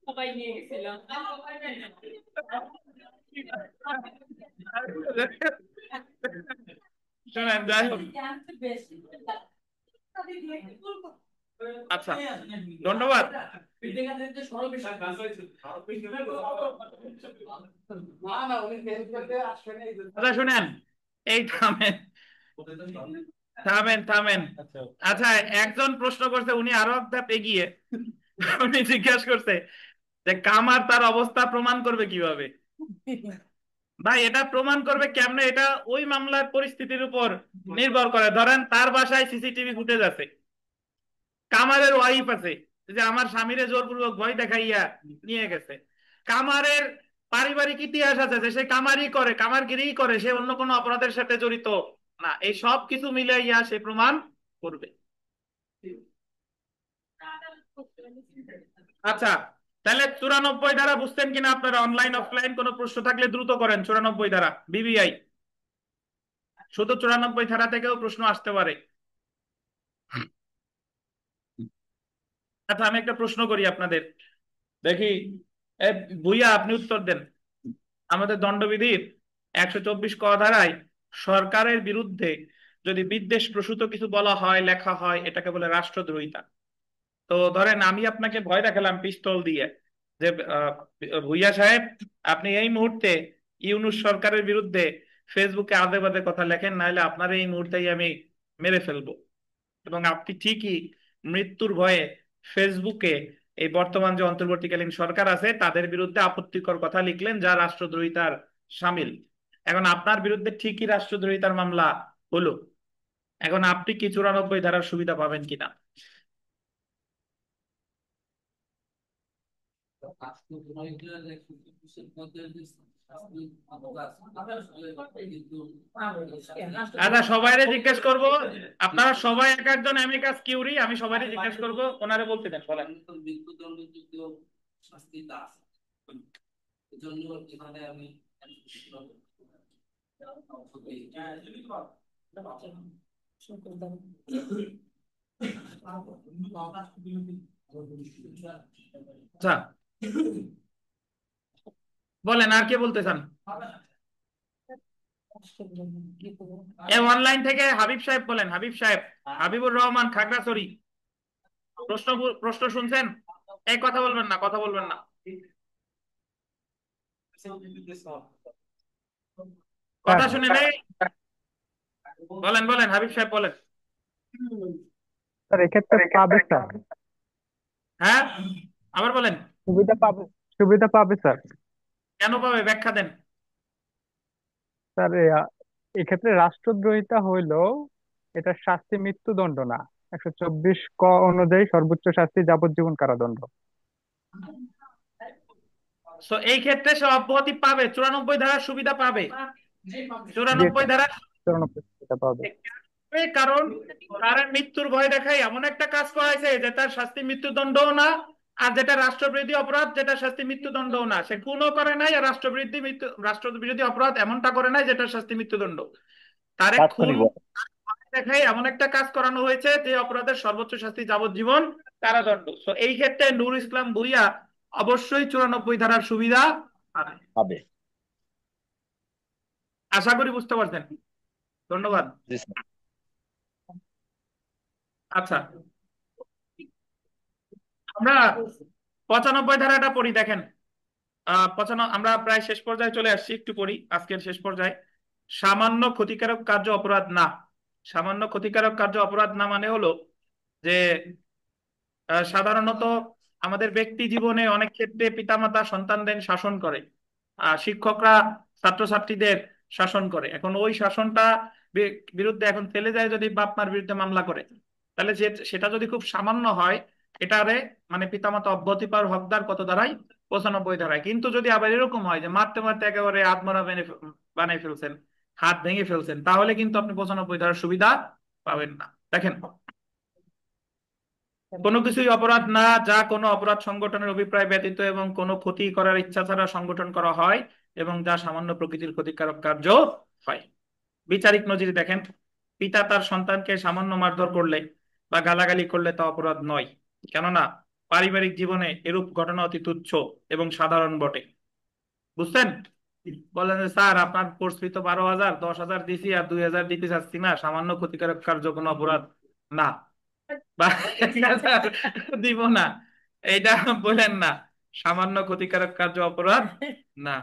সবাই নিয়ে গেছিলাম। শোনেন, যাই হোক, আচ্ছা ধন্যবাদ। আচ্ছা শুনেন, এই থামেন থামেন থামেন। আচ্ছা, একজন প্রশ্ন করছে, উনি আরো একটা এগিয়ে উনি জিজ্ঞাসা করছে যে কামার তার অবস্থা প্রমাণ করবে কিভাবে। ভাই এটা প্রমাণ করবে কেমনে, এটা ওই মামলার পরিস্থিতির উপর নির্ভর করে। ধরেন তার বাসায় সিসিটিভি ফুটেজ আছে, কামারের ওয়াইফ আছে, যে আমার স্বামীরে জোরপূর্বক ভয় দেখাইয়া নিয়ে গেছে। কামারের পারিবারিক ইতিহাস আছে যে সে কামারই করে, কামারগিরি করে, সে অন্য কোনো অপরাধের সাথে জড়িত না। এই সব কিছু মিলাইয়া সে প্রমাণ করবে। আচ্ছা, তাহলে 94 ধারা বুঝতেন কিনা আপনারা? অনলাইন অফলাইন কোনো প্রশ্ন থাকলে দ্রুত করেন। 94 ধারা বিবিআই, শুধু 94 ধারা থেকেও প্রশ্ন আসতে পারে। আচ্ছা, আমি একটা প্রশ্ন করি আপনাদের, দেখি এ, ভুইয়া আপনি উত্তর দেন। আমাদের দণ্ডবিধির 124 ক ধারায় সরকারের বিরুদ্ধে যদি বিদ্বেষ প্রসূত কিছু বলা হয়, লেখা হয়, এটাকে বলে রাষ্ট্রদ্রোহিতা। তো ধরেন আমি আপনাকে ভয় দেখালাম পিস্তল দিয়ে যে ভুইয়া সাহেব, আপনি এই মুহূর্তে ইউনূস সরকারের বিরুদ্ধে ফেসবুকে আজে বাজে কথা লেখেন, নাহলে আপনার এই মুহূর্তেই আমি মেরে ফেলবো। এবং আপনি ঠিকই মৃত্যুর ভয়ে ফেসবুকে এই বর্তমান যে অন্তর্বর্তীকালীন সরকার আছে তাদের বিরুদ্ধে আপত্তিকর কথা লিখলেন, যা রাষ্ট্রদ্রোহিতার সামিল। এখন আপনার বিরুদ্ধে ঠিকই রাষ্ট্রদ্রোহিতার মামলা হলো। এখন আপনি কি 94 ধারার সুবিধা পাবেন কিনা? আচ্ছা, সবাইরে জিজ্ঞেস করব, আপনারা সবাই এক একজন অ্যামিকাস কিউরি, আমি সবাইরে জিজ্ঞেস করব, ওনারে বলতে দেন। বলেন। আচ্ছা বলেন, আর কে বলতে চান? অনলাইন থেকে হাবিব সাহেব বলেন, হাবিব সাহেব, হাবিবুর রহমান খাগড়াছড়ি। প্রশ্ন প্রশ্ন শুনছেন? এই কথা বলবেন না, কথা বলবেন না, কথা শুনে নেই। বলেন বলেন হাবিব সাহেব বলেন। স্যার এক্ষেত্রে পাবে স্যার, হ্যাঁ আবার বলেন। সুবিধা পাবে, সুবিধা পাবে স্যার। কেন পাবে, ব্যাখ্যা দেন। স্যার এক্ষেত্রে রাষ্ট্রদ্রোহিতা হইলেও এটা শাস্তি মৃত্যুদণ্ড না, 124 ক অনুযায়ী সর্বোচ্চ শাস্তি যাবজ্জীবন কারাদণ্ড। তো এই ক্ষেত্রে সে অব্যাহতি পাবে, 94 ধারার সুবিধা পাবে। জি 94 স্যার, ধারা 94 এটা পাবে। কারণ তার মৃত্যুর ভয় দেখাই এমন একটা কাজ করাইছে যে তার শাস্তি মৃত্যুদণ্ডও না, আর যেটা রাষ্ট্রবিরোধী অপরাধ যেটা শাস্তি মৃত্যুদণ্ডও না, সে খুনও করে নাই, আর রাষ্ট্রবিরোধী অপরাধ এমনটা করে নাই যেটা শাস্তি মৃত্যুদণ্ড। তারে খুন দেখাই এমন একটা কাজ করানো হয়েছে যে অপরাধের সর্বোচ্চ শাস্তি যাবজ্জীবন কারাদণ্ড। তো এই ক্ষেত্রে নূর ইসলাম ভূঁইয়া অবশ্যই 94 ধারার সুবিধা পাবে। আশা করি বুঝতে পারছেন। ধন্যবাদ। আচ্ছা, আমরা 95 ধারাটা পড়ি, দেখেন। 95, আমরা প্রায় শেষ পর্যায়ে চলে আসছি, একটু পড়ি আজকের শেষ পর্যায়ে। সামান্য ক্ষতিকারক কার্য অপরাধ না। সামান্য ক্ষতিকারক কার্য অপরাধ না মানে হলো যে সাধারণত আমাদের ব্যক্তি জীবনে অনেক ক্ষেত্রে পিতামাতা সন্তানদের শাসন করে, শিক্ষকরা ছাত্রছাত্রীদের শাসন করে। এখন ওই শাসনটা বিরুদ্ধে এখন ফেলে যায় যদি বাপ মার বিরুদ্ধে মামলা করে, তাহলে সেটা যদি খুব সামান্য হয়, এটারে মানে পিতামাতা অব্যাহতি পাওয়ার হকদার কত ধারায়? 95 ধারায়। কিন্তু যদি আবার এরকম হয় যে মারতে মারতে একেবারে আত্মরা বানিয়ে ফেলছেন, হাত ভেঙে ফেলছেন, তাহলে কিন্তু আপনি 95 ধারার সুবিধা পাবেন না। দেখেন, কোনো কিছুই অপরাধ না যা কোনো অপরাধ সংগঠনের অভিপ্রায় ব্যতীত এবং কোনো ক্ষতি করার ইচ্ছা ছাড়া সংগঠন করা হয় এবং যা সামান্য প্রকৃতির ক্ষতিকারক কার্য হয়। বিচারিক নজির দেখেন, পিতা তার সন্তানকে সামান্য মারধর করলে বা গালাগালি করলে তা অপরাধ নয়, কেননা পারিবারিক জীবনে এরূপ ঘটনা অতি তুচ্ছ এবং সাধারণ বটে। বুঝছেন? বলেন যে স্যার আপনার কোর্স ফি তো 12,000, 10,000 দিছি আর 2,000 দিতে চাচ্ছি না, সামান্য ক্ষতিকারক কার্য কোনো অপরাধ না, বা 1,000 দিব না, এইটা বলেন না। সামান্য ক্ষতিকারক কার্য অপরাধ না।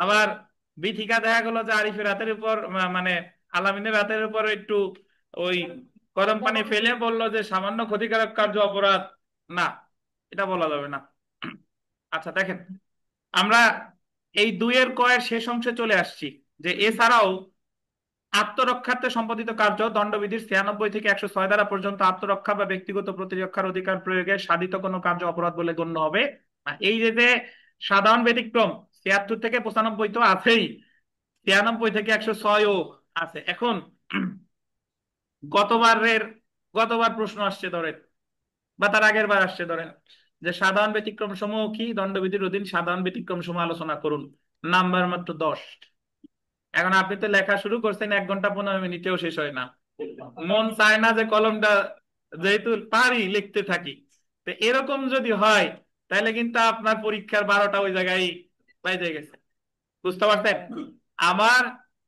আবার বিথিকা দেখা গেল যে আরিফের হাতের উপর মানে আলামিনের হাতের উপর একটু ওই গরম পানি ফেলে বললো যে সামান্য ক্ষতিকারক কার্য অপরাধ না, এটা বলা যাবে না। আচ্ছা দেখেন, আমরা এই 2-এর কয়ের শেষ অংশে চলে আসছি, যে এছাড়াও আত্মরক্ষার্থে সম্পাদিত কার্য দণ্ডবিধির 96 থেকে 106 ধারা পর্যন্ত আত্মরক্ষা বা ব্যক্তিগত প্রতিরক্ষার অধিকার প্রয়োগে সাধিত কোনো কার্য অপরাধ বলে গণ্য হবে না। এই যে সাধারণ ব্যতিক্রম 76 থেকে 95 তো আছেই, 93 থেকে 106ও আছে। এখন গতবার প্রশ্ন আসছে ধরেন, বা তার আগের বার আসছে ধরেন, যে সাধারণ ব্যতিক্রম সমূহ কি, দণ্ডবিধির অধীন সাধারণ ব্যতিক্রম সমূহ আলোচনা করুন, নাম্বার মাত্র 10। এখন আপনি তো লেখা শুরু করছেন 1 ঘন্টা 15 মিনিটেও শেষ হয় না, মন চায় না যে কলমটা, যেহেতু পারি লিখতে থাকি। তো এরকম যদি হয় তাহলে কিন্তু আপনার পরীক্ষার 12টা ওই জায়গায় বাইরে গেছে। বুঝতে পারছেন? আমার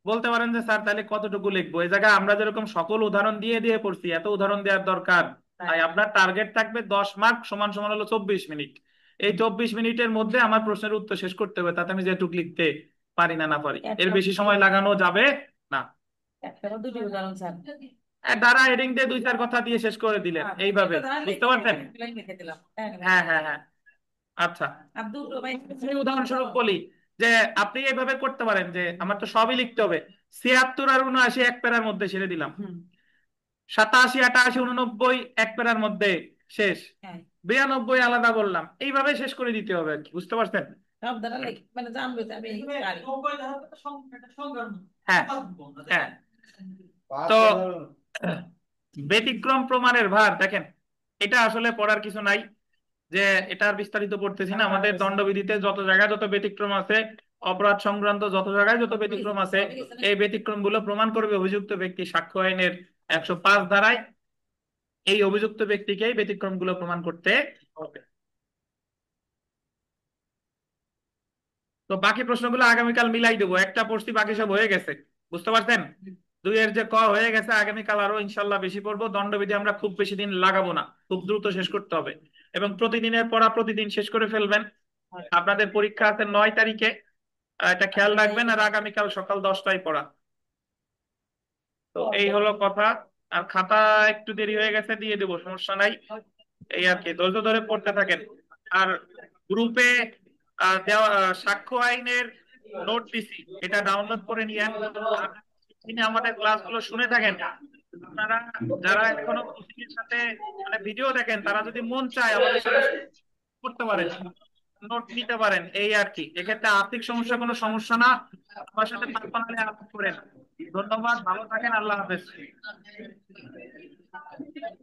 বলতে পারেন যে স্যার তাহলে কতটুকু লিখবো, এই জায়গায় আমরা যেরকম সকল উদাহরণ দিয়ে দিয়ে পড়ছি, এত উদাহরণ দেওয়ার দরকার তাই আপনার টার্গেট থাকবে 10 মার্ক সমান সমান হলো 24 মিনিট। এই 24 মিনিটের মধ্যে আমার প্রশ্নের উত্তর শেষ করতে হবে, তাতে আমি যেটুকু লিখতে পারি না পারি, এর বেশি সময় লাগানো যাবে না। একটা বা দুটি উদাহরণ স্যার, দ্বারা হেডিং দিয়ে 2-4 কথা দিয়ে শেষ করে দিলেন এইভাবে, বুঝতে পারছেন? লিখে দিলাম। হ্যাঁ হ্যাঁ হ্যাঁ, আচ্ছা। আব্দুল ভাই, আমি উদাহরণস্বরূপ বলি যে আপনি এইভাবে করতে পারেন, যে আমার তো সবই লিখতে হবে, 76 আর 79 এক প্যারার মধ্যে ছেড়ে দিলাম, 87 88 89 এক প্যারার মধ্যে শেষ, 92 আলাদা বললাম, এইভাবে শেষ করে দিতে হবে আর কি, বুঝতে পারছেন? সব দ্বারা মানে জানবে যে আমি পারি। হ্যাঁ হ্যাঁ। তো ব্যতিক্রম প্রমাণের ভার দেখেন, এটা আসলে পড়ার কিছু নাই, যে এটা আর বিস্তারিত পড়তেছি না। আমাদের দণ্ডবিধিতে যত জায়গায় যত ব্যতিক্রম আছে, অপরাধ সংক্রান্ত যত জায়গায় যত ব্যতিক্রম আছে, এই ব্যতিক্রম গুলো প্রমাণ করবে অভিযুক্ত ব্যক্তি সাক্ষ্য আইনের 105 ধারায়। এই অভিযুক্ত ব্যক্তিকেই ব্যতিক্রম গুলো প্রমাণ করতে হবে। তো বাকি প্রশ্নগুলো আগামীকাল মিলাই দেবো, একটা পড়ছি বাকি সব হয়ে গেছে, বুঝতে পারছেন? 2-এর যে ক হয়ে গেছে, আগামীকাল আরো ইনশাল্লাহ বেশি পড়বো। দণ্ডবিধি আমরা খুব বেশি দিন লাগাবো না, খুব দ্রুত শেষ করতে হবে, এবং প্রতিদিনের পড়া প্রতিদিন শেষ করে ফেলবেন। আপনাদের পরীক্ষা আছে 9 তারিখে, এটা খেয়াল রাখবেন, আর আগামীকাল সকাল 10টায় পড়া। তো এই হলো কথা। আর খাতা একটু দেরি হয়ে গেছে, দিয়ে দেবো, সমস্যা নাই। এই আর কি, ধৈর্য ধরে পড়তে থাকেন। আর গ্রুপে দেওয়া সাক্ষ্য আইনের নোট দিছি, এটা ডাউনলোড করে নিয়ে তিনি আমাদের ক্লাসগুলো শুনে থাকেন। আপনারা যারা এখনো কোচিং এর সাথে মানে ভিডিও দেখেন, তারা যদি মন চায় আমাদের সাথে করতে পারেন, নোট নিতে পারেন, এই আর কি। এক্ষেত্রে আর্থিক সমস্যা কোনো সমস্যা না, আমার সাথে পারপালে আলাপ করেন। ধন্যবাদ, ভালো থাকেন, আল্লাহ হাফেজ।